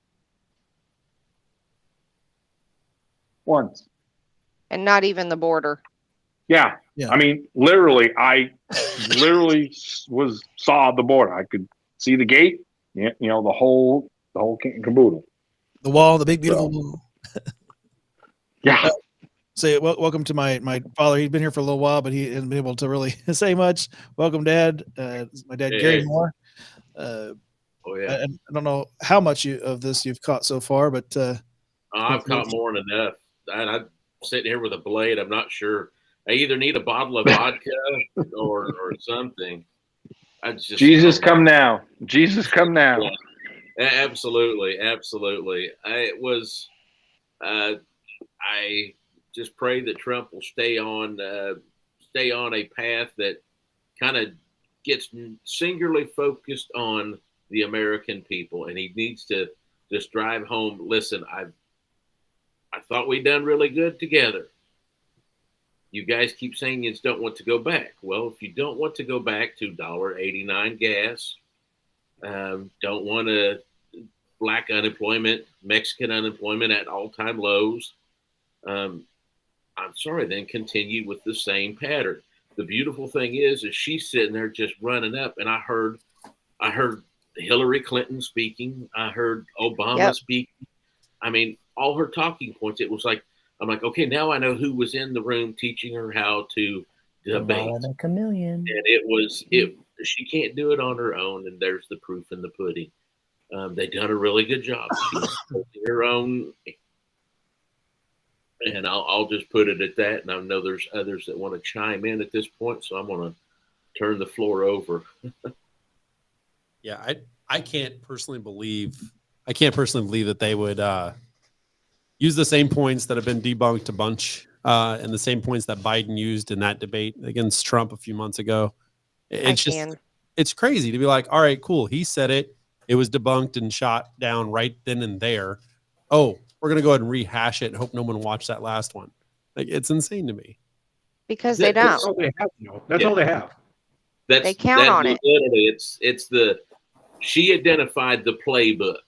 once. And not even the border. Yeah. I mean, literally, I saw the border. I could see the gate, the whole kit and caboodle. The wall, the big, beautiful wall. Yeah. Welcome to my father. He's been here for a little while, but he hasn't been able to really say much. Welcome, Dad. This is my dad, Gary Moore. Oh, yeah. I don't know how much of this you've caught so far, but I've caught more than enough. And I'm sitting here with a blade. I'm not sure. I either need a bottle of vodka or something. Jesus, come now. Jesus, come now. Yeah, absolutely. I just pray that Trump will stay on a path that kind of gets singularly focused on the American people, and he needs to just drive home. Listen, I thought we'd done really good together. You guys keep saying you just don't want to go back. Well, if you don't want to go back to $1.89 gas, don't want to black unemployment, Mexican unemployment at all-time lows, I'm sorry, then continue with the same pattern. The beautiful thing is she's sitting there just running up, and I heard Hillary Clinton speaking. I heard Obama speaking. I mean, all her talking points, it was like, I'm like, okay, now I know who was in the room teaching her how to debate. Kamala Chameleon. And she can't do it on her own, and there's the proof in the pudding. They've done a really good job. She's holding her own, and I'll just put it at that. And I know there's others that want to chime in at this point, so I'm going to turn the floor over. Yeah, I can't personally believe that they would use the same points that have been debunked a bunch, and the same points that Biden used in that debate against Trump a few months ago. It's crazy to be like, all right, cool. He said it. It was debunked and shot down right then and there. Oh, we're going to go ahead and rehash it and hope no one watched that last one. Like, it's insane to me. Because they don't. That's all they have. That's all they have. They count on it. Literally, she identified the playbook.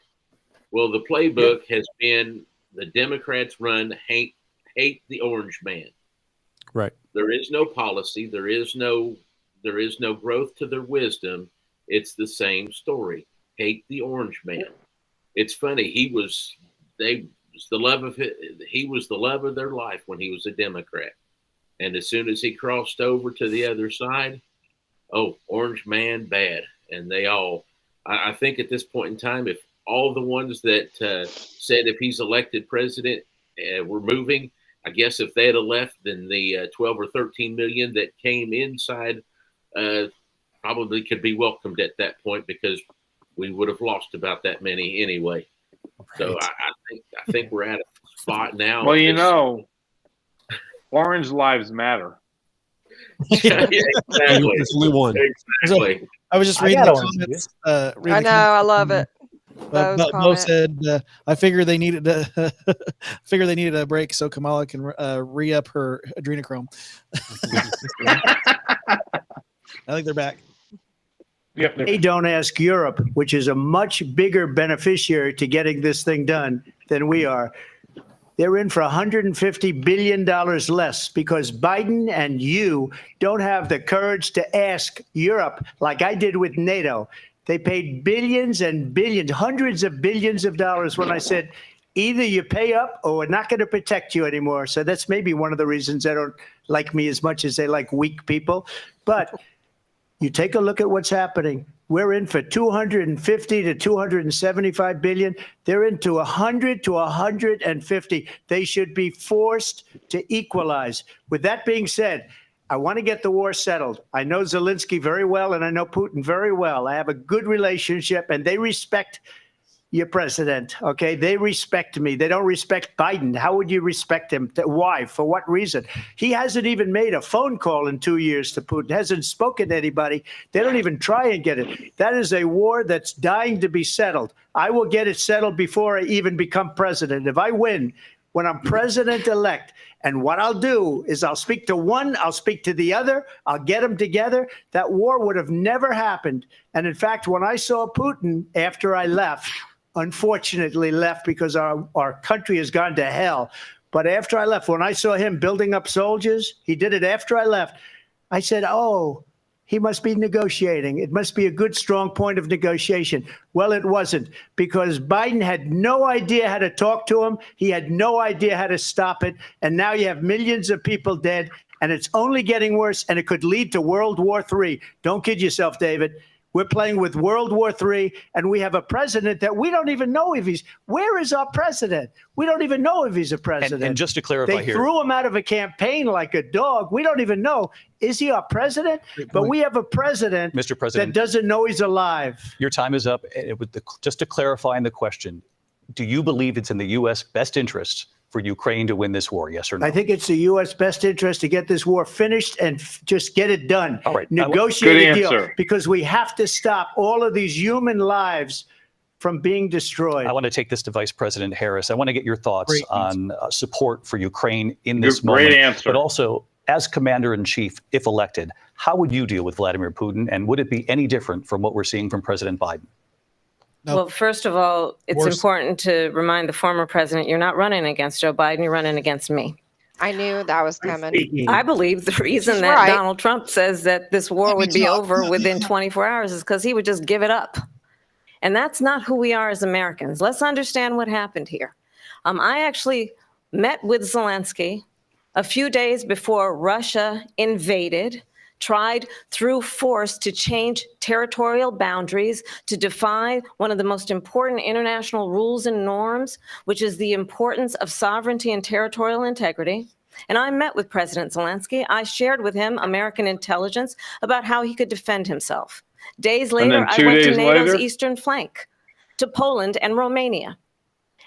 Well, the playbook has been the Democrats run hate the orange man. Right. There is no policy. There is no growth to their wisdom. It's the same story. Hate the orange man. It's funny. He was the love of their life when he was a Democrat. And as soon as he crossed over to the other side, oh, orange man, bad. And I think at this point in time, if all the ones that said if he's elected president were moving, I guess if they had left, then the 12 or 13 million that came inside probably could be welcomed at that point, because we would have lost about that many anyway. Right. So I think we're at a spot now. Well, orange lives matter. Yeah, exactly. Exactly. I was just reading the comments. I know. I love it. Mo said, "I figure they needed a break so Kamala can re-up her adrenochrome." I think they're back. Yep. They don't ask Europe, which is a much bigger beneficiary to getting this thing done than we are. They're in for $150 billion less because Biden and you don't have the courage to ask Europe like I did with NATO. They paid billions and billions, hundreds of billions of dollars when I said, either you pay up or we're not going to protect you anymore. So that's maybe one of the reasons they don't like me as much as they like weak people. But you take a look at what's happening. We're in for 250 to 275 billion. They're into 100 to 150. They should be forced to equalize. With that being said, I want to get the war settled. I know Zelensky very well, and I know Putin very well. I have a good relationship, and they respect your president. Okay. They respect me. They don't respect Biden. How would you respect him? Why? For what reason? He hasn't even made a phone call in 2 years to Putin, hasn't spoken to anybody. They don't even try and get it. That is a war that's dying to be settled. I will get it settled before I even become president. If I win, when I'm president-elect, and what I'll do is I'll speak to one, I'll speak to the other, I'll get them together. That war would have never happened. And in fact, when I saw Putin after I left, unfortunately left because our country has gone to hell. But after I left, when I saw him building up soldiers, he did it after I left. I said, oh, he must be negotiating. It must be a good, strong point of negotiation. Well, it wasn't, because Biden had no idea how to talk to him. He had no idea how to stop it. And now you have millions of people dead, and it's only getting worse, and it could lead to World War III. Don't kid yourself, David. We're playing with World War III, and we have a president that we don't even know if he's. Where is our president? We don't even know if he's a president. And just to clarify they here, threw him out of a campaign like a dog. We don't even know. Is he our president? But we have a president, Mr. President, that doesn't know he's alive. your time is up. Just to clarify in the question, do you believe it's in the U.S. best interest for Ukraine to win this war? Yes or no? I think it's the U.S. best interest to get this war finished and just get it done. All right. Negotiate a deal, answer. because we have to stop all of these human lives from being destroyed. I want to take this to Vice President Harris. I want to get your thoughts Great on support for Ukraine in this Great moment. answer. But also, as Commander-in-Chief, if elected, how would you deal with Vladimir Putin? And would it be any different from what we're seeing from President Biden? No. Well, first of all, it's Worse. important to remind the former president, you're not running against Joe Biden, you're running against me. I knew that was coming. I believe the reason She's that right. Donald Trump says that this war would be over within 24 hours is because he would just give it up. And that's not who we are as Americans. Let's understand what happened here. I actually met with Zelensky a few days before Russia invaded, tried through force to change territorial boundaries, to defy one of the most important international rules and norms, which is the importance of sovereignty and territorial integrity. And I met with President Zelensky. I shared with him American intelligence about how he could defend himself. Days later, I went to NATO's eastern flank, to Poland and Romania.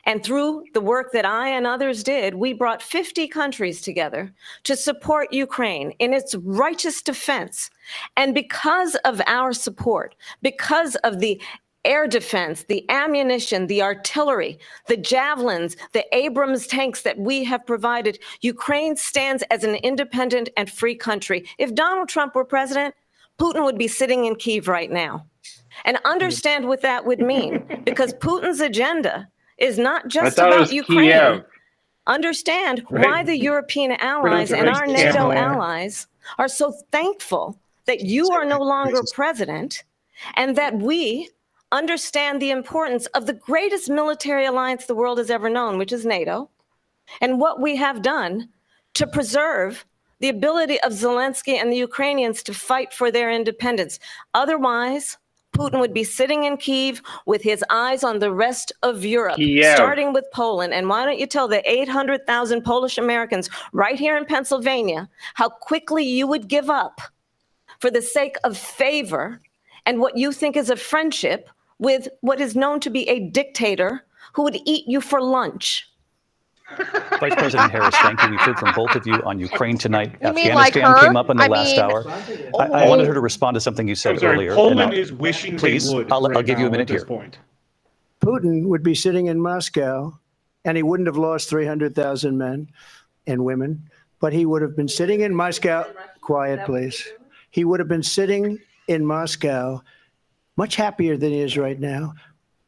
And through the work that I and others did, we brought 50 countries together to support Ukraine in its righteous defense. And because of our support, because of the air defense, the ammunition, the artillery, the javelins, the Abrams tanks that we have provided, Ukraine stands as an independent and free country. If Donald Trump were president, Putin would be sitting in Kyiv right now. And understand what that would mean, because Putin's agenda is not just about Ukraine. Kiev. Understand why the European allies and our NATO allies are so thankful that you are no longer president, and that we understand the importance of the greatest military alliance the world has ever known, which is NATO, and what we have done to preserve the ability of Zelensky and the Ukrainians to fight for their independence. Otherwise, Putin would be sitting in Kyiv with his eyes on the rest of Europe, starting with Poland. And why don't you tell the 800,000 Polish Americans right here in Pennsylvania how quickly you would give up for the sake of favor and what you think is a friendship with what is known to be a dictator who would eat you for lunch. Vice President Harris, thank you. We've heard from both of you on Ukraine tonight. You mean Afghanistan like her? came up in the last hour. I wanted her to respond to something you said earlier. Poland is wishing please, they would. I'll give you a minute here. Putin would be sitting in Moscow, and he wouldn't have lost 300,000 men and women, but he would have been sitting in Moscow. Quiet, please. He would have been sitting in Moscow, much happier than he is right now.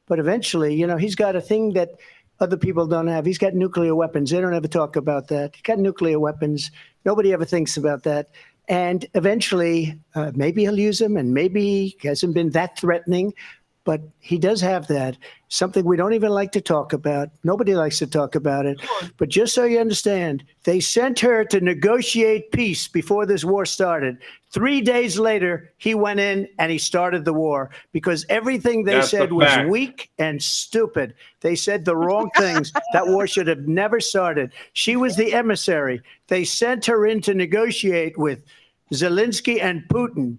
But eventually, you know, he's got a thing that other people don't have. He's got nuclear weapons. They don't ever talk about that. He's got nuclear weapons. Nobody ever thinks about that. And eventually, maybe he'll use them, and maybe he hasn't been that threatening. But he does have that, something we don't even like to talk about. Nobody likes to talk about it. But just so you understand, they sent her to negotiate peace before this war started. 3 days later, he went in and he started the war because everything they said was weak and stupid. They said the wrong things. That war should have never started. She was the emissary. They sent her in to negotiate with Zelensky and Putin,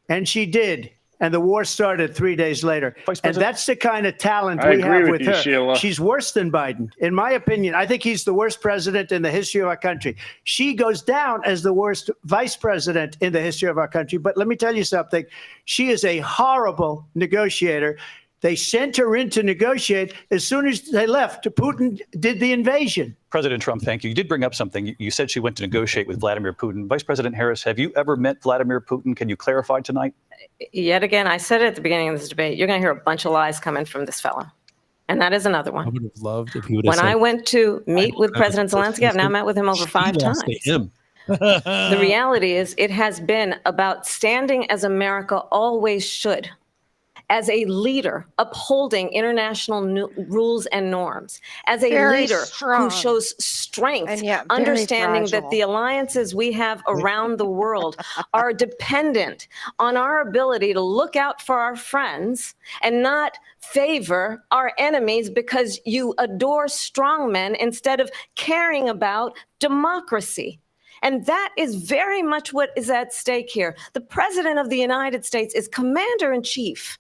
and she did. And the war started 3 days later. And that's the kind of talent I we agree have with with you, her. Sheila. She's worse than Biden. In my opinion, I think he's the worst president in the history of our country. She goes down as the worst vice president in the history of our country. But let me tell you something. She is a horrible negotiator. They sent her in to negotiate. As soon as they left, Putin did the invasion. President Trump, thank you. You did bring up something. You said she went to negotiate with Vladimir Putin. Vice President Harris, have you ever met Vladimir Putin? Can you clarify tonight? Yet again, I said it at the beginning of this debate, you're going to hear a bunch of lies coming from this fellow. And that is another I one. would have loved if he would have When said, I went to meet with President Zelensky, I've now met with him over 5 times. him. The reality is it has been about standing as America always should, as a leader upholding international rules and norms, as a Very leader strong. who shows strength, And yet very understanding that fragile. the alliances we have around the world are dependent on our ability to look out for our friends and not favor our enemies because you adore strong men instead of caring about democracy. And that is very much what is at stake here. The President of the United States is commander in chief.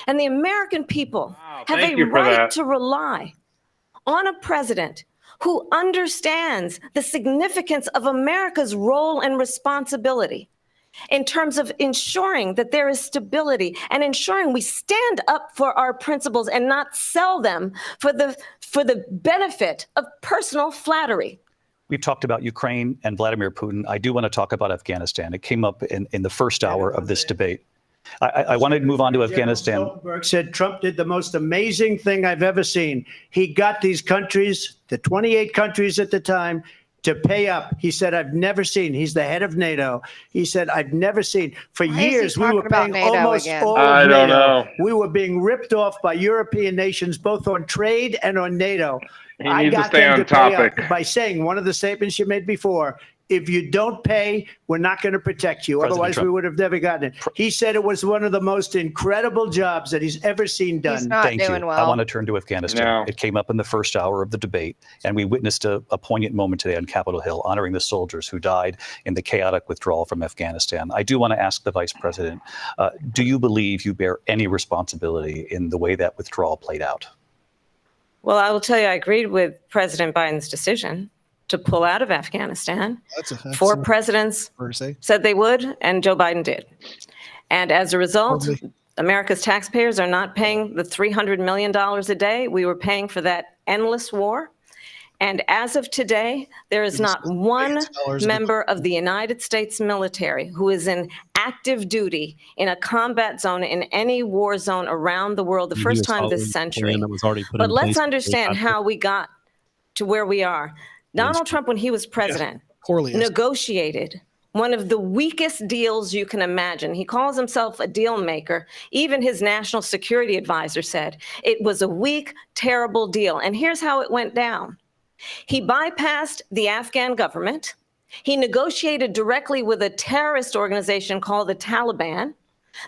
And the American people have thank a you for right that. to rely on a president who understands the significance of America's role and responsibility in terms of ensuring that there is stability and ensuring we stand up for our principles and not sell them for the benefit of personal flattery. We've talked about Ukraine and Vladimir Putin. I do want to talk about Afghanistan. It came up in the first hour of this debate. I wanted to move on to Afghanistan. Stoltenberg said Trump did the most amazing thing I've ever seen. He got these countries, the 28 countries at the time, to pay up. He said, I've never seen. He's the head of NATO. He said, I've never seen. For Why is he years, we were talking about paying NATO almost again? all I of don't NATO. know. We were being ripped off by European nations, both on trade and on NATO. He I needs to got stay them on to pay up topic. by saying one of the statements you made before, if you don't pay, we're not going to protect you. President Otherwise, Trump. we would have never gotten it. He said it was one of the most incredible jobs that he's ever seen done. He's not Thank doing you. well. I want to turn to Afghanistan. No. It came up in the first hour of the debate, and we witnessed a poignant moment today on Capitol Hill, honoring the soldiers who died in the chaotic withdrawal from Afghanistan. I do want to ask the Vice President, do you believe you bear any responsibility in the way that withdrawal played out? Well, I will tell you, I agreed with President Biden's decision to pull out of Afghanistan. That's 4 presidents fair to say. said they would, and Joe Biden did. And as a result, America's taxpayers are not paying the $300 million a day we were paying for that endless war. And as of today, there is not one member of the United States military who is in active duty in a combat zone in any war zone around the world the first time this century. But let's understand how we got to where we are. Donald Trump, when he was president, negotiated one of the weakest deals you can imagine. He calls himself a deal maker. Even his national security advisor said it was a weak, terrible deal. And here's how it went down. He bypassed the Afghan government. He negotiated directly with a terrorist organization called the Taliban.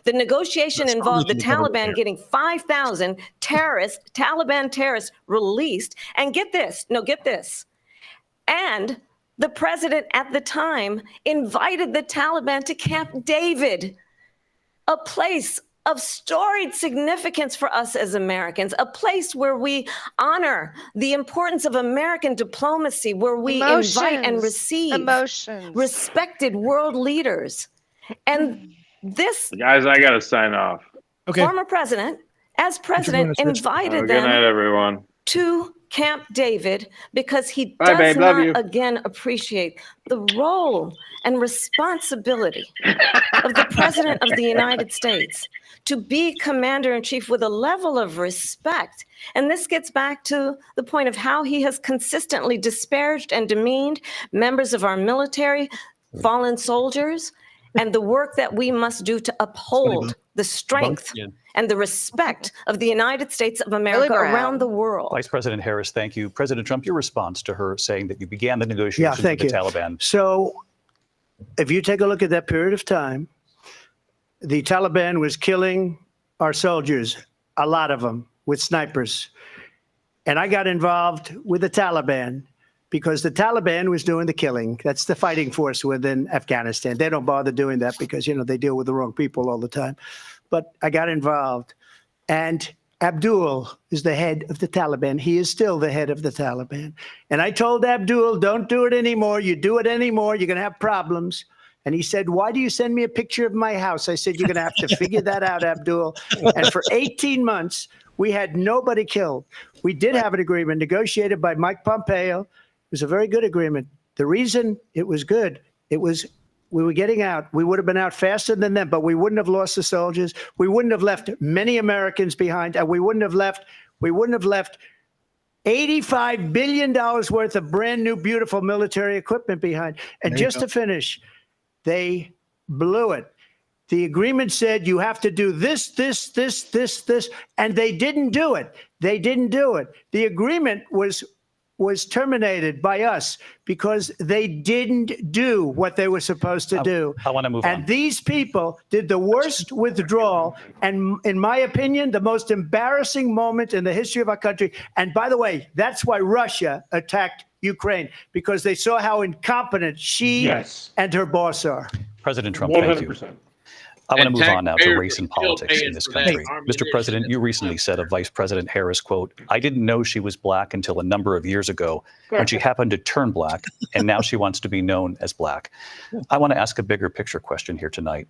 The negotiation involved the Taliban getting 5,000 Taliban terrorists released. And get this. And the president at the time invited the Taliban to Camp David, a place of storied significance for us as Americans, a place where we honor the importance of American diplomacy, where we invite and receive respected world leaders. And this Guys, I got to sign off. former president, as president, invited Good night, them everyone. to Camp David because he Bye, does babe. Love you. not again appreciate the role and responsibility of the President of the United States to be commander-in-chief with a level of respect. And this gets back to the point of how he has consistently disparaged and demeaned members of our military, fallen soldiers, and the work that we must do to uphold the strength and the respect of the United States of America around the world. Vice President Harris, thank you. President Trump, your response to her saying that you began the negotiations thank with the you. Taliban. So if you take a look at that period of time, the Taliban was killing our soldiers, a lot of them, with snipers. And I got involved with the Taliban because the Taliban was doing the killing. That's the fighting force within Afghanistan. They don't bother doing that because, they deal with the wrong people all the time. but I got involved. And Abdul is the head of the Taliban. He is still the head of the Taliban. And I told Abdul, don't do it anymore. You do it anymore, you're going to have problems. And he said, why do you send me a picture of my house? I said, you're going to have to figure that out, Abdul. And for 18 months, we had nobody killed. We did have an agreement negotiated by Mike Pompeo. It was a very good agreement. The reason it was good, it was we were getting out. We would have been out faster than them, but we wouldn't have lost the soldiers. We wouldn't have left many Americans behind, and we wouldn't have left $85 billion worth of brand new, beautiful military equipment behind. And just to finish, they blew it. The agreement said you have to do this, and they didn't do it. They didn't do it. The agreement was terminated by us because they didn't do what they were supposed to do. I want to move on. And these people did the worst withdrawal, and in my opinion, the most embarrassing moment in the history of our country. And by the way, that's why Russia attacked Ukraine, because they saw how incompetent she and her boss are. President Trump, thank you. 100%. I want to move on now to taxpayers race and are still politics in paying this for that country. Mr. ammunition. President, you recently said of Vice President Harris, quote, I didn't know she was black until a number of years ago when she happened to turn black, and now she wants to be known as black. I want to ask a bigger picture question here tonight.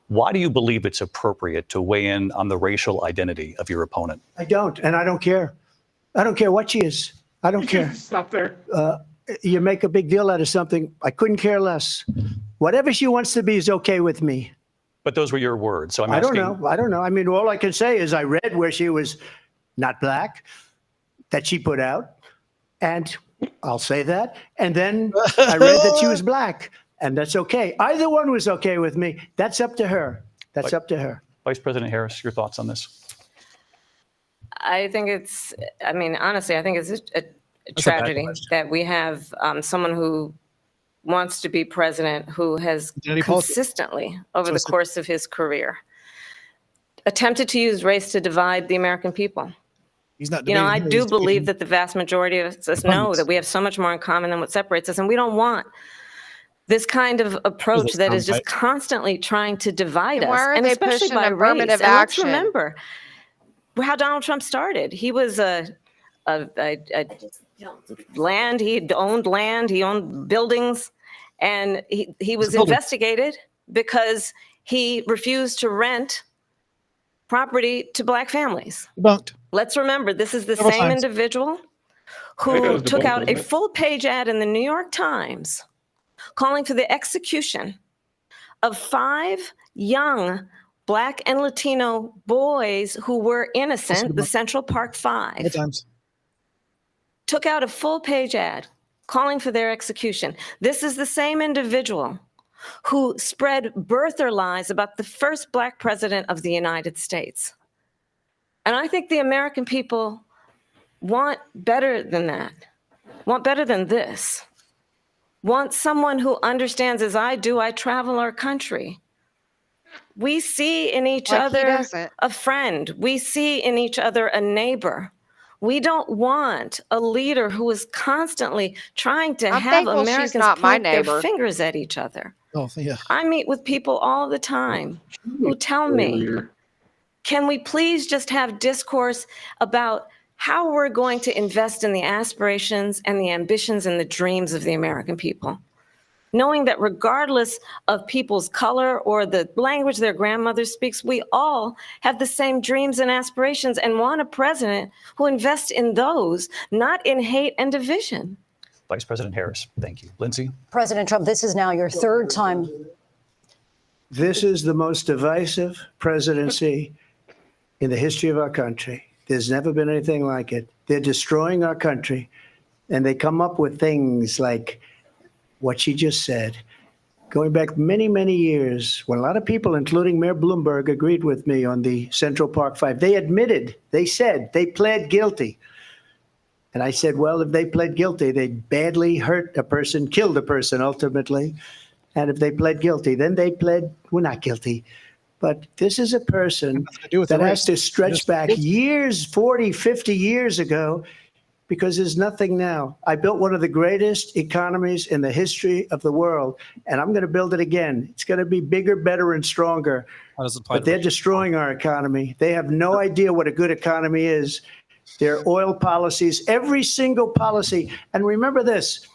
Why do you believe it's appropriate to weigh in on the racial identity of your opponent? I don't, and I don't care. I don't care what she is. I don't care. Stop there. You make a big deal out of something. I couldn't care less. Whatever she wants to be is okay with me. But those were your words. So I'm I asking. don't know. I mean, all I can say is I read where she was not black, that she put out, and I'll say that. And then I read that she was black, and that's okay. Either one was okay with me. That's up to her. That's up to her. Vice President Harris, your thoughts on this? I think honestly, I think it's a tragedy that we have someone who wants to be president who has consistently, over the course of his career, attempted to use race to divide the American people. He's not. I do believe that the vast majority of us know that we have so much more in common than what separates us, and we don't want this kind of approach that is just constantly trying to divide us, why are and they especially pushing by affirmative race. And let's action? remember how Donald Trump started. He was land. He owned land. He owned buildings, and he was investigated because he refused to rent property to black families. Bunked. Let's remember, this is the Several same times. individual That who was the took bulk out of a it. full-page ad in the New York Times calling for the execution of 5 young Black and Latino boys who were innocent, the Central Park 5. Times. Took out a full-page ad calling for their execution. This is the same individual who spread birther lies about the first Black president of the United States. And I think the American people want better than that, want better than this, want someone who understands, as I do, I travel our country. We see in each Like he other doesn't. a friend. We see in each other a neighbor. We don't want a leader who is constantly trying to I'm have thankful she's Americans not my point their neighbor. fingers at each other. Oh, yeah. I meet with people all the time who tell me, can we please just have discourse about how we're going to invest in the aspirations and the ambitions and the dreams of the American people? Knowing that regardless of people's color or the language their grandmother speaks, we all have the same dreams and aspirations and want a president who invests in those, not in hate and division. Vice President Harris, thank you. Lindsay? President Trump, this is now your third time. This is the most divisive presidency in the history of our country. There's never been anything like it. They're destroying our country, and they come up with things like what she just said. Going back many, many years, when a lot of people, including Mayor Bloomberg, agreed with me on the Central Park 5, they admitted, they said, they pled guilty. And I said, well, if they pled guilty, they badly hurt a person, killed a person ultimately. And if they pled guilty, then they pled, we're not guilty. But this is a person that has to stretch back years, 40, 50 years ago. because there's nothing now. I built one of the greatest economies in the history of the world, and I'm going to build it again. It's going to be bigger, better, and stronger. But they're destroying our economy. They have no idea what a good economy is. Their oil policies, every single policy. And remember this,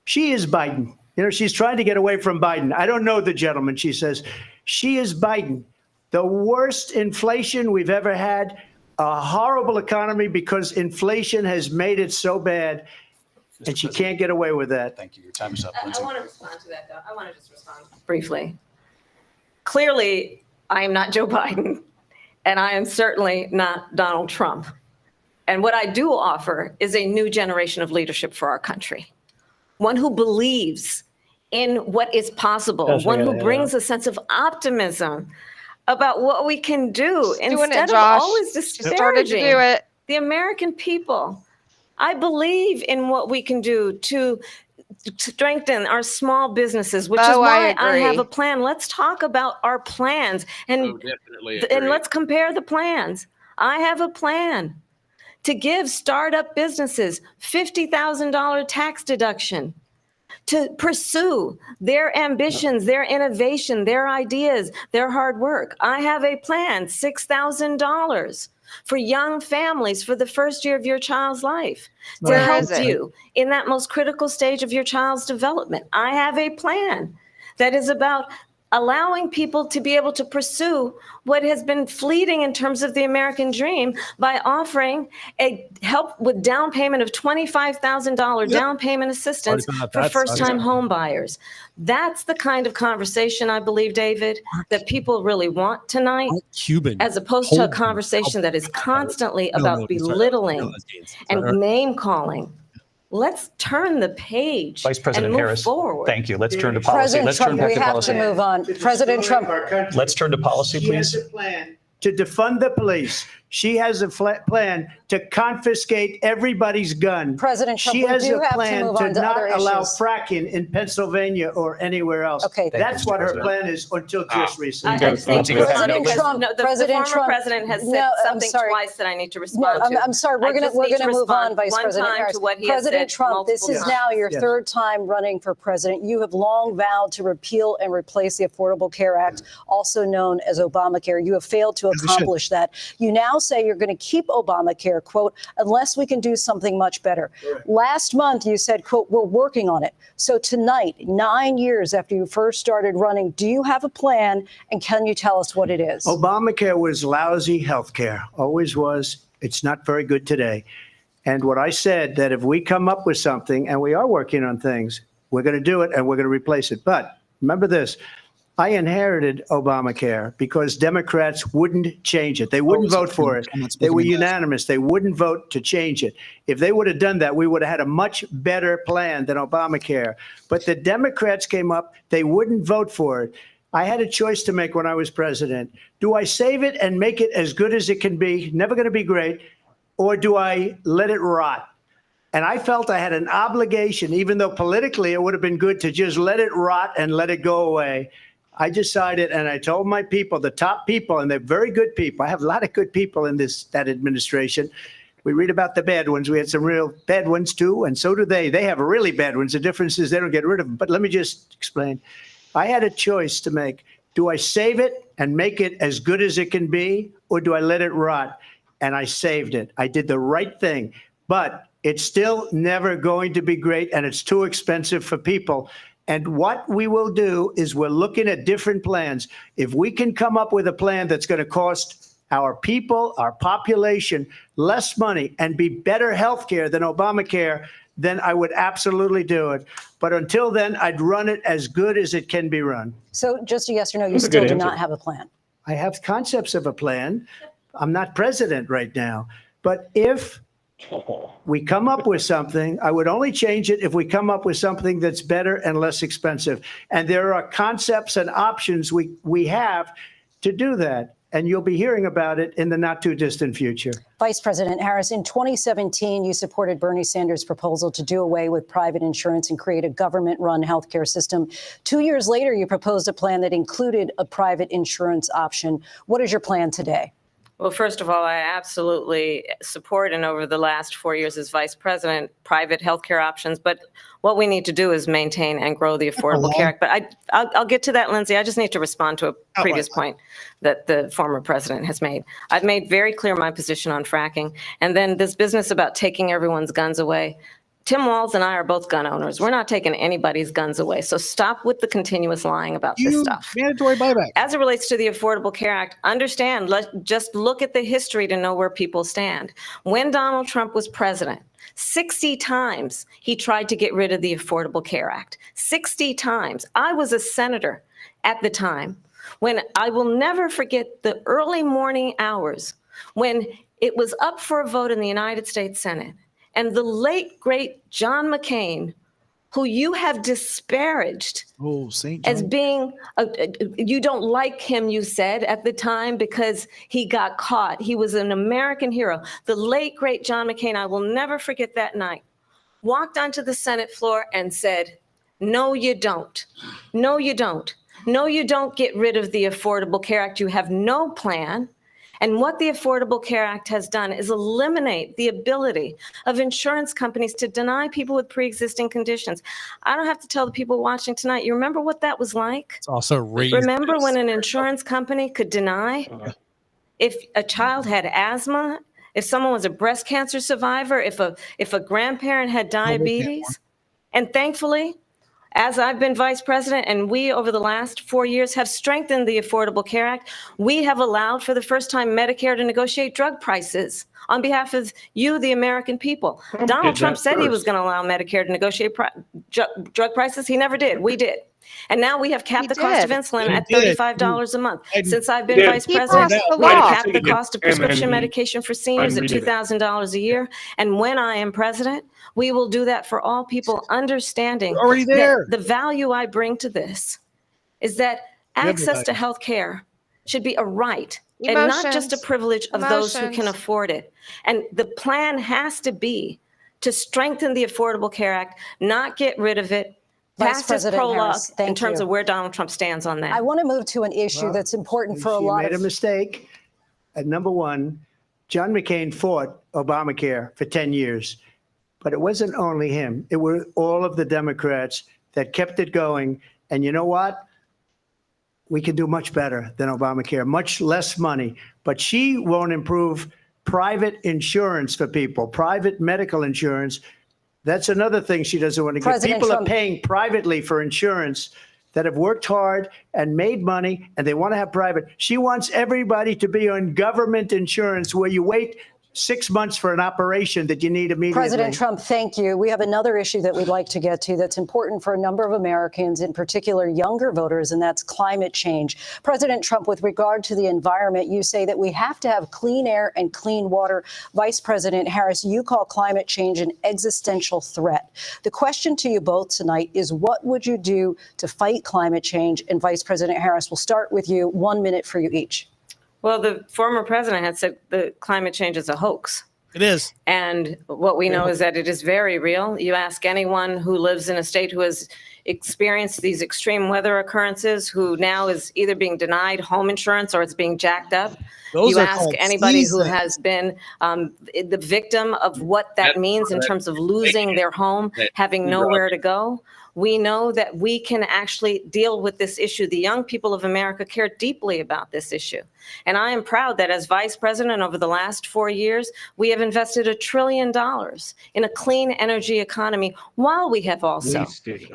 she is Biden. You know, she's trying to get away from Biden. I don't know the gentleman, she says. She is Biden. The worst inflation we've ever had, a horrible economy because inflation has made it so bad, and she can't get away with that. Thank you. Your time is up. I want to respond to that, though. I want to just respond briefly. Clearly, I am not Joe Biden, and I am certainly not Donald Trump. And what I do offer is a new generation of leadership for our country, one who believes in what is possible, one who brings a sense of optimism about what we can do instead of always disparaging the American people. I believe in what we can do to strengthen our small businesses, which is why I have a plan. Let's talk about our plans and let's compare the plans. I have a plan to give startup businesses $50,000 tax deduction to pursue their ambitions, their innovation, their ideas, their hard work. I have a plan, $6,000 for young families for the first year of your child's life to help you in that most critical stage of your child's development. I have a plan that is about allowing people to be able to pursue what has been fleeting in terms of the American dream by offering a help with down payment of $25,000 down payment assistance for first-time home buyers. That's the kind of conversation, I believe, David, that people really want tonight, as opposed to a conversation that is constantly about belittling and name-calling. Let's turn the page. Vice President and move Harris, forward. thank you. Let's turn to policy. President Trump, we have to move on. President Trump. Let's turn to policy, please. She has a plan to defund the police. She has a plan to confiscate everybody's gun. President Trump, she has a plan to not other allow issues. fracking in Pennsylvania or anywhere else. Okay. That's what her plan is until just recently. President Trump, The President former Trump, president has said something twice that I need to respond to. I'm sorry. We're going to move on, Vice President Harris. President Trump, this is now your third time running for president. You have long vowed to repeal and replace the Affordable Care Act, also known as Obamacare. You have failed to accomplish that. You now say you're going to keep Obamacare, quote, unless we can do something much better. Last month, you said, quote, we're working on it. So tonight, 9 years after you first started running, do you have a plan, and can you tell us what it is? Obamacare was lousy health care, always was. It's not very good today. And what I said, that if we come up with something, and we are working on things, we're going to do it and we're going to replace it. But remember this. I inherited Obamacare because Democrats wouldn't change it. They wouldn't vote for it. They were unanimous. They wouldn't vote to change it. If they would have done that, we would have had a much better plan than Obamacare. But the Democrats came up. They wouldn't vote for it. I had a choice to make when I was president. Do I save it and make it as good as it can be, never going to be great, or do I let it rot? And I felt I had an obligation, even though politically it would have been good to just let it rot and let it go away. I decided, and I told my people, the top people, and they're very good people. I have a lot of good people in that administration. We read about the bad ones. We had some real bad ones too, and so do they. They have really bad ones. The difference is they don't get rid of them. But let me just explain. I had a choice to make. Do I save it and make it as good as it can be, or do I let it rot? And I saved it. I did the right thing. But it's still never going to be great, and it's too expensive for people. And what we will do is we're looking at different plans. If we can come up with a plan that's going to cost our people, our population, less money and be better health care than Obamacare, then I would absolutely do it. But until then, I'd run it as good as it can be run. So just a yes or no, you still do not have a plan? I have concepts of a plan. I'm not president right now. But if we come up with something, I would only change it if we come up with something that's better and less expensive. And there are concepts and options we have to do that. And you'll be hearing about it in the not too distant future. Vice President Harris, in 2017, you supported Bernie Sanders' proposal to do away with private insurance and create a government-run healthcare system. 2 years later, you proposed a plan that included a private insurance option. What is your plan today? Well, first of all, I absolutely support, and over the last 4 years as vice president, private healthcare options. But what we need to do is maintain and grow the Affordable Care Act. But I'll get to that, Lindsay. I just need to respond to a previous point that the former president has made. I've made very clear my position on fracking. And then this business about taking everyone's guns away. Tim Walz and I are both gun owners. We're not taking anybody's guns away. So stop with the continuous lying about this stuff. Mandatory buyback. As it relates to the Affordable Care Act, understand, just look at the history to know where people stand. When Donald Trump was president, 60 times he tried to get rid of the Affordable Care Act. 60 times. I was a senator at the time when I will never forget the early morning hours when it was up for a vote in the United States Senate. And the late, great John McCain, who you have disparaged as being, you don't like him, you said at the time, because he got caught. He was an American hero. The late, great John McCain, I will never forget that night, walked onto the Senate floor and said, no, you don't. No, you don't. No, you don't get rid of the Affordable Care Act. You have no plan. And what the Affordable Care Act has done is eliminate the ability of insurance companies to deny people with pre-existing conditions. I don't have to tell the people watching tonight, you remember what that was like? It's also raised. Remember when an insurance company could deny if a child had asthma, if someone was a breast cancer survivor, if a grandparent had diabetes? And thankfully, as I've been vice president and we over the last 4 years have strengthened the Affordable Care Act, we have allowed for the first time Medicare to negotiate drug prices on behalf of you, the American people. Donald Trump said he was going to allow Medicare to negotiate drug prices. He never did. We did. And now we have capped the cost of insulin at $35 a month. Since I've been vice president, we have capped the cost of prescription medication for seniors at $2,000 a year. And when I am president, we will do that for all people, understanding that the value I bring to this is that access to health care should be a right and not just a privilege of those who can afford it. And the plan has to be to strengthen the Affordable Care Act, not get rid of it. Vice President Harris, in terms of where Donald Trump stands on that. I want to move to an issue that's important for a lot of... She made a mistake. At number one, John McCain fought Obamacare for 10 years. But it wasn't only him. It were all of the Democrats that kept it going. And you know what? We can do much better than Obamacare, much less money. But she won't improve private insurance for people, private medical insurance. That's another thing she doesn't want to get. People are paying privately for insurance that have worked hard and made money, and they want to have private. She wants everybody to be on government insurance where you wait 6 months for an operation that you need immediately. President Trump, thank you. We have another issue that we'd like to get to that's important for a number of Americans, in particular younger voters, and that's climate change. President Trump, with regard to the environment, you say that we have to have clean air and clean water. Vice President Harris, you call climate change an existential threat. The question to you both tonight is, what would you do to fight climate change? And Vice President Harris, we'll start with you. 1 minute for you each. Well, the former president had said that climate change is a hoax. It is. And what we know is that it is very real. You ask anyone who lives in a state who has experienced these extreme weather occurrences, who now is either being denied home insurance or it's being jacked up. You ask anybody who has been the victim of what that means in terms of losing their home, having nowhere to go. We know that we can actually deal with this issue. The young people of America care deeply about this issue. And I am proud that as vice president over the last 4 years, we have invested $1 trillion in a clean energy economy, while we have also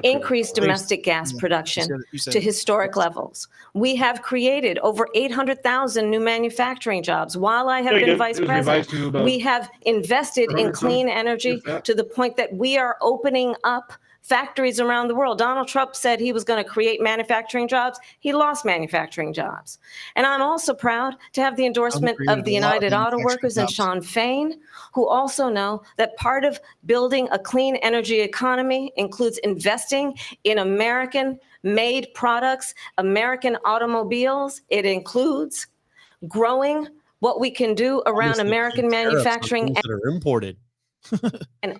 increased domestic gas production to historic levels. We have created over 800,000 new manufacturing jobs while I have been vice president. We have invested in clean energy to the point that we are opening up factories around the world. Donald Trump said he was going to create manufacturing jobs. He lost manufacturing jobs. And I'm also proud to have the endorsement of the United Auto Workers and Sean Fain, who also know that part of building a clean energy economy includes investing in American-made products, American automobiles. It includes growing what we can do around American manufacturing that are imported. And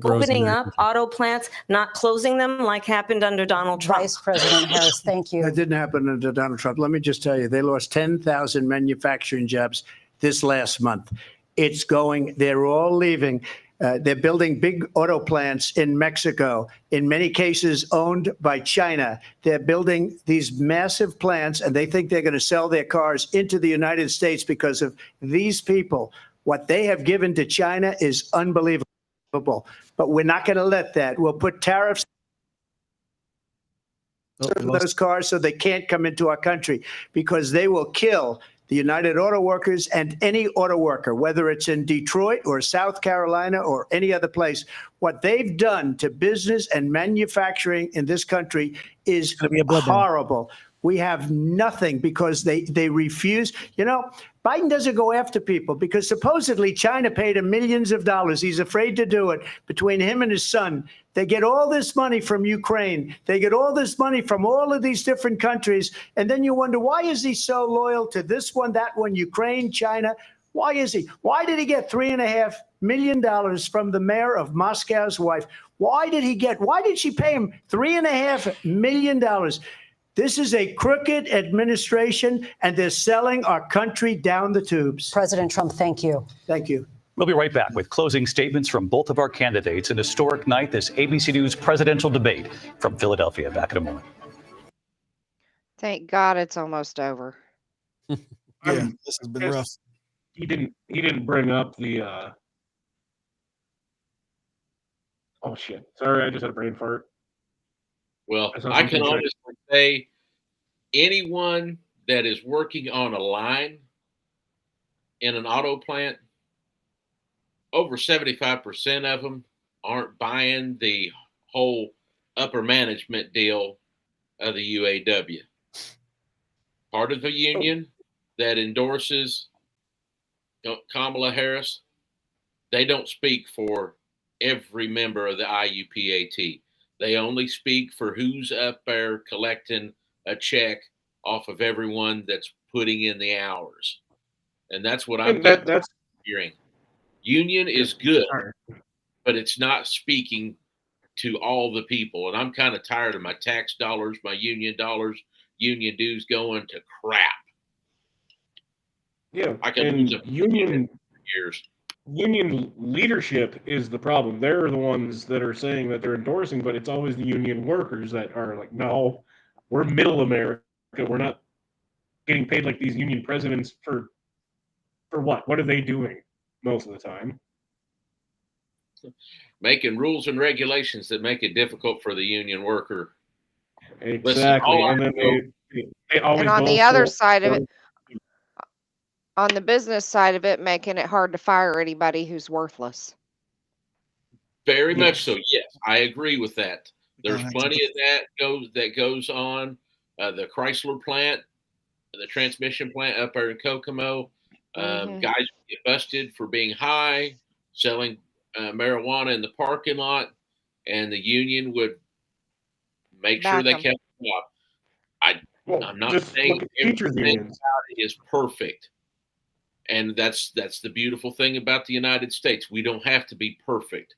opening up auto plants, not closing them like happened under Donald Trump. Vice President Harris, thank you. That didn't happen under Donald Trump. Let me just tell you, they lost 10,000 manufacturing jobs. this last month. It's going, they're all leaving. They're building big auto plants in Mexico, in many cases owned by China. They're building these massive plants, and they think they're going to sell their cars into the United States because of these people. What they have given to China is unbelievable. But we're not going to let that. We'll put tariffs on those cars so they can't come into our country, because they will kill the United Auto Workers and any auto worker, whether it's in Detroit or South Carolina or any other place. What they've done to business and manufacturing in this country is horrible. We have nothing because they refuse. You know, Biden doesn't go after people because supposedly China paid him millions of dollars. He's afraid to do it. Between him and his son, they get all this money from Ukraine. They get all this money from all of these different countries. And then you wonder, why is he so loyal to this one, that one, Ukraine, China? Why is he? Why did he get $3.5 million from the mayor of Moscow's wife? Why did she pay him $3.5 million? This is a crooked administration, and they're selling our country down the tubes. President Trump, thank you. Thank you. We'll be right back with closing statements from both of our candidates. An historic night, this ABC News presidential debate from Philadelphia. Back in a moment. Thank God it's almost over. Yeah, this has been rough. He didn't bring up the oh shit. Sorry, I just had a brain fart. Well, I can honestly say anyone that is working on a line in an auto plant, over 75% of them aren't buying the whole upper management deal of the UAW. Part of the union that endorses Kamala Harris, they don't speak for every member of the IUPAT. They only speak for who's up there collecting a check off of everyone that's putting in the hours. And that's what I'm hearing. Union is good, but it's not speaking to all the people. And I'm kind of tired of my tax dollars, my union dollars, union dues going to crap. Yeah, I can and lose a union years. Union leadership is the problem. They're the ones that are saying that they're endorsing, but it's always the union workers that are like, no, we're middle America. We're not getting paid like these union presidents for what? What are they doing most of the time? Making rules and regulations that make it difficult for the union worker. Exactly. Listen, and then they always And on go the other full- side of it, on the business side of it, making it hard to fire anybody who's worthless. Very much so. Yes, I agree with that. There's plenty of that goes on. The Chrysler plant, the transmission plant up there in Kokomo. Guys get busted for being high, selling marijuana in the parking lot, and the union would make sure they kept them up. I'm not saying everything about it is perfect. And that's the beautiful thing about the United States. We don't have to be perfect.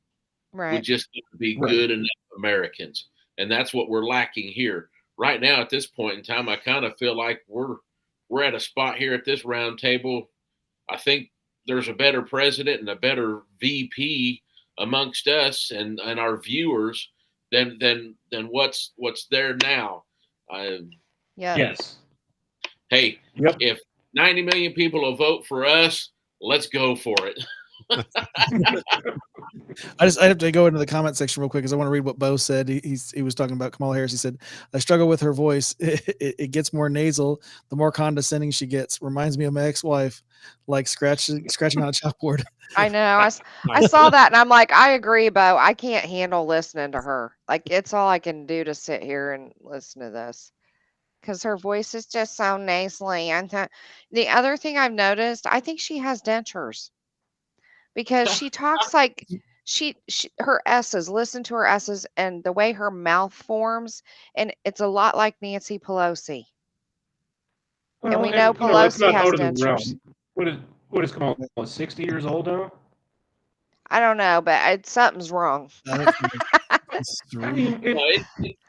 Right. We just need to be good enough Americans. And that's what we're lacking here. Right now, at this point in time, I kind of feel like we're at a spot here at this round table. I think there's a better president and a better VP amongst us and our viewers than what's there now. Yes. Hey, if 90 million people will vote for us, let's go for it. I have to go into the comment section real quick because I want to read what Bo said. He was talking about Kamala Harris. He said, "I struggle with her voice. It gets more nasal the more condescending she gets. Reminds me of my ex-wife, like scratching on a chalkboard." I know. I saw that and I'm like, I agree, Bo. I can't handle listening to her. Like, it's all I can do to sit here and listen to this. Because her voice is just so nasally. And the other thing I've noticed, I think she has dentures. Because she talks like her S's, listen to her S's and the way her mouth forms. And it's a lot like Nancy Pelosi. And we know Pelosi has dentures. What is Kamala? 60 years old now? I don't know, but something's wrong.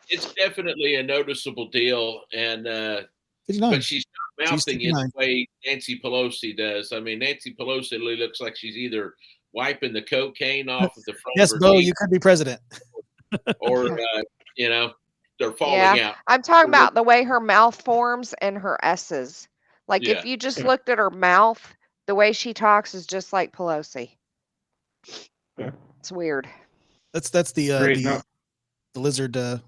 It's definitely a noticeable deal, and but she's mouthing it the way Nancy Pelosi does. I mean, Nancy Pelosi looks like she's either wiping the cocaine off of the front Yes, of her Bo, teeth, you could be president. or they're falling out. I'm talking about the way her mouth forms and her S's. Like Yeah. if you just looked at her mouth, the way she talks is just like Pelosi. It's weird. That's the lizard. Oh,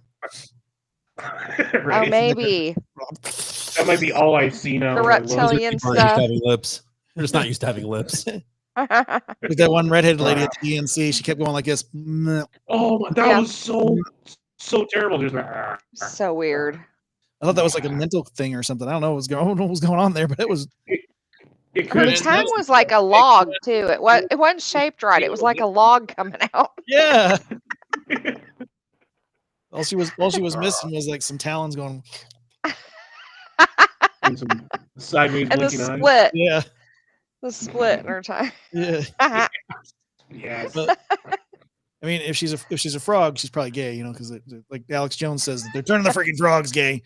maybe. That might be all I see now. The reptilian People aren't used stuff. to having lips. They're just not used to having lips. Like that one redheaded lady at the DNC, she kept going like this. Oh, that was so terrible. Just like, so weird. I thought that was like a mental thing or something. I don't know what was going on there, but it was. Her tongue was like a log too. It wasn't shaped right. It was like a log coming out. Yeah. all she was missing was like some talons going. and some sideways And the blinking eyes. split. Yeah. The split in her tongue. Yeah. Yes. But, I mean, if she's a frog, she's probably gay, because like Alex Jones says that they're turning the freaking frogs gay.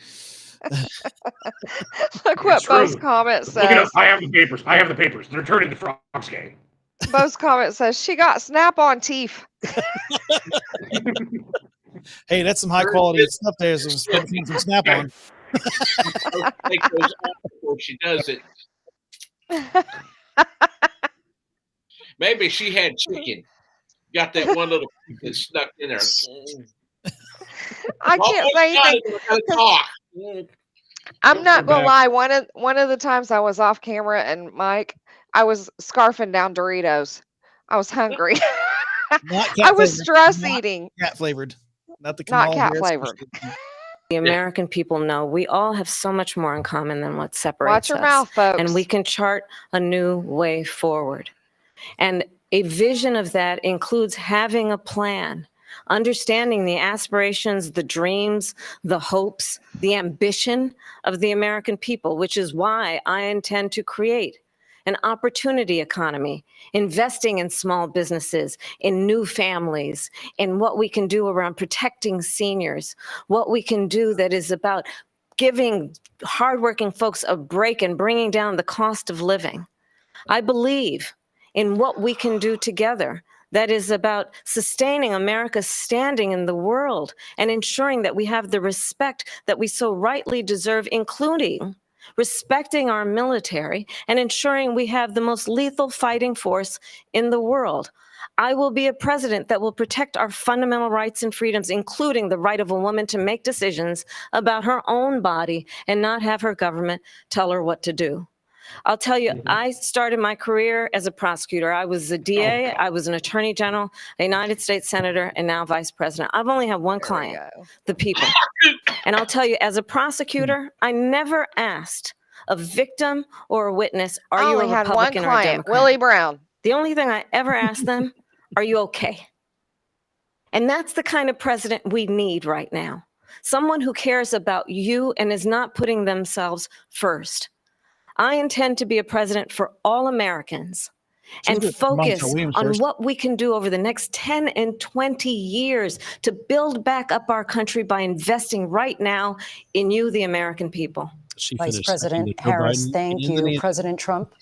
Look what Bo's comment Look it up. says. I have the papers. They're turning the frogs gay. Bo's comment says she got snap-on teeth. Hey, that's some high quality stuff there. Some Snap on. Take those out before she does it. Maybe she had chicken. Got that one little piece that snuck in there. I can't say anything. I gotta talk. I'm not gonna lie. One of the times I was off camera and Mike, I was scarfing down Doritos. I was hungry. I was stress eating. Cat flavored, not the Not Kamala cat Harris. flavored. The American people know we all have so much more in common than what separates Watch your us. mouth, folks. And we can chart a new way forward. And a vision of that includes having a plan, understanding the aspirations, the dreams, the hopes, the ambition of the American people, which is why I intend to create an opportunity economy, investing in small businesses, in new families, in what we can do around protecting seniors, what we can do that is about giving hardworking folks a break and bringing down the cost of living. I believe in what we can do together that is about sustaining America's standing in the world and ensuring that we have the respect that we so rightly deserve, including respecting our military and ensuring we have the most lethal fighting force in the world. I will be a president that will protect our fundamental rights and freedoms, including the right of a woman to make decisions about her own body and not have her government tell her what to do. I'll tell you, I started my career as a prosecutor. I was a DA, I was an attorney general, a United States senator, and now vice president. I've only had one client, the people. And I'll tell you, as a prosecutor, I never asked a victim or a witness, are you a only had one Republican or a client, Democrat? Willie Brown. The only thing I ever asked them, are you okay? And that's the kind of president we need right now. Someone who cares about you and is not putting themselves first. I intend to be a president for all Americans and focus on what we can do over the next 10 and 20 years to build back up our country by investing right now in you, the American people. Vice President Harris, thank you. President Trump.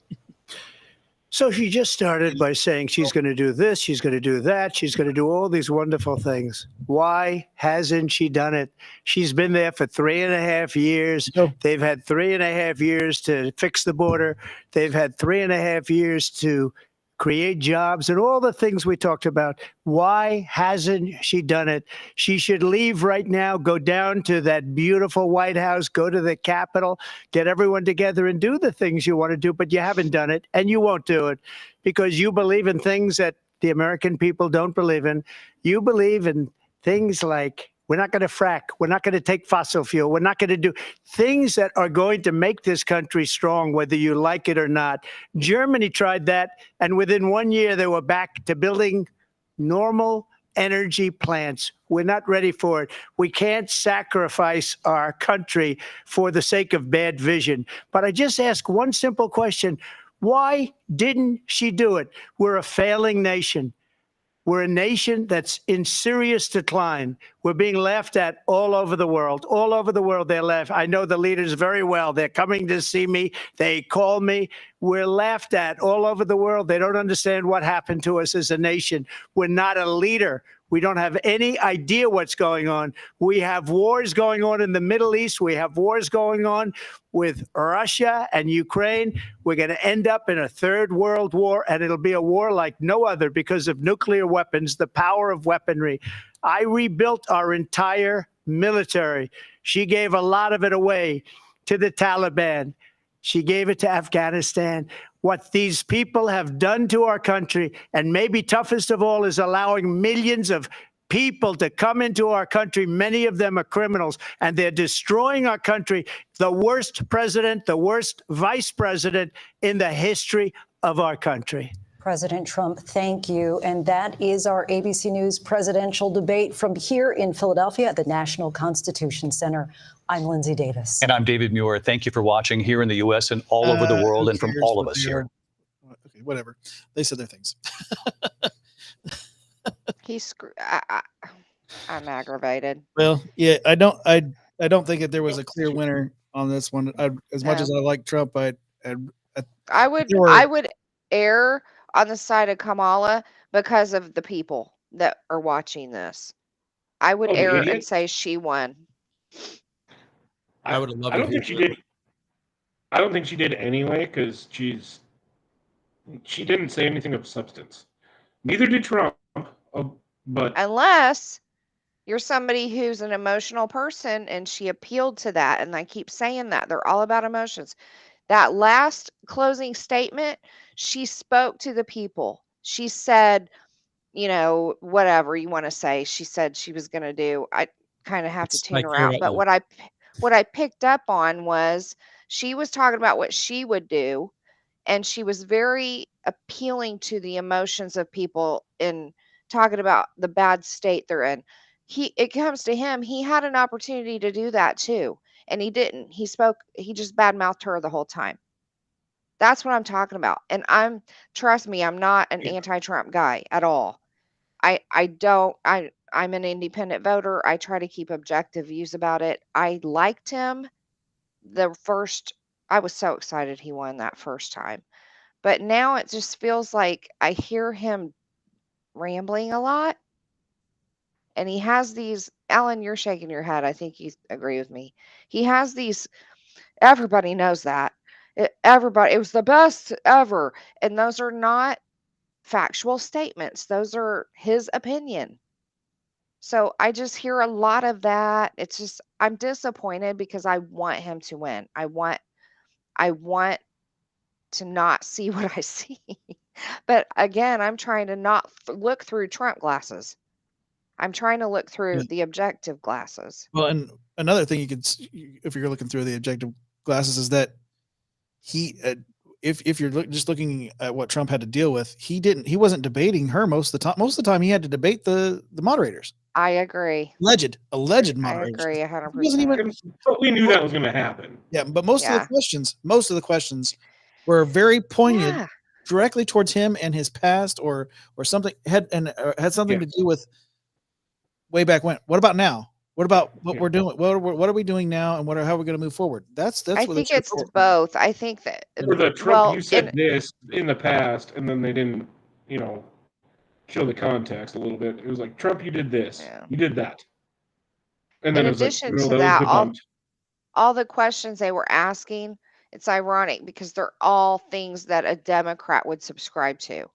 So she just started by saying she's going to do this, she's going to do that, she's going to do all these wonderful things. Why hasn't she done it? She's been there for 3.5 years. They've had 3.5 years to fix the border. They've had 3.5 years to create jobs and all the things we talked about. Why hasn't she done it? She should leave right now, go down to that beautiful White House, go to the Capitol, get everyone together and do the things you want to do, but you haven't done it and you won't do it because you believe in things that the American people don't believe in. You believe in things like we're not going to frack. We're not going to take fossil fuel. We're not going to do things that are going to make this country strong, whether you like it or not. Germany tried that, and within 1 year, they were back to building normal energy plants. We're not ready for it. We can't sacrifice our country for the sake of bad vision. But I just ask one simple question. Why didn't she do it? We're a failing nation. We're a nation that's in serious decline. We're being laughed at all over the world. All over the world, they're laughed. I know the leaders very well. They're coming to see me. They call me. We're laughed at all over the world. They don't understand what happened to us as a nation. We're not a leader. We don't have any idea what's going on. We have wars going on in the Middle East. We have wars going on with Russia and Ukraine. We're going to end up in a third world war, and it'll be a war like no other because of nuclear weapons, the power of weaponry. I rebuilt our entire military. She gave a lot of it away to the Taliban. She gave it to Afghanistan. What these people have done to our country, and maybe toughest of all, is allowing millions of people to come into our country. Many of them are criminals, and they're destroying our country. The worst president, the worst vice president in the history of our country. President Trump, thank you. And that is our ABC News presidential debate from here in Philadelphia at the National Constitution Center. I'm Lindsay Davis. And I'm David Muir. Thank you for watching here in the U.S. and all over the world, and from all of us here. Okay, whatever. They said their things. I'm aggravated. Well, yeah, I don't think that there was a clear winner on this one. As much as I like Trump, I would err on the side of Kamala because of the people that are watching this. I would err and say she won. I would have loved. I don't think she did. I don't think she did anyway because she didn't say anything of substance. Neither did Trump. But unless you're somebody who's an emotional person, and she appealed to that, and I keep saying that they're all about emotions. That last closing statement, she spoke to the people. She said, whatever you want to say. She said she was going to do. I kind of have to tune her out. But what I picked up on was she was talking about what she would do, and she was very appealing to the emotions of people in talking about the bad state they're in. It comes to him. He had an opportunity to do that too, and he didn't. He just badmouthed her the whole time. That's what I'm talking about. And trust me, I'm not an anti-Trump guy at all. I'm an independent voter. I try to keep objective views about it. I liked him I was so excited he won that first time. But now it just feels like I hear him rambling a lot. And he has these, Alan, you're shaking your head. I think you agree with me. He has these, everybody knows that. It was the best ever. And those are not factual statements. Those are his opinion. So I just hear a lot of that. It's just, I'm disappointed because I want him to win. I want to not see what I see. But again, I'm trying to not look through Trump glasses. I'm trying to look through the objective glasses. Well, and another thing you could, if you're looking through the objective glasses, is that if you're just looking at what Trump had to deal with, he wasn't debating her most of the time. Most of the time, he had to debate the moderators. I agree. Alleged moderators. I agree 100%. But we knew that was going to happen. Yeah, but most of the questions were very poignant, directly towards him and his past, or something had something to do with way back when. What about now? What about what we're doing? What are we doing now, and how are we going to move forward? That's. I think it's both. I think that Trump, you said this in the past, and then they didn't, show the context a little bit. It was like, Trump, you did this, you did that, and then in addition to that, all the questions they were asking, it's ironic because they're all things that a Democrat would subscribe to,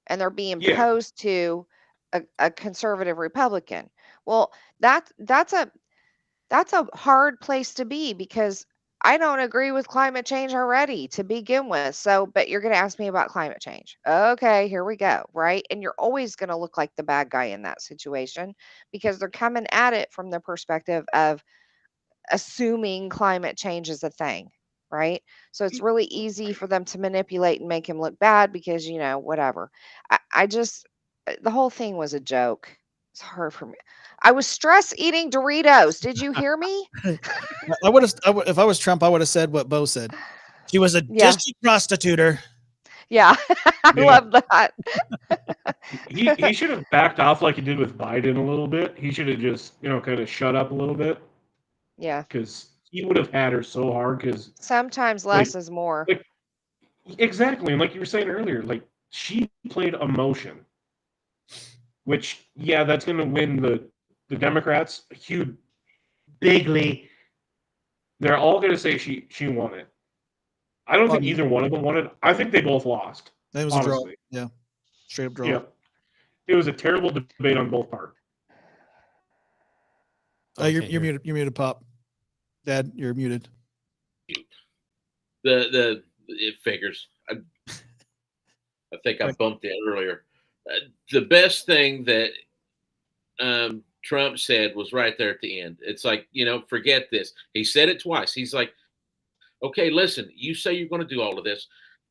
and they're being posed to a conservative Republican. Well, that's a hard place to be because I don't agree with climate change already to begin with. So, but you're going to ask me about climate change. Okay, here we go. Right. And you're always going to look like the bad guy in that situation because they're coming at it from the perspective of assuming climate change is a thing. Right. So it's really easy for them to manipulate and make him look bad because, whatever. The whole thing was a joke. It's hard for me. I was stress eating Doritos. Did you hear me? If I was Trump, I would have said what Bo said. She was a district prostituter. Yeah, I Yeah. love that. He should have backed off like he did with Biden a little bit. He should have just, kind of shut up a little bit. Yeah. Because he would have had her so hard. Because Sometimes less is more. exactly, and like you were saying earlier, she played emotion, which that's going to win the Democrats huge, bigly. They're all going to say she won it. I don't think either one of them won it. I think they both lost. That was honestly. a draw. Yeah, straight up draw. Yeah, it was a terrible debate on both parts. You're muted. You're muted, Pop. Dad, you're muted. It figures. I think I bumped it earlier. The best thing that Trump said was right there at the end. It's like, forget this. He said it twice. He's like, okay, listen, you say you're going to do all of this.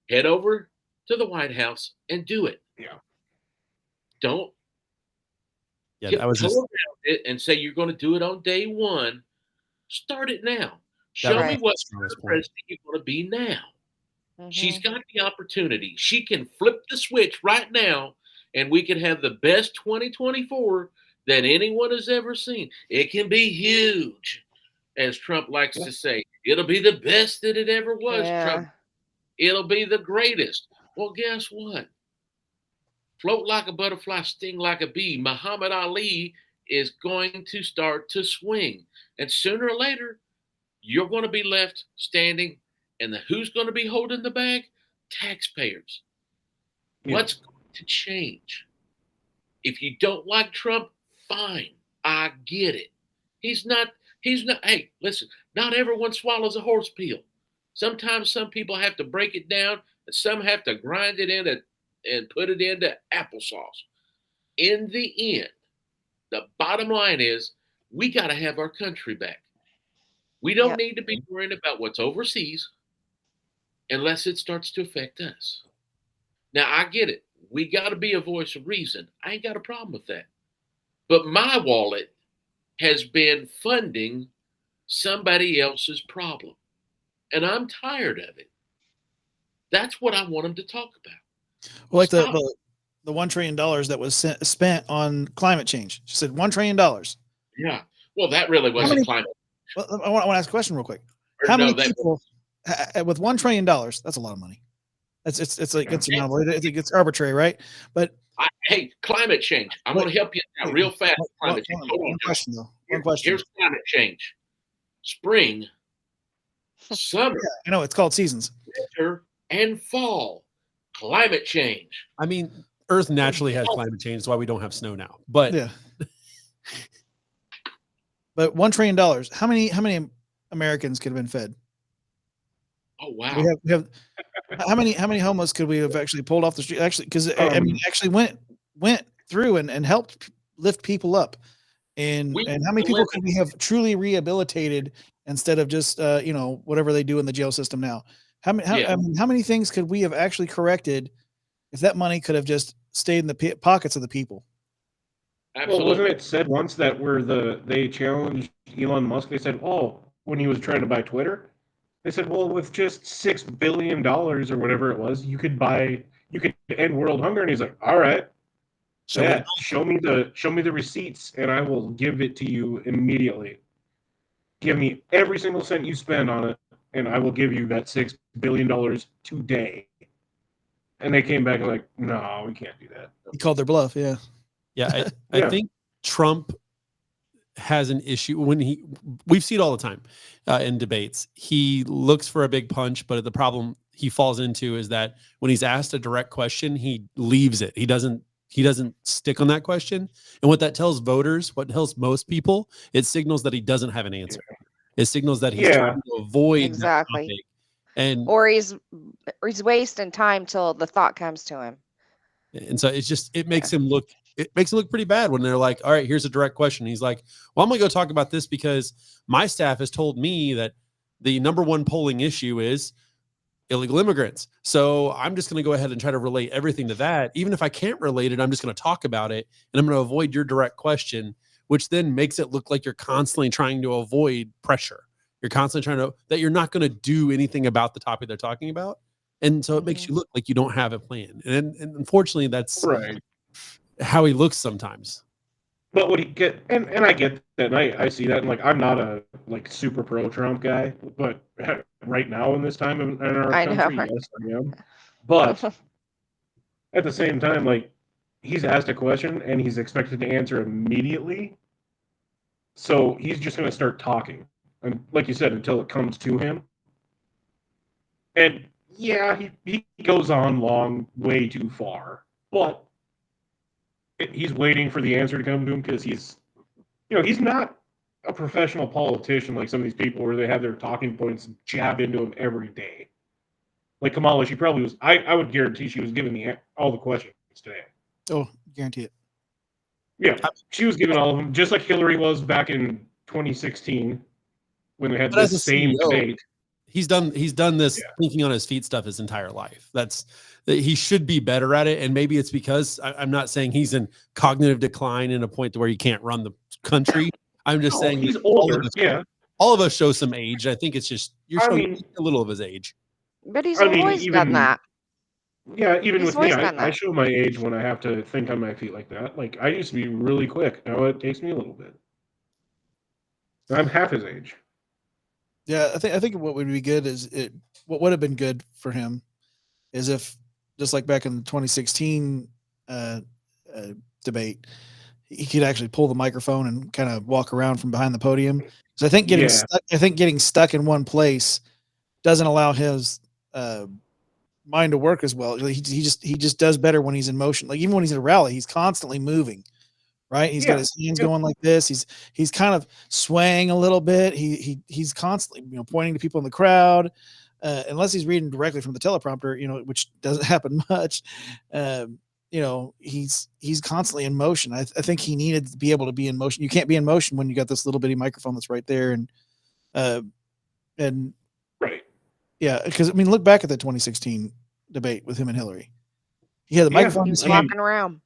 Head over to the White House and do it. Yeah. Don't that was around it and say you're going to do it on day one. Start it now. Show me what kind of president you're going to be now. Mm-hmm. She's got the opportunity. She can flip the switch right now, and we can have the best 2024 that anyone has ever seen. It can be huge, as Trump likes to say. It'll be the best that it ever was, Trump. It'll be the greatest. Well, guess what? Float like a butterfly, sting like a bee. Muhammad Ali is going to start to swing. And sooner or later, you're going to be left standing. And who's going to be holding the bag? Taxpayers. Yeah. What's going to change? If you don't like Trump, fine. I get it. He's not, hey, listen, not everyone swallows a horse peel. Sometimes some people have to break it down, and some have to grind it in and put it into applesauce. In the end, the bottom line is we got to have our country back. We don't need to be worrying about what's overseas unless it starts to affect us. Now, I get it. We got to be a voice of reason. I ain't got a problem with that. But my wallet has been funding somebody else's problem. And I'm tired of it. That's what I want them to talk about. Well, like the $1 trillion that was spent on climate change. She said $1 trillion. Yeah. Well, that really wasn't climate. Well, I want to ask a question real quick. How many people with $1 trillion? That's a lot of money. It's like insurmountable. I think it's arbitrary, right? But hey, climate change. I'm going to help you out real fast. Climate change. Hold on. One question though. One question. Here's climate change. Spring, summer. Yeah, I know it's called seasons. Winter and fall. Climate change. I mean, Earth naturally has climate change. That's why we don't have snow now. But yeah. But $1 trillion. How many Americans could have been fed? Oh wow. We have how many homeless could we have actually pulled off the street? Actually, because I mean, actually went through and helped lift people up. And how many people could we have truly rehabilitated instead of just whatever they do in the jail system now? I mean, how many things could we have actually corrected if that money could have just stayed in the pockets of the people? Absolutely. Well, wasn't it said once that they challenged Elon Musk? They said, when he was trying to buy Twitter, they said, well, with just $6 billion or whatever it was, you could end world hunger. And he's like, all right, show me the receipts and I will give it to you immediately. Give me every single cent you spend on it, and I will give you that $6 billion today. And they came back and like, no, we can't do that. He called their bluff. Yeah. Yeah. I think Trump has an issue we've seen it all the time in debates. He looks for a big punch, but the problem he falls into is that when he's asked a direct question, he leaves it. He doesn't stick on that question. And what that tells voters, what tells most people, it signals that he doesn't have an answer. It signals that he's trying to avoid exactly. Or he's wasting time till the thought comes to him. And so it makes him look pretty bad when they're like, all right, here's a direct question. He's like, well, I'm going to go talk about this because my staff has told me that the number one polling issue is illegal immigrants. So I'm just going to go ahead and try to relate everything to that. Even if I can't relate it, I'm just going to talk about it. And I'm going to avoid your direct question, which then makes it look like you're constantly trying to avoid pressure. You're constantly that you're not going to do anything about the topic they're talking about. And so it makes you look like you don't have a plan. And unfortunately, that's Right. how he looks sometimes. But what he get, and I get that, and I see that, and like I'm not a like super pro Trump guy, but right now in this time in our I know, country, right? yes, I am. But at the same time, like he's asked a question and he's expected to answer immediately, so he's just going to start talking, and like you said, until it comes to him. And yeah, he goes on long, way too far, but he's waiting for the answer to come to him because he's not a professional politician like some of these people where they have their talking points jabbed into him every day. Like Kamala, she probably was. I would guarantee she was giving all the questions today. Oh, guarantee it. Yeah, she was giving all of them, just like Hillary was back in 2016 when they had But as this a same CEO, debate. He's done this thinking on his feet stuff his entire life. He should be better at it. And maybe it's because I'm not saying he's in cognitive decline in a point to where he can't run the country. I'm just saying he's older. All of us show some age. I think it's just you're I showing mean, a little of his age. But he's always done that. Yeah, even He's with me, always done I that. show my age when I have to think on my feet like that. Like I used to be really quick. Now it takes me a little bit. I'm half his age. Yeah, I think what would be good is what would have been good for him is if, just like back in the 2016 debate, he could actually pull the microphone and kind of walk around from behind the podium. So I think getting stuck in one place doesn't allow his mind to work as well. He just does better when he's in motion. Like even when he's in a rally, he's constantly moving. Right, he's got his hands going like this. He's kind of swaying a little bit. He's constantly pointing to people in the crowd, unless he's reading directly from the teleprompter, which doesn't happen much. He's constantly in motion. I think he needed to be able to be in motion. You can't be in motion when you got this little bitty microphone that's right there, and right, yeah. Because look back at the 2016 debate with him and Hillary. He had the microphone. He was walking around.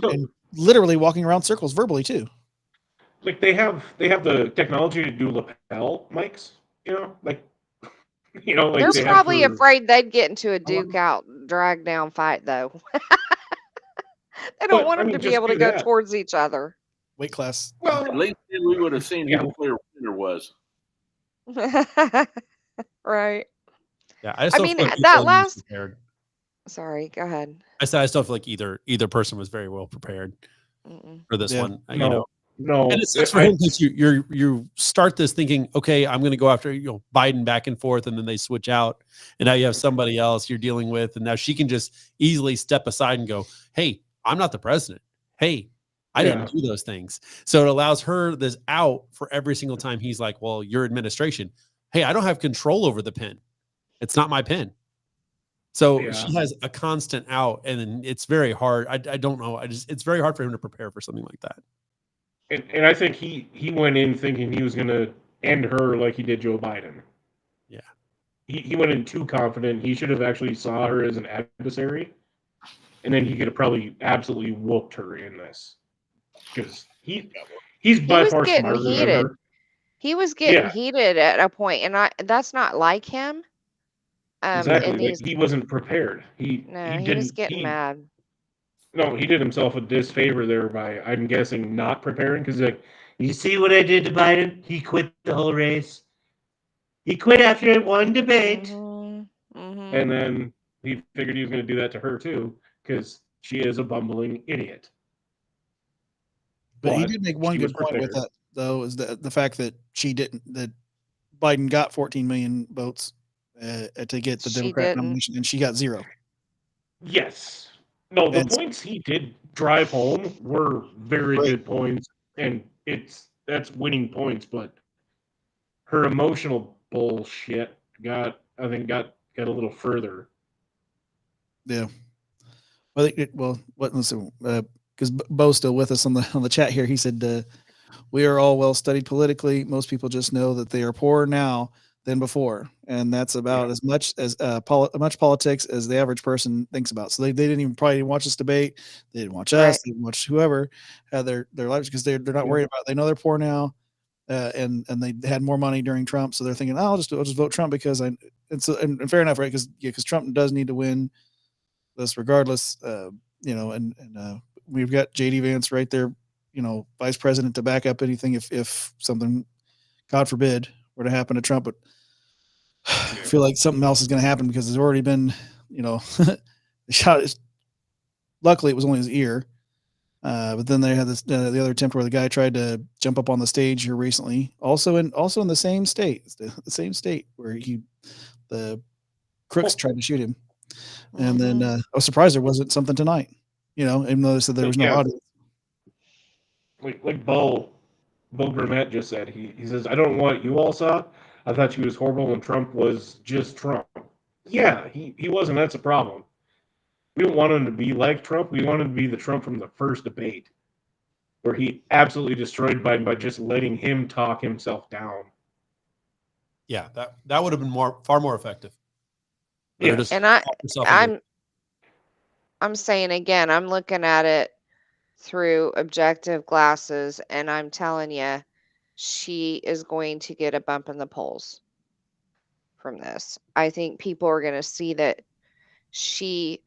And literally walking around circles verbally too. Like they have the technology to do lapel mics, like They're probably afraid they'd get into a duke out, drag down fight though. They don't want them to be able to go towards each other. Weight class. Well, at least then we would have seen how clear winner was. Right. Yeah, I mean that last. Sorry, go ahead. I still feel like either person was very well prepared for this one. No. And it sucks for him because you start this thinking, okay, I'm going to go after Biden back and forth, and then they switch out, and now you have somebody else you're dealing with, and now she can just easily step aside and go, hey, I'm not the president. Hey, I didn't do those things. So it allows her this out for every single time he's like, well, your administration. Hey, I don't have control over the pen. It's not my pen. So she has a constant out, and it's very hard. I don't know. It's very hard for him to prepare for something like that. And I think he went in thinking he was going to end her like he did Joe Biden. Yeah. He went in too confident. He should have actually saw her as an adversary, and then he could have probably absolutely whooped her in this. Because he's by far smarter than her. He was getting heated at a point, and that's not like him. Exactly. He wasn't prepared. He was getting mad. No, he did himself a disfavor there by, I'm guessing, not preparing. Because you see what I did to Biden? He quit the whole race. He quit after one debate. Mm-hmm. And then he figured he was going to do that to her too, because she is a bumbling idiot. But he did make one good point with that, though, is the fact that that Biden got 14 million votes to get the Democrat nomination, and she got 0. Yes. No, the points he did drive home were very good points, and that's winning points. But her emotional bullshit got a little further. Yeah. Because Bo's still with us on the chat here. He said, "We are all well studied politically. Most people just know that they are poorer now than before, and that's about as much as much politics as the average person thinks about." So they didn't even probably watch this debate. They didn't watch us. They didn't watch whoever had their lives, because they're not worried about it. They know they're poor now, and they had more money during Trump, so they're thinking, "Oh, I'll just vote Trump because and fair enough, right? Because Trump does need to win this regardless. And we've got JD Vance right there, vice president to back up anything if something, God forbid, were to happen to Trump. But I feel like something else is going to happen because there's already been, the shot. Luckily, it was only his ear. But then they had this the other attempt where the guy tried to jump up on the stage here recently, also in the same state, the same state where the crooks tried to shoot him. And then I was surprised there wasn't something tonight, even though they said there was no audience. Like Bo Burnett just said, he says, I don't know what you all saw. I thought she was horrible when Trump was just Trump. Yeah, he wasn't. That's a problem. We don't want him to be like Trump. We want him to be the Trump from the first debate, where he absolutely destroyed Biden by just letting him talk himself down. Yeah, that would have been far more effective. Yeah, and I'm saying again, I'm looking at it through objective glasses, and I'm telling you, she is going to get a bump in the polls from this. I think people are going to see that she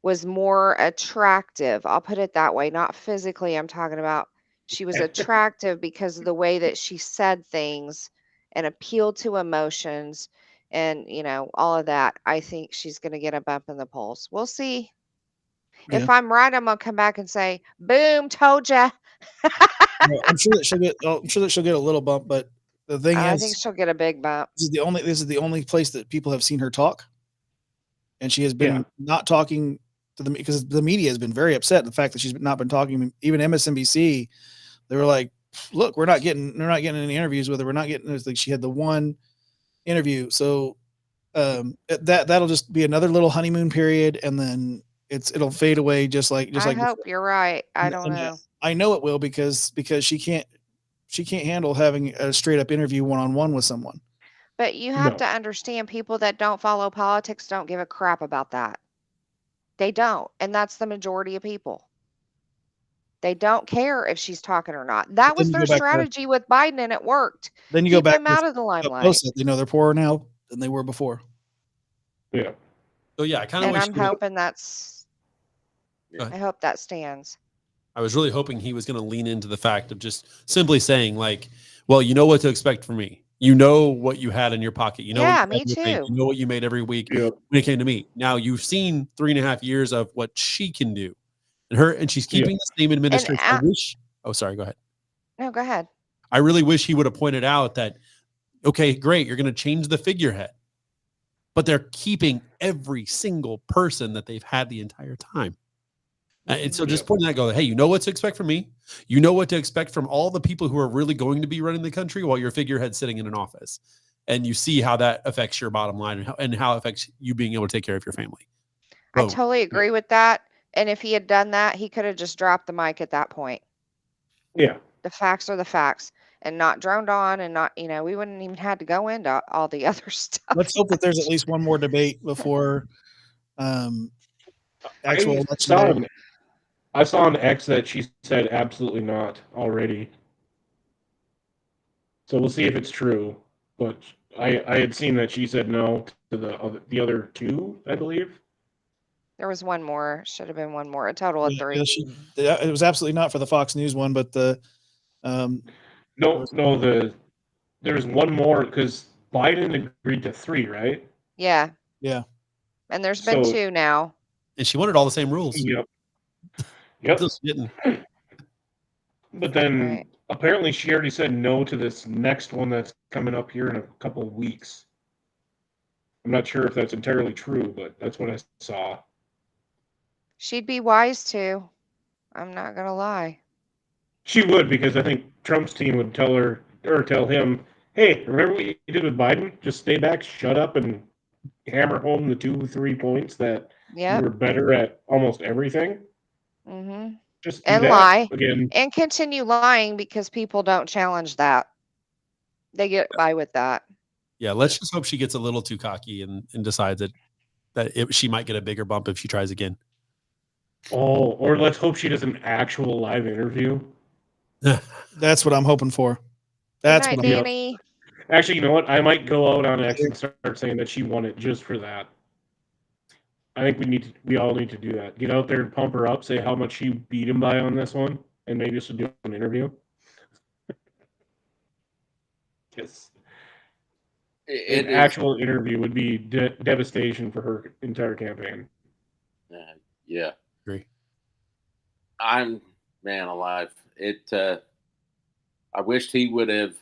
was more attractive. I'll put it that way. Not physically, I'm talking about she was attractive because of the way that she said things and appealed to emotions and, all of that. I think she's going to get a bump in the polls. We'll see. Yeah. If I'm right, I'm going to come back and say, boom, told ya. I'm sure that she'll get a little bump, but the thing is, I think she'll get a big bump. This is the only place that people have seen her talk. And she has been not talking to them because the media has been very upset at the fact that she's not been talking. Even MSNBC, they were like, "Look, we're not getting any interviews with her. We're not getting." It's like she had the one interview, so that'll just be another little honeymoon period, and then it'll fade away just like. I hope you're right. I don't know. I know it will because she can't handle having a straight up interview one-on-one with someone. But you have to understand, people that don't follow politics don't give a crap about that. They don't. And that's the majority of people. They don't care if she's talking or not. That was their strategy with Biden, and it worked. Then you go back them out of the limelight. They know they're poorer now than they were before. Yeah. So yeah, I kind of wish. And I'm hoping I hope that stands. I was really hoping he was going to lean into the fact of just simply saying, like, well, you know what to expect from me. You know what you had in your pocket. You know, me too. You know what you made every week when it came to me. Now you've seen 3.5 years of what she can do, and she's keeping the same administration. Sorry, go ahead. No, go ahead. I really wish he would have pointed out that, okay, great, you're going to change the figurehead, but they're keeping every single person that they've had the entire time. And so just pointing that, go, hey, you know what to expect from me. You know what to expect from all the people who are really going to be running the country while your figurehead's sitting in an office. And you see how that affects your bottom line and how it affects you being able to take care of your family. I totally agree with that. And if he had done that, he could have just dropped the mic at that point. Yeah. The facts are the facts and not droned on and not, we wouldn't even have to go into all the other stuff. Let's hope that there's at least one more debate before actual election. I saw on X that she said absolutely not already. So we'll see if it's true. But I had seen that she said no to the other two, I believe. There was one more. Should have been one more. A total of 3. It was absolutely not for the Fox News one, but the there's one more because Biden agreed to 3, right? Yeah. Yeah. And there's been 2 now. And she wanted all the same rules. Yep. But then apparently she already said no to this next one that's coming up here in a couple of weeks. I'm not sure if that's entirely true, but that's what I saw. She'd be wise to. I'm not going to lie. She would, because I think Trump's team would tell her or tell him, hey, remember what you did with Biden? Just stay back, shut up, and hammer home the 2-3 points that you were better at almost everything. Mm-hmm. Just and lie again. And continue lying because people don't challenge that. They get by with that. Yeah, let's just hope she gets a little too cocky and decides that she might get a bigger bump if she tries again. Oh, or let's hope she does an actual live interview. That's what I'm hoping for. That's Good night, what I'm Danny. Actually, you know what? I might go out on X and start saying that she won it just for that. I think we all need to do that. Get out there and pump her up. Say how much she beat him by on this one, and maybe she'll do an interview. Yes. An actual interview would be devastation for her entire campaign. Yeah. Agree. I'm man alive. I wished he would have.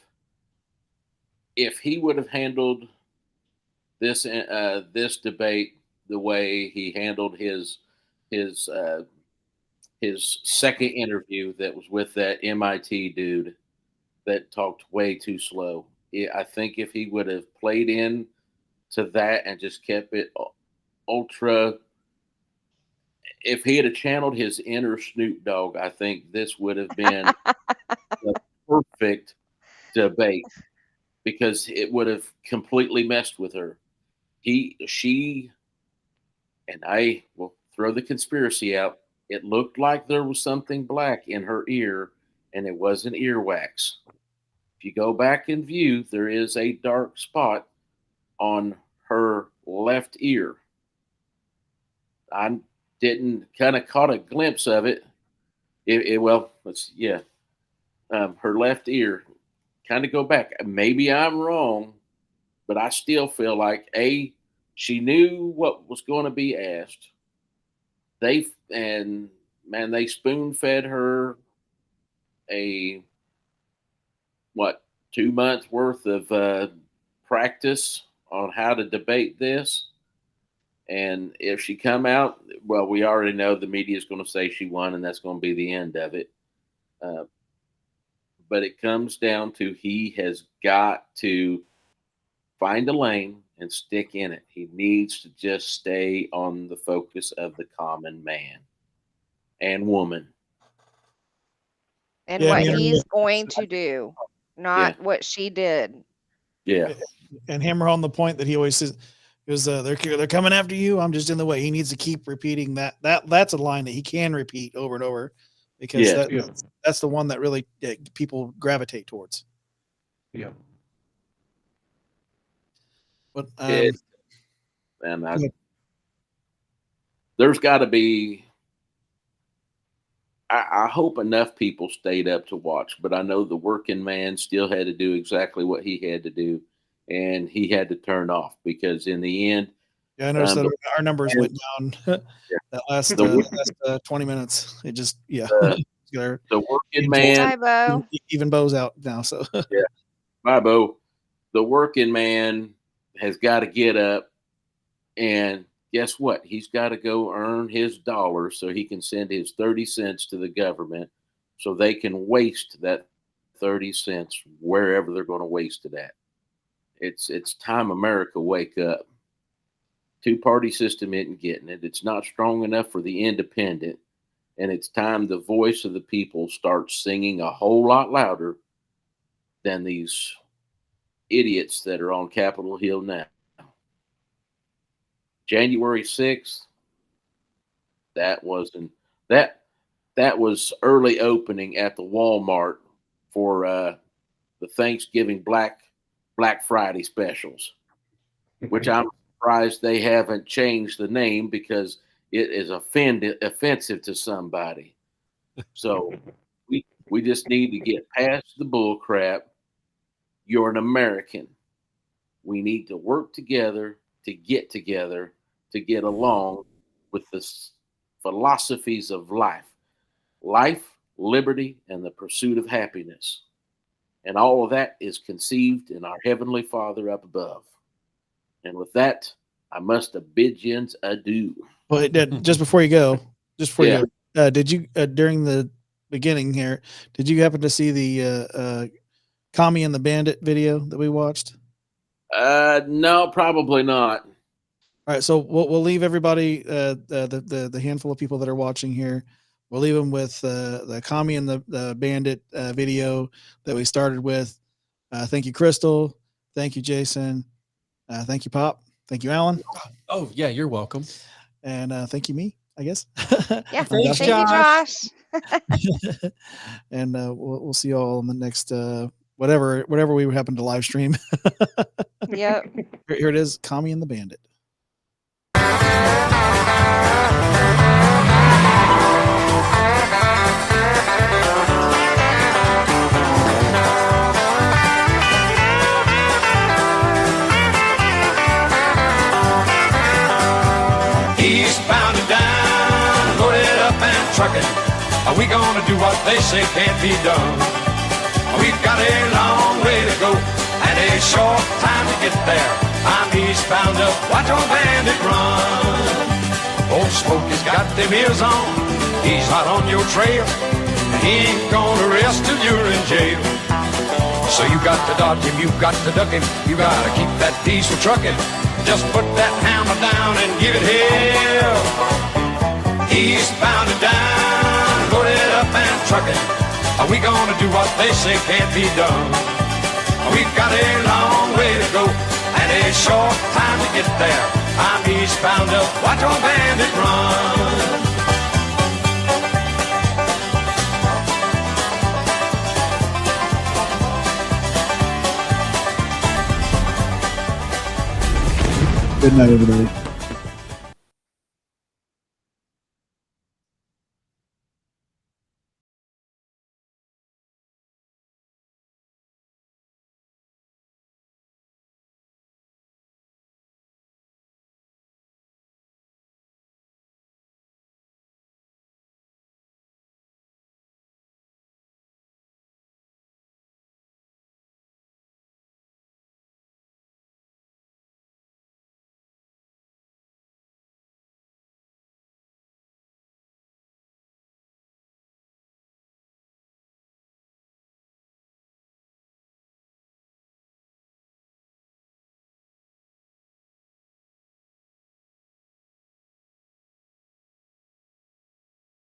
If he would have handled this debate the way he handled his second interview that was with that MIT dude that talked way too slow. I think if he would have played in to that and just kept it ultra, if he had channeled his inner Snoop Dogg, I think this would have been the perfect debate because it would have completely messed with her. She, and I will throw the conspiracy out. It looked like there was something black in her ear, and it wasn't earwax. If you go back and view, there is a dark spot on her left ear. I didn't kind of caught a glimpse of it. Her left ear. Kind of go back. Maybe I'm wrong, but I still feel like she knew what was going to be asked. They spoon-fed her a 2-month worth of practice on how to debate this. And if she come out, well, we already know the media is going to say she won, and that's going to be the end of it. But it comes down to he has got to find a lane and stick in it. He needs to just stay on the focus of the common man and woman. And what he's going to do, not what she did. Yeah. And hammer on the point that he always says, because they're coming after you. I'm just in the way. He needs to keep repeating that. That's a line that he can repeat over and over, because that's the one that really people gravitate towards. Yeah. But there's got to be. I hope enough people stayed up to watch, but I know the working man still had to do exactly what he had to do, and he had to turn off because in the end. Yeah, I noticed that our numbers went down that last 20 minutes. It just the working man. Bye, Bo. Even Bo's out now, so Bye, Bo. The working man has got to get up, and guess what? He's got to go earn his dollars so he can send his 30 cents to the government, so they can waste that 30 cents wherever they're going to waste it at. It's time America wake up. Two-party system isn't getting it. It's not strong enough for the independent. And it's time the voice of the people starts singing a whole lot louder than these idiots that are on Capitol Hill now. January 6th, that was early opening at the Walmart for the Thanksgiving Black Friday specials, which I'm surprised they haven't changed the name because it is offensive to somebody. So we just need to get past the bull crap. You're an American. We need to work together to get along with the philosophies of life, liberty, and the pursuit of happiness. And all of that is conceived in our Heavenly Father up above. And with that, I must bid yins adieu. Well, just before you go, did you during the beginning here, did you happen to see the Commie and the Bandit video that we watched? No, probably not. All right, so we'll leave everybody, the handful of people that are watching here. We'll leave them with the Commie and the Bandit video that we started with. Thank you, Crystal. Thank you, Jason. Thank you, Pop. Thank you, Alan. Oh, yeah, you're welcome. And thank you, me, I guess. Yeah, thank you, Josh. And we'll see you all in the next whatever we happen to live stream. Yep. Here it is, Commie and the Bandit. Eastbound and down, loaded up and trucking. Are we gonna do what they say can't be done? We've got a long way to go and a short time to get there. I'm eastbound up, watch old bandit run. Old Smokey's got them ears on, he's hot on your trail. He ain't gonna rest till you're in jail. So you got to dodge him, you got to duck him, you gotta keep that diesel trucking. Just put that hammer down and give it hell. Eastbound and down, loaded up and trucking. Are we gonna do what they say can't be done? We've got a long way to go and a short time to get there. I'm eastbound up, watch old bandit run. Good night, everybody.